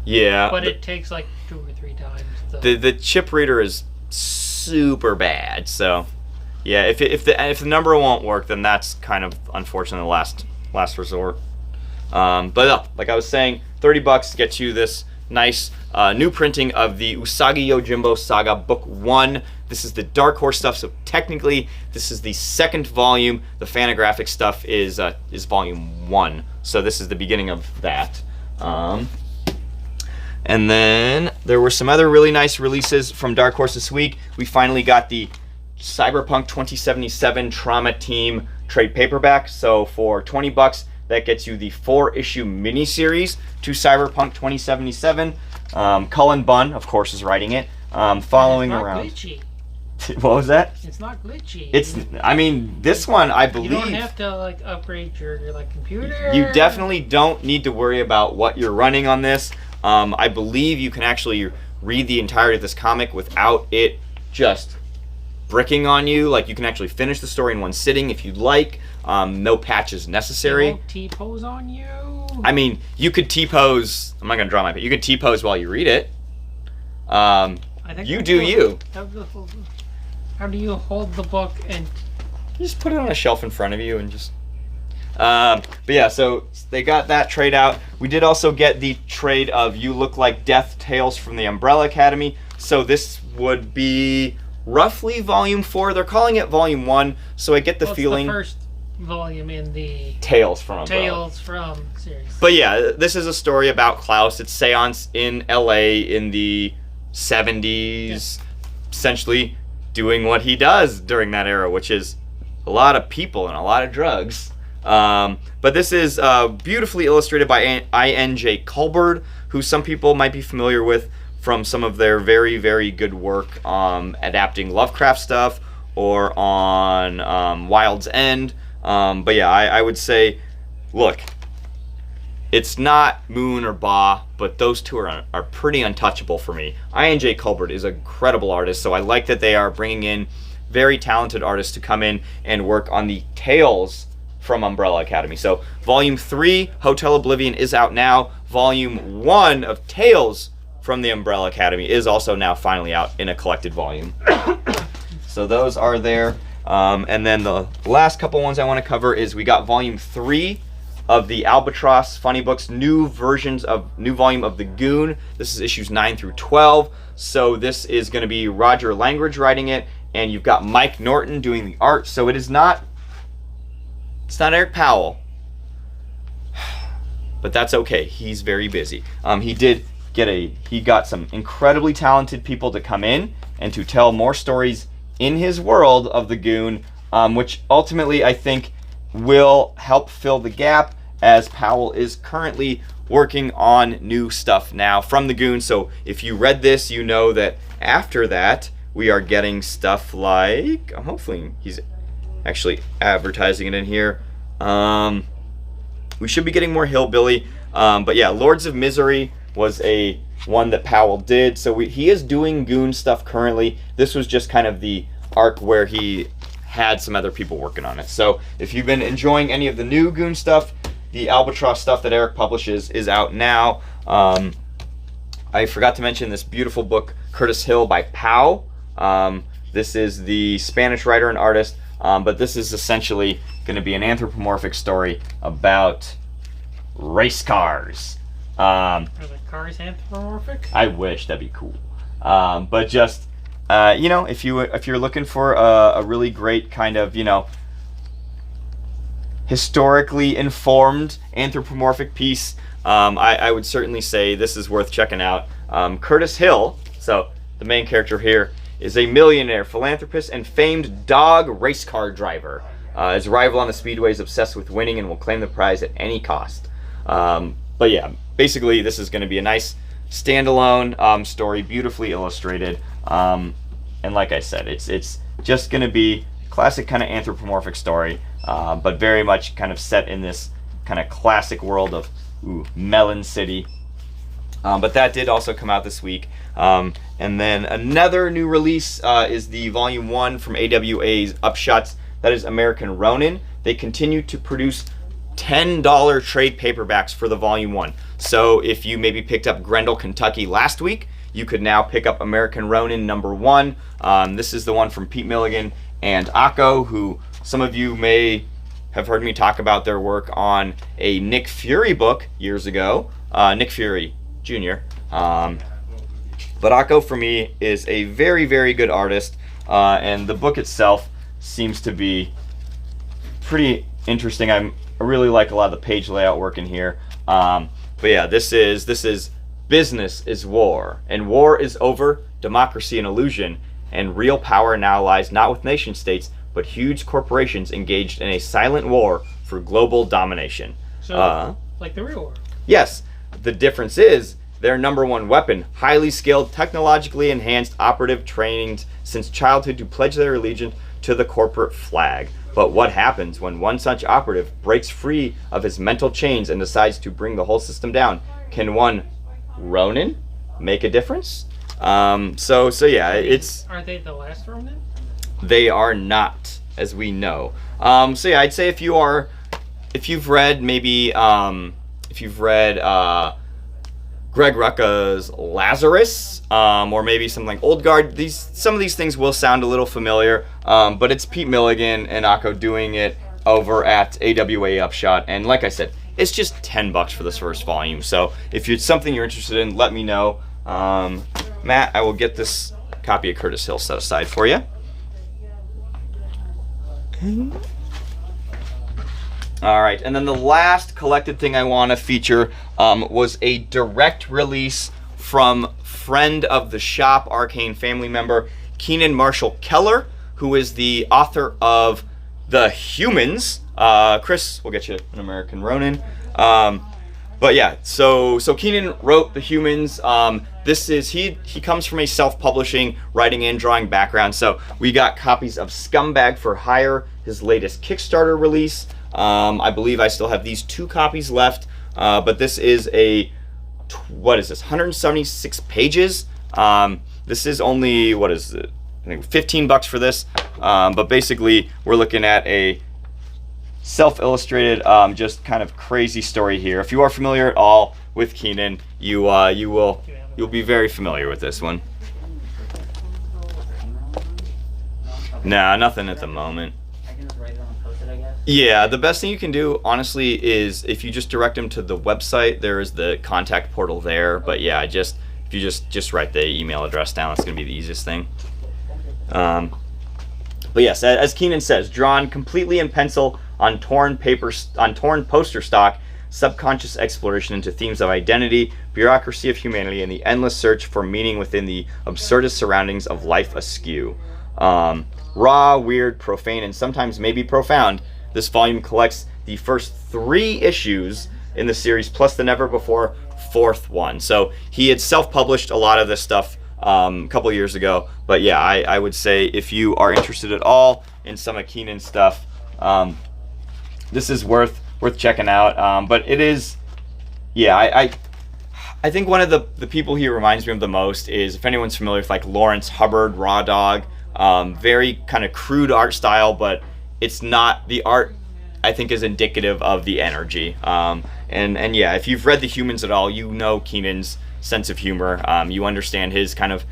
Yeah. but it takes like 2 or 3 times. So. The chip reader is super bad. So, yeah, if the number won't work, then that's kind of unfortunately the last resort. But like I was saying, $30 gets you this nice new printing of the Usagi Yojimbo Saga Book 1. This is the Dark Horse stuff, so technically this is the second volume. The Fantagraphics stuff is volume 1, so this is the beginning of that. And then there were some other really nice releases from Dark Horse this week. We finally got the Cyberpunk 2077 Trauma Team trade paperback. So for $20, that gets you the 4-issue miniseries to Cyberpunk 2077. Cullen Bunn, of course, is writing it. Following it's not around. Glitchy. What was that? It's not glitchy. I mean, this one, I believe. You don't have to like upgrade your like computer. You definitely don't need to worry about what you're running on this. I believe you can actually read the entirety of this comic without it just bricking on you. Like, you can actually finish the story in one sitting if you'd like. No patches necessary. They won't T-pose on you. I mean, you could T-pose. I'm not gonna draw my. You could T-pose while you read it. I think You do you. How do you hold the book and? You just put it on a shelf in front of you and just. But yeah, so they got that trade out. We did also get the trade of You Look Like Death Tales from the Umbrella Academy. So this would be roughly volume 4. They're calling it volume 1, so I get the feeling. The first volume in the Tales from Umbrella. Tales from series. But yeah, this is a story about Klaus. It's seance in LA in the 70s, essentially doing what he does during that era, which is a lot of people and a lot of drugs. But this is beautifully illustrated by I.N.J. Culbard, who some people might be familiar with from some of their very, very good work adapting Lovecraft stuff or on Wild's End. But yeah, I would say, look, it's not Moon or Ba, but those two are pretty untouchable for me. I.N.J. Culbard is an incredible artist, so I like that they are bringing in very talented artists to come in and work on the Tales from Umbrella Academy. So Volume 3, Hotel Oblivion, is out now. Volume 1 of Tales from the Umbrella Academy is also now finally out in a collected volume. So those are there. And then the last couple ones I want to cover is we got Volume 3 of the Albatross Funny Books, new volume of The Goon. This is issues 9 through 12. So this is going to be Roger Langridge writing it, and you've got Mike Norton doing the art. So it's not Eric Powell, but that's okay. He's very busy. He got some incredibly talented people to come in and to tell more stories in his world of The Goon, which ultimately I think will help fill the gap, as Powell is currently working on new stuff now from The Goon. So if you read this, you know that after that we are getting stuff like, hopefully he's actually advertising it in here. We should be getting more Hillbilly. But yeah, Lords of Misery was a one that Powell did. So he is doing Goon stuff currently. This was just kind of the arc where he had some other people working on it. So if you've been enjoying any of the new Goon stuff, the Albatross stuff that Eric publishes is out now. I forgot to mention this beautiful book, Curtis Hill by Pow. This is the Spanish writer and artist, but this is essentially going to be an anthropomorphic story about race cars. Are the cars anthropomorphic? I wish, that'd be cool. But just you know, if you're looking for a really great kind of, you know, historically informed anthropomorphic piece, I would certainly say this is worth checking out. Curtis Hill, so the main character here, is a millionaire, philanthropist, and famed dog race car driver. His rival on the speedway is obsessed with winning and will claim the prize at any cost. But yeah, basically this is going to be a nice standalone story, beautifully illustrated. And like I said, it's just going to be classic kind of anthropomorphic story, but very much kind of set in this kind of classic world of Melon City. But that did also come out this week. And then another new release is the Volume 1 from AWA's Upshots. That is American Ronin. They continue to produce $10 trade paperbacks for the Volume 1. So if you maybe picked up Grendel, Kentucky last week, you could now pick up American Ronin #1. This is the one from Pete Milligan and Akko, who some of you may have heard me talk about their work on a Nick Fury book years ago. Nick Fury Jr. But Akko, for me, is a very, very good artist, and the book itself seems to be pretty interesting. I really like a lot of the page layout work in here. But yeah, this is Business is War, and war is over, democracy an illusion, and real power now lies not with nation states, but huge corporations engaged in a silent war for global domination. So, like the real world. Yes, the difference is their #1 weapon, highly skilled, technologically enhanced operative trained since childhood to pledge their allegiance to the corporate flag. But what happens when one such operative breaks free of his mental chains and decides to bring the whole system down? Can one Ronin make a difference? So yeah, it's... Are they the last Ronin? They are not, as we know. So yeah, I'd say if you've read maybe, if you've read Greg Rucka's Lazarus, or maybe something like Old Guard, some of these things will sound a little familiar, but it's Pete Milligan and Akko doing it over at AWA Upshot, and like I said, it's just $10 for this first volume. So if it's something you're interested in, let me know. Matt, I will get this copy of Curtis Hill set aside for you. All right, and then the last collected thing I want to feature was a direct release from friend of the shop, Arcane family member, Keenan Marshall Keller, who is the author of The Humans. Chris, we'll get you an American Ronin. But yeah, so Keenan wrote The Humans. This is he comes from a self-publishing writing and drawing background. So we got copies of Scumbag for Hire, his latest Kickstarter release. I believe I still have these 2 copies left. But this is what is this? 176 pages. This is only, what is it? I think $15 for this. But basically, we're looking at a self-illustrated, just kind of crazy story here. If you are familiar at all with Keenan, you'll be very familiar with this one. Nah, nothing at the moment. I can just write it on and post it, I guess. Yeah, the best thing you can do, honestly, is if you just direct them to the website, there is the contact portal there. But yeah, if you just write the email address down, that's going to be the easiest thing. But yes, as Keenan says, drawn completely in pencil on torn poster stock, subconscious exploration into themes of identity, bureaucracy of humanity, and the endless search for meaning within the absurdist surroundings of life askew. Raw, weird, profane, and sometimes maybe profound, this volume collects the first 3 issues in the series, plus the never-before 4th one. So he had self-published a lot of this stuff a couple years ago. But yeah, I would say if you are interested at all in some of Keenan's stuff, this is worth checking out. But it is, yeah, I think one of the people he reminds me of the most is, if anyone's familiar with like Lawrence Hubbard, Raw Dog. Very kind of crude art style, but it's not, the art I think is indicative of the energy. And yeah, if you've read The Humans at all, you know Keenan's sense of humor. You understand his kind of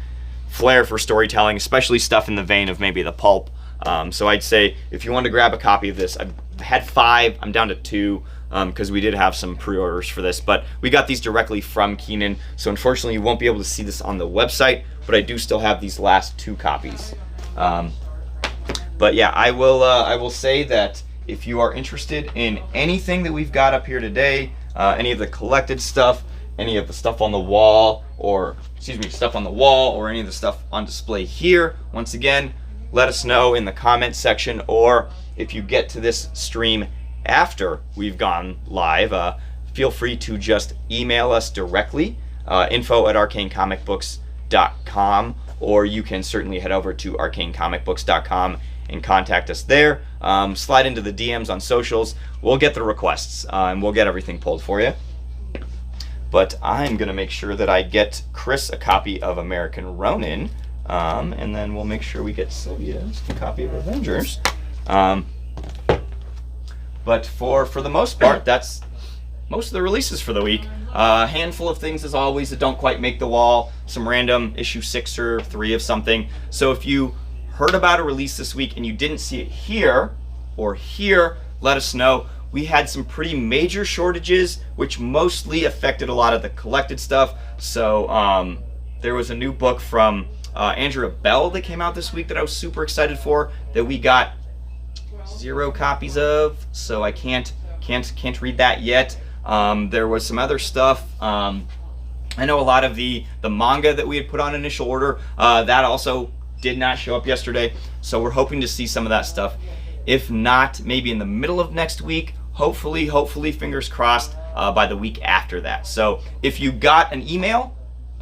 flair for storytelling, especially stuff in the vein of maybe The Pulp. So I'd say if you want to grab a copy of this, I had 5, I'm down to 2, because we did have some pre-orders for this, but we got these directly from Keenan, so unfortunately you won't be able to see this on the website, but I do still have these last 2 copies. But yeah, I will say that if you are interested in anything that we've got up here today, any of the collected stuff, any of the stuff on the wall, or stuff on the wall, or any of the stuff on display here, once again, let us know in the comments section, or if you get to this stream after we've gone live, feel free to just email us directly, info@arcanecomicbooks.com, or you can certainly head over to arcanecomicbooks.com and contact us there. Slide into the DMs on socials. We'll get the requests, and we'll get everything pulled for you. But I'm going to make sure that I get Chris a copy of American Ronin, and then we'll make sure we get Sylvia a copy of Avengers. But for the most part, that's most of the releases for the week. A handful of things, as always, that don't quite make the wall. Some random issue 6 or 3 of something. So if you heard about a release this week and you didn't see it here or here, let us know. We had some pretty major shortages, which mostly affected a lot of the collected stuff. So there was a new book from Andrea Bell that came out this week that I was super excited for, that we got 0 copies of, so I can't read that yet. There was some other stuff. I know a lot of the manga that we had put on initial order, that also did not show up yesterday, so we're hoping to see some of that stuff. If not, maybe in the middle of next week, hopefully, fingers crossed, by the week after that. So if you got an email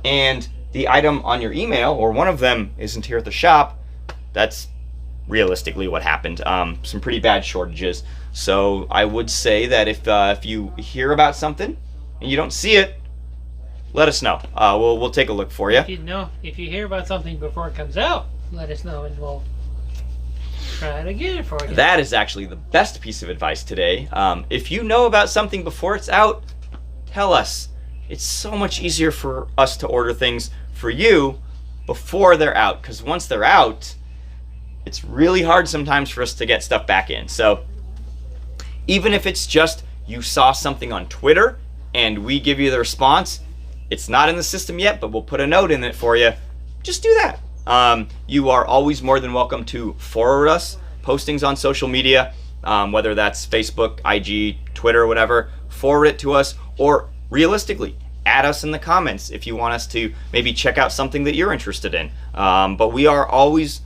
and the item on your email, or one of them, isn't here at the shop, that's realistically what happened. Some pretty bad shortages. So I would say that if you hear about something and you don't see it, let us know. We'll take a look for you. If you hear about something before it comes out, let us know and we'll try to get it for you. That is actually the best piece of advice today. If you know about something before it's out, tell us. It's so much easier for us to order things for you before they're out, because once they're out, it's really hard sometimes for us to get stuff back in. So even if it's just you saw something on Twitter and we give you the response, it's not in the system yet, but we'll put a note in it for you. Just do that. You are always more than welcome to forward us postings on social media, whether that's Facebook, IG, Twitter, whatever. Forward it to us, or realistically, add us in the comments if you want us to maybe check out something that you're interested in. But we are always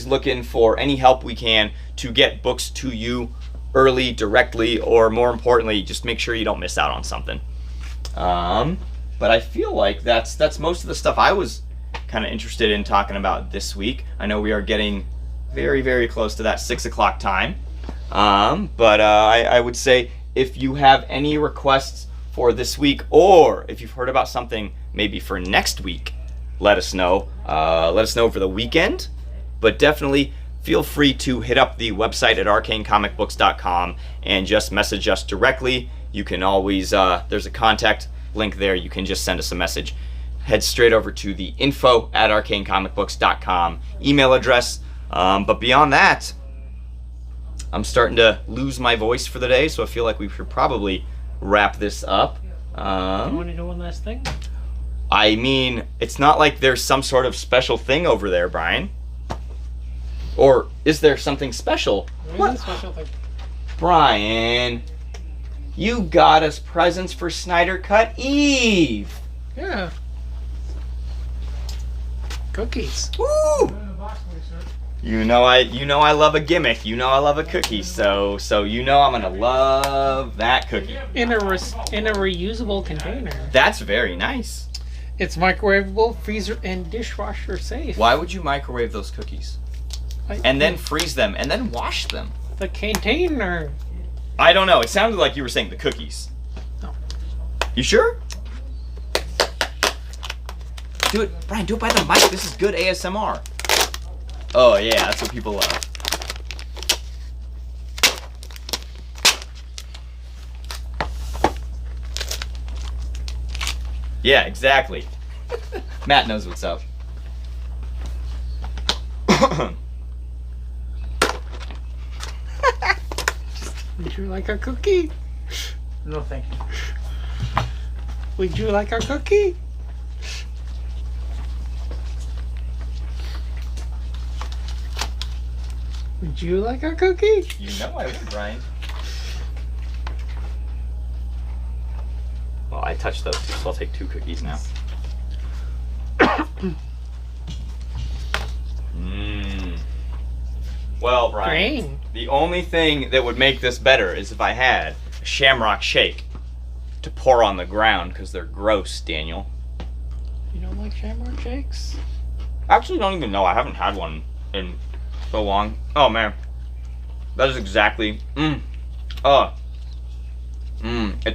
looking for any help we can to get books to you early, directly, or more importantly, just make sure you don't miss out on something. But I feel like that's most of the stuff I was kind of interested in talking about this week. I know we are getting very, very close to that 6 o'clock time. But I would say if you have any requests for this week, or if you've heard about something maybe for next week, let us know. Let us know over the weekend. But definitely feel free to hit up the website at arcanecomicbooks.com and just message us directly. You can always, there's a contact link there. You can just send us a message. Head straight over to the info@arcanecomicbooks.com email address. But beyond that, I'm starting to lose my voice for the day, so I feel like we should probably wrap this up. You want to do one last thing? I mean, it's not like there's some sort of special thing over there, Brian. Or is there something special? What special thing? Brian, you got us presents for Snyder Cut Eve. Yeah. Cookies. Woo! You know I love a gimmick. You know I love a cookie. So you know I'm gonna love that cookie. In a reusable container. That's very nice. It's microwavable, freezer, and dishwasher safe. Why would you microwave those cookies? And then freeze them and then wash them? The container. I don't know. It sounded like you were saying the cookies. No. You sure? Do it, Brian. Do it by the mic. This is good ASMR. Oh yeah, that's what people love. Yeah, exactly. Matt knows what's up. Would you like a cookie? No, thank you. Would you like a cookie? Would you like a cookie? You know I would, Brian. Well, I touched those two, so I'll take 2 cookies now. Mmm. Well, Brian, Green. the only thing that would make this better is if I had a Shamrock Shake to pour on the ground, because they're gross, Daniel. You don't like Shamrock Shakes? I actually don't even know. I haven't had one in so long. Oh, man. That is exactly... It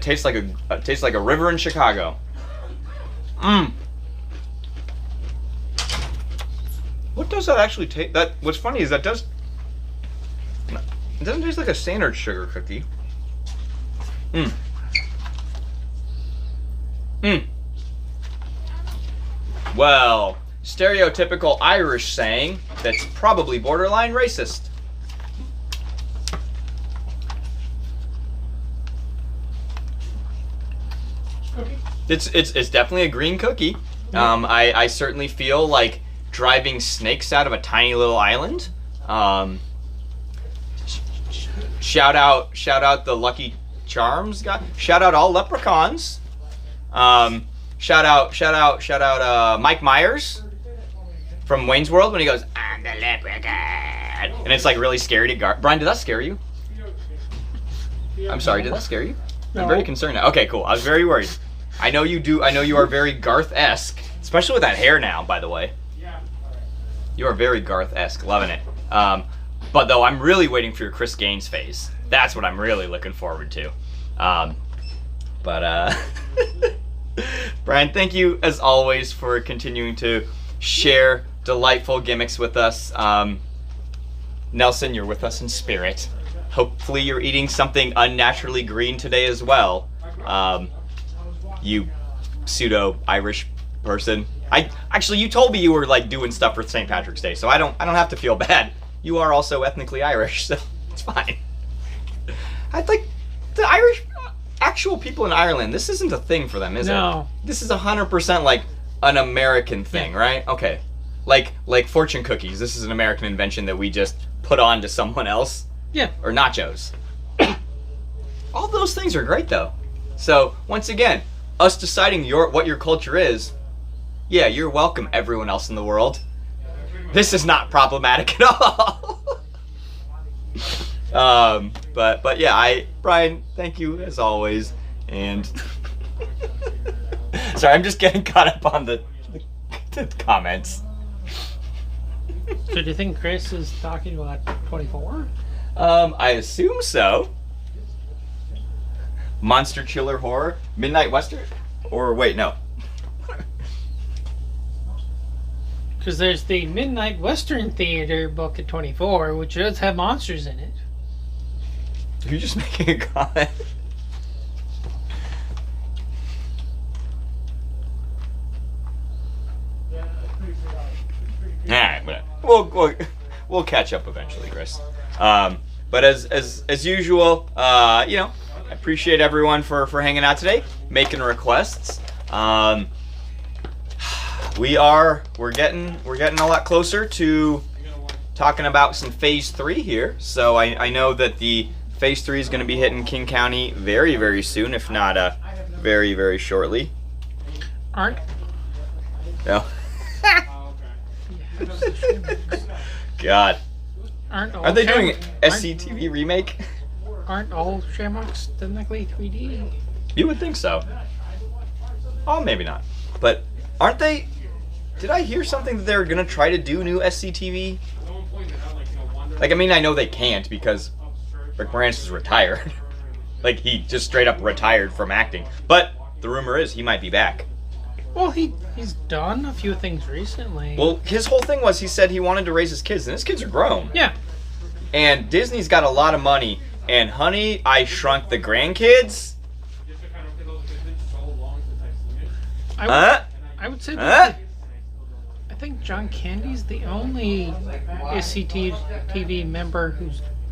tastes like a river in Chicago. What does that actually taste? What's funny is it doesn't taste like a standard sugar cookie. Well, stereotypical Irish saying that's probably borderline racist. It's definitely a green cookie. I certainly feel like driving snakes out of a tiny little island. Shout out the Lucky Charms guy. Shout out all leprechauns. Shout out Mike Myers from Wayne's World when he goes, "I'm the leprechaun," and it's like really scary to Brian, did that scare you? I'm sorry, did that scare you? I'm very concerned now. Okay, cool. I was very worried. I know you do. I know you are very Garth-esque, especially with that hair now, by the way. You are very Garth-esque. Loving it. But though, I'm really waiting for your Chris Gaines phase. That's what I'm really looking forward to. Brian, thank you as always for continuing to share delightful gimmicks with us. Nelson, you're with us in spirit. Hopefully you're eating something unnaturally green today as well. You pseudo-Irish person. You told me you were like doing stuff for St. Patrick's Day, so I don't have to feel bad. You are also ethnically Irish, so it's fine. I'd like the Irish actual people in Ireland. This isn't a thing for them, is it? No. This is 100% like an American thing, right? Okay. Like fortune cookies. This is an American invention that we just put on to someone else. Yeah. Or nachos. All those things are great though. So once again, us deciding what your culture is, yeah, you're welcome, everyone else in the world. This is not problematic at all. But yeah, Brian, thank you as always, and sorry, I'm just getting caught up on the comments. So do you think Chris is talking about 24? I assume so. Monster Chiller Horror, Midnight Western, or wait, no. Because there's the Midnight Western Theater book at 24, which does have monsters in it. Are you just making a comment? Alright, we'll catch up eventually, Chris. But as usual, I appreciate everyone for hanging out today, making requests. We're getting a lot closer to talking about some Phase 3 here. So I know that the Phase 3 is going to be hitting King County very, very soon, if not very, very shortly. Aren't? No. God. Are they doing an SCTV remake? Aren't all Shamrocks technically 3D? You would think so. Oh, maybe not. But aren't they? Did I hear something that they're gonna try to do new SCTV? Like, I mean, I know they can't because Rick Moranis is retired. Like, he just straight up retired from acting. But the rumor is he might be back. Well, he's done a few things recently. Well, his whole thing was he said he wanted to raise his kids, and his kids are grown. Yeah. And Disney's got a lot of money, and Honey, I Shrunk the Grandkids. I would say that I think John Candy's the only SCTV member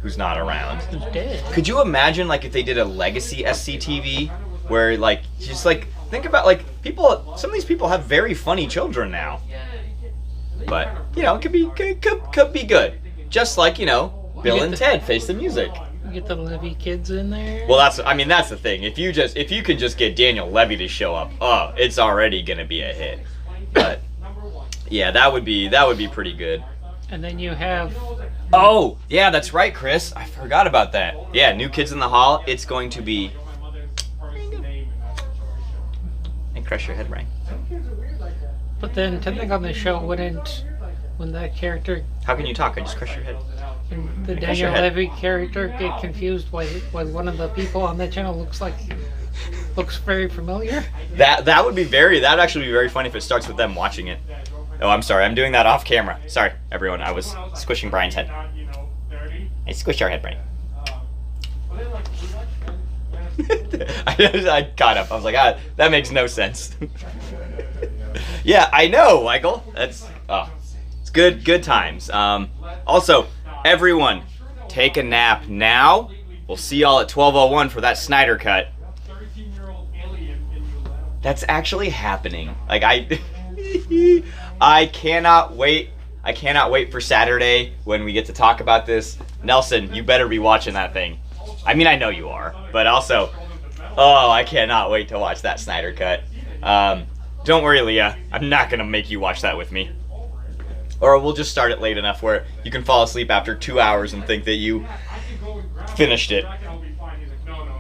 Who's not around. who's dead. Could you imagine, like, if they did a legacy SCTV where, like, just, like, think about, like, people, some of these people have very funny children now. But, you know, it could be good. Just like, you know, Bill and Ted Face the Music. You get the Levy kids in there. Well, that's the thing. If you can just get Daniel Levy to show up, oh, it's already gonna be a hit. But yeah, that would be pretty good. And then you have Oh, yeah, that's right, Chris. I forgot about that. Yeah, New Kids in the Hall. It's going to be. And crush your head, Ryan. But then to think on the show wouldn't when that character How can you talk? I just crush your head. when the Crush your Daniel head. Levy character get confused why one of the people on that channel looks very familiar. That would actually be very funny if it starts with them watching it. Oh, I'm sorry. I'm doing that off camera. Sorry, everyone. I was squishing Brian's head. Hey, squish your head, Brian. I caught up. I was like, that makes no sense. Yeah, I know, Michael. It's good times. Also, everyone, take a nap now. We'll see y'all at 12:01 for that Snyder Cut. That's actually happening. Like I cannot wait. I cannot wait for Saturday when we get to talk about this. Nelson, you better be watching that thing. I mean, I know you are, but also, I cannot wait to watch that Snyder Cut. Don't worry, Leah. I'm not gonna make you watch that with me. Or we'll just start it late enough where you can fall asleep after 2 hours and think that you finished it.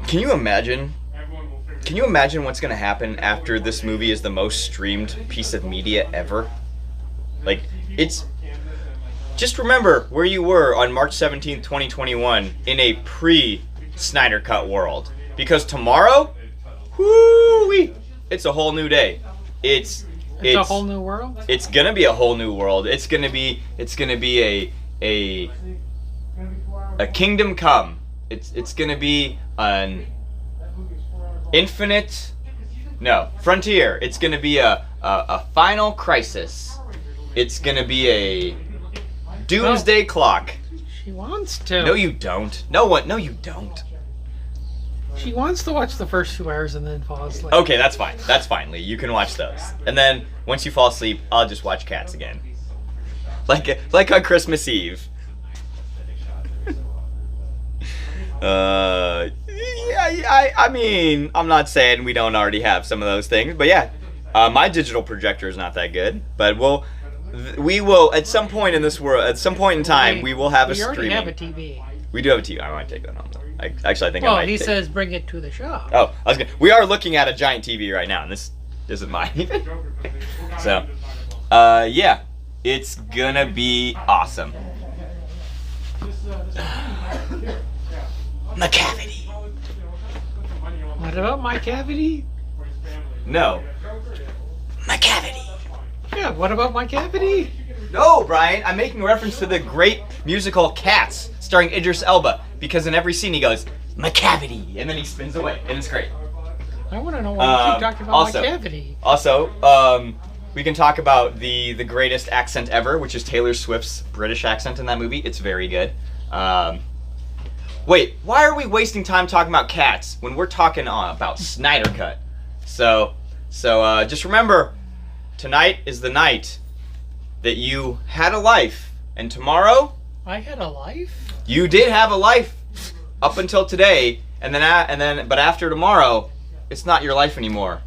Can you imagine? Can you imagine what's gonna happen after this movie is the most streamed piece of media ever? Like, it's... Just remember where you were on March 17th, 2021 in a pre-Snyder Cut world. Because tomorrow, whoo-wee, it's a whole new day. It's a whole new world? It's gonna be a whole new world. It's gonna be a kingdom come. It's gonna be an frontier. It's gonna be a final crisis. It's gonna be a doomsday clock. She wants to. No, you don't. No, you don't. She wants to watch the first 2 hours and then fall asleep. Okay, that's fine. That's fine, Lee. You can watch those. And then, once you fall asleep, I'll just watch Cats again. Like on Christmas Eve. I mean, I'm not saying we don't already have some of those things, but yeah. My digital projector is not that good, but we will, at some point in this world, at some point in time, we will have a streaming. We already have a TV. We do have a TV. I might take that home, though. I think I Well, might he take... says bring it to the shop. Oh, we are looking at a giant TV right now, and this isn't mine even. So, yeah, it's gonna be awesome. My cavity. What about my cavity? No. My cavity. Yeah, what about my cavity? No, Brian, I'm making reference to the great musical Cats, starring Idris Elba, because in every scene he goes, my cavity, and then he spins away, and it's great. I want to know why you keep talking about my cavity. Also, we can talk about the greatest accent ever, which is Taylor Swift's British accent in that movie. It's very good. Wait, why are we wasting time talking about Cats when we're talking about Snyder Cut? So just remember, tonight is the night that you had a life, and tomorrow I had a life? you did have a life up until today, but after tomorrow, it's not your life anymore.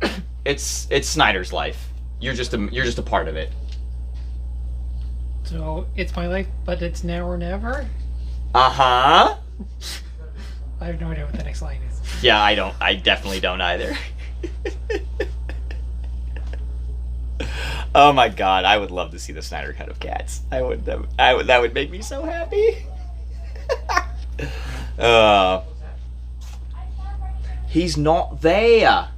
It's Snyder's life. You're just a part of it. So it's my life, but it's now or never? Uh-huh. I have no idea what the next line is. Yeah, I definitely don't either. Oh my god, I would love to see the Snyder Cut of Cats. That would make me so happy. He's not there.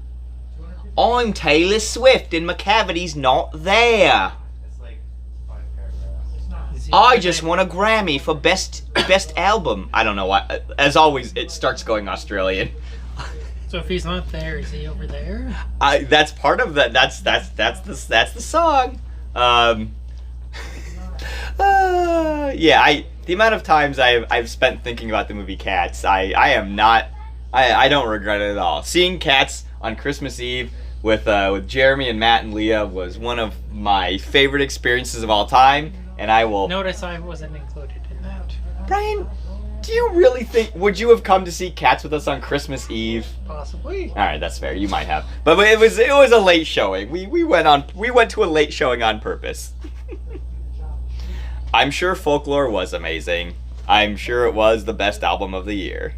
I'm Taylor Swift and my cavity's not there. I just won a Grammy for best album. I don't know why. As always, it starts going Australian. So if he's not there, is he over there? That's part of that. That's the song. Yeah. The amount of times I've spent thinking about the movie Cats, I don't regret it at all. Seeing Cats on Christmas Eve with Jeremy and Matt and Leah was one of my favorite experiences of all time. And I will... Notice I wasn't included in that. Brian, do you really think... Would you have come to see Cats with us on Christmas Eve? Possibly. Alright, that's fair. You might have. But it was a late showing. We went to a late showing on purpose. I'm sure Folklore was amazing. I'm sure it was the best album of the year.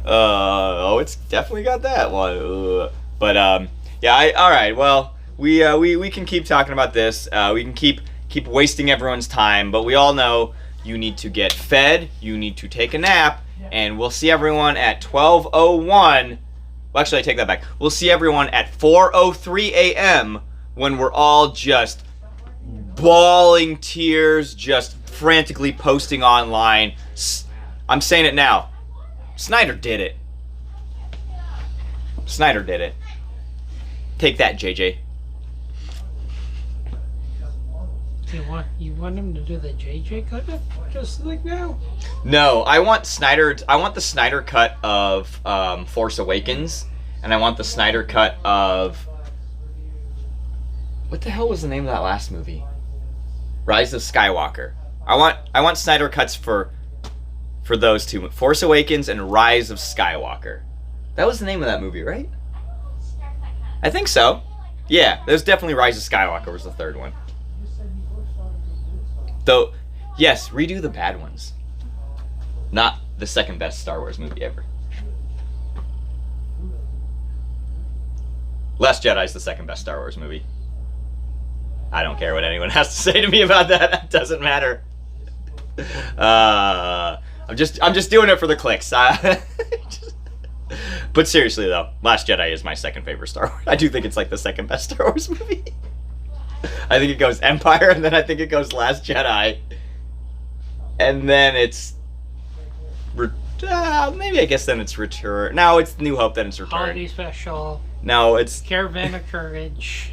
It's definitely got that one. But, yeah, alright, well... We can keep talking about this. We can keep wasting everyone's time, but we all know you need to get fed, you need to take a nap, and we'll see everyone at 12:01. Well, actually, I take that back. We'll see everyone at 4:03 a.m. when we're all just bawling tears, just frantically posting online. I'm saying it now. Snyder did it. Snyder did it. Take that, JJ. You want him to do the JJ cut just like now? No, I want the Snyder cut of Force Awakens, and I want the Snyder cut of what the hell was the name of that last movie? Rise of Skywalker. I want Snyder cuts for those two, Force Awakens and Rise of Skywalker. That was the name of that movie, right? I think so. Yeah, there's definitely Rise of Skywalker was the third one. Though, yes, redo the bad ones. Not the second best Star Wars movie ever. Last Jedi's the second best Star Wars movie. I don't care what anyone has to say to me about that. It doesn't matter. I'm just doing it for the clicks. But seriously though, Last Jedi is my second favorite Star Wars. I do think it's like the second best Star Wars movie. I think it goes Empire, and then I think it goes Last Jedi, and then it's maybe I guess then it's Return. No, it's New Hope. Then it's Return. Holiday Special. No, it's Caravan of Courage.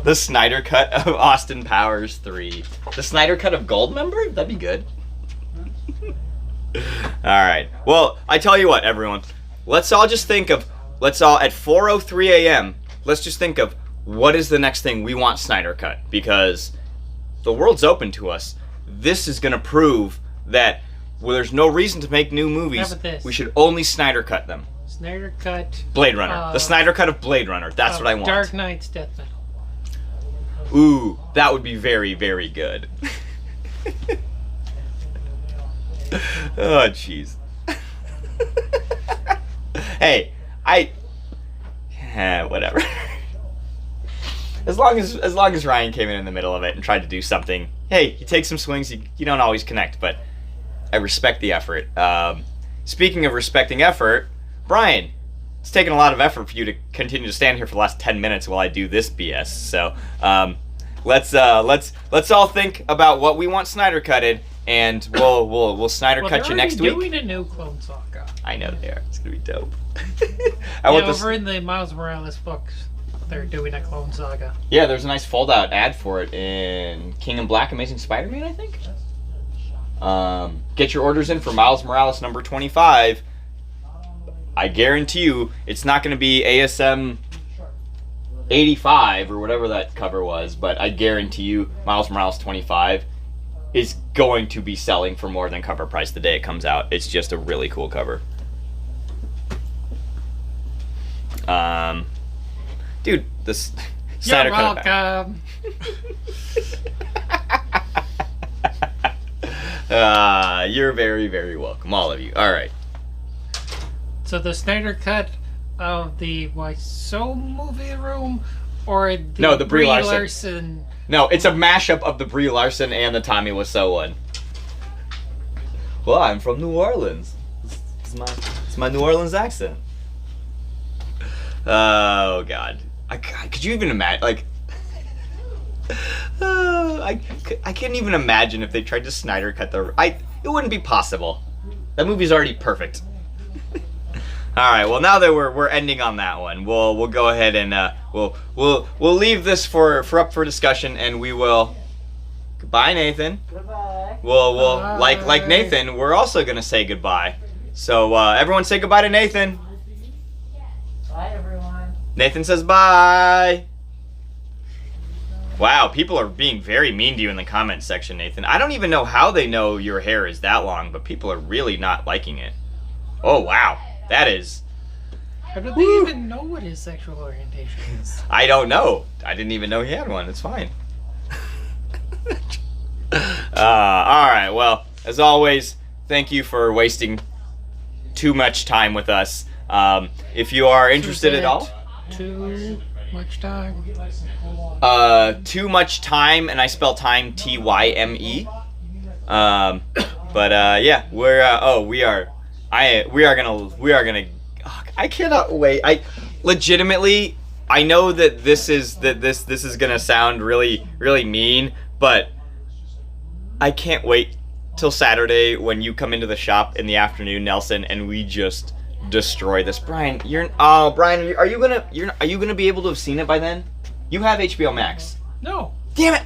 the Snyder cut of Austin Powers 3. The Snyder cut of Goldmember? That'd be good. Alright. Well, I tell you what, everyone. Let's all at 4:03 a.m., let's just think of what is the next thing we want Snyder cut. Because the world's open to us. This is going to prove that there's no reason to make new movies. We should only Snyder cut them. Snyder cut. Blade Runner. The Snyder cut of Blade Runner. That's what I want. Dark Knight's Death Metal. Ooh, that would be very, very good. Oh, jeez. Hey, whatever. As long as Ryan came in the middle of it and tried to do something. Hey, you take some swings. You don't always connect, but I respect the effort. Speaking of respecting effort, Brian, it's taken a lot of effort for you to continue to stand here for the last 10 minutes while I do this BS. So let's all think about what we want Snyder cutted, and we'll Snyder cut you next week. They're doing a new Clone Saga. I know they are. It's gonna be dope. Over in the Miles Morales books, they're doing a Clone Saga. Yeah, there's a nice fold-out ad for it in King in Black Amazing Spider-Man, I think. Get your orders in for Miles Morales number 25. I guarantee you it's not going to be ASM 85 or whatever that cover was, but I guarantee you Miles Morales 25 is going to be selling for more than cover price the day it comes out. It's just a really cool cover. Dude, this Snyder cut. You're welcome. You're very, very welcome, all of you. All right. So the Snyder cut of the Why So movie room, or the Brie Larson. No, it's a mashup of the Brie Larson and the Tommy Wiseau one. Well, I'm from New Orleans. This is my It's my New Orleans accent. Oh God. Could you even imagine? Like, I can't even imagine if they tried to Snyder cut the. It wouldn't be possible. That movie's already perfect. All right. Well, now that we're ending on that one, we'll go ahead and we'll leave this for up for discussion, and we will. Goodbye, Nathan. Goodbye. We'll like Nathan, we're also gonna say goodbye. So everyone say goodbye to Nathan. Bye, everyone. Nathan says bye. Wow, people are being very mean to you in the comments section, Nathan. I don't even know how they know your hair is that long, but people are really not liking it. Oh wow, that is. How do they even know what his sexual orientation is? I don't know. I didn't even know he had one. It's fine. All right. Well, as always, thank you for wasting too much time with us. If you are interested at all, Too much time. too much time, and I spell time Tyme. Yeah, we are gonna. I cannot wait. I know that this is gonna sound really really mean, but I can't wait till Saturday when you come into the shop in the afternoon, Nelson, and we just destroy this. Brian, are you gonna be able to have seen it by then? You have HBO Max. No. Damn it!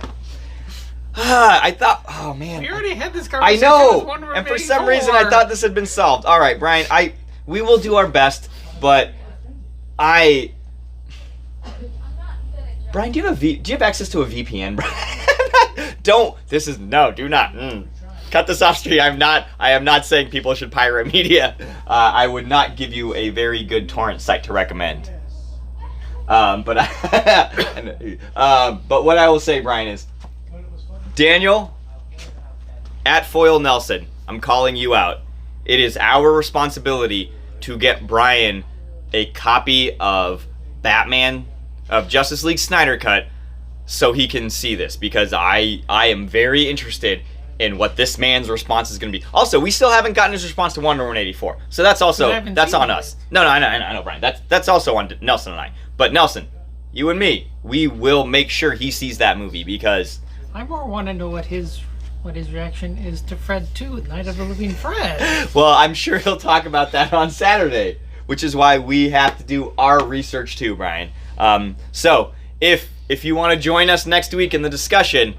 I thought. Oh man. We already had this I conversation. know, with one and for remaining some reason I core. thought this had been solved. All right, Brian. We will do our best, but Brian, do you have access to a VPN, Brian? Do not. Cut this off stream. I am not saying people should pirate media. I would not give you a very good torrent site to recommend. But what I will say, Brian, is Daniel at Foil Nelson, I'm calling you out. It is our responsibility to get Brian a copy of Justice League Snyder Cut so he can see this, because I am very interested in what this man's response is going to be. Also, we still haven't gotten his response to Wonder Woman 84, so that's on us. No, I know, Brian. That's also on Nelson and I. But Nelson, you and me, we will make sure he sees that movie, because I more want to know what his reaction is to Fred 2, Night of the Living Fred. well, I'm sure he'll talk about that on Saturday, which is why we have to do our research too, Brian. So if you want to join us next week in the discussion,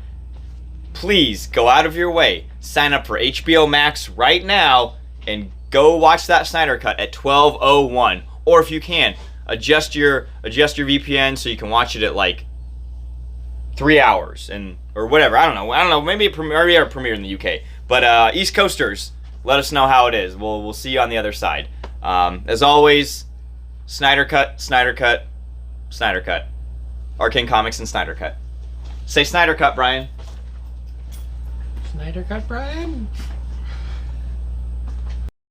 please go out of your way, sign up for HBO Max right now, and go watch that Snyder Cut at 12:01. Or if you can, adjust your VPN so you can watch it at like 3 hours or whatever. I don't know. Maybe it premiere in the UK. But East Coasters, let us know how it is. We'll see you on the other side. As always, Snyder Cut. Arcane Comics and Snyder Cut. Say Snyder Cut, Brian. Snyder Cut, Brian?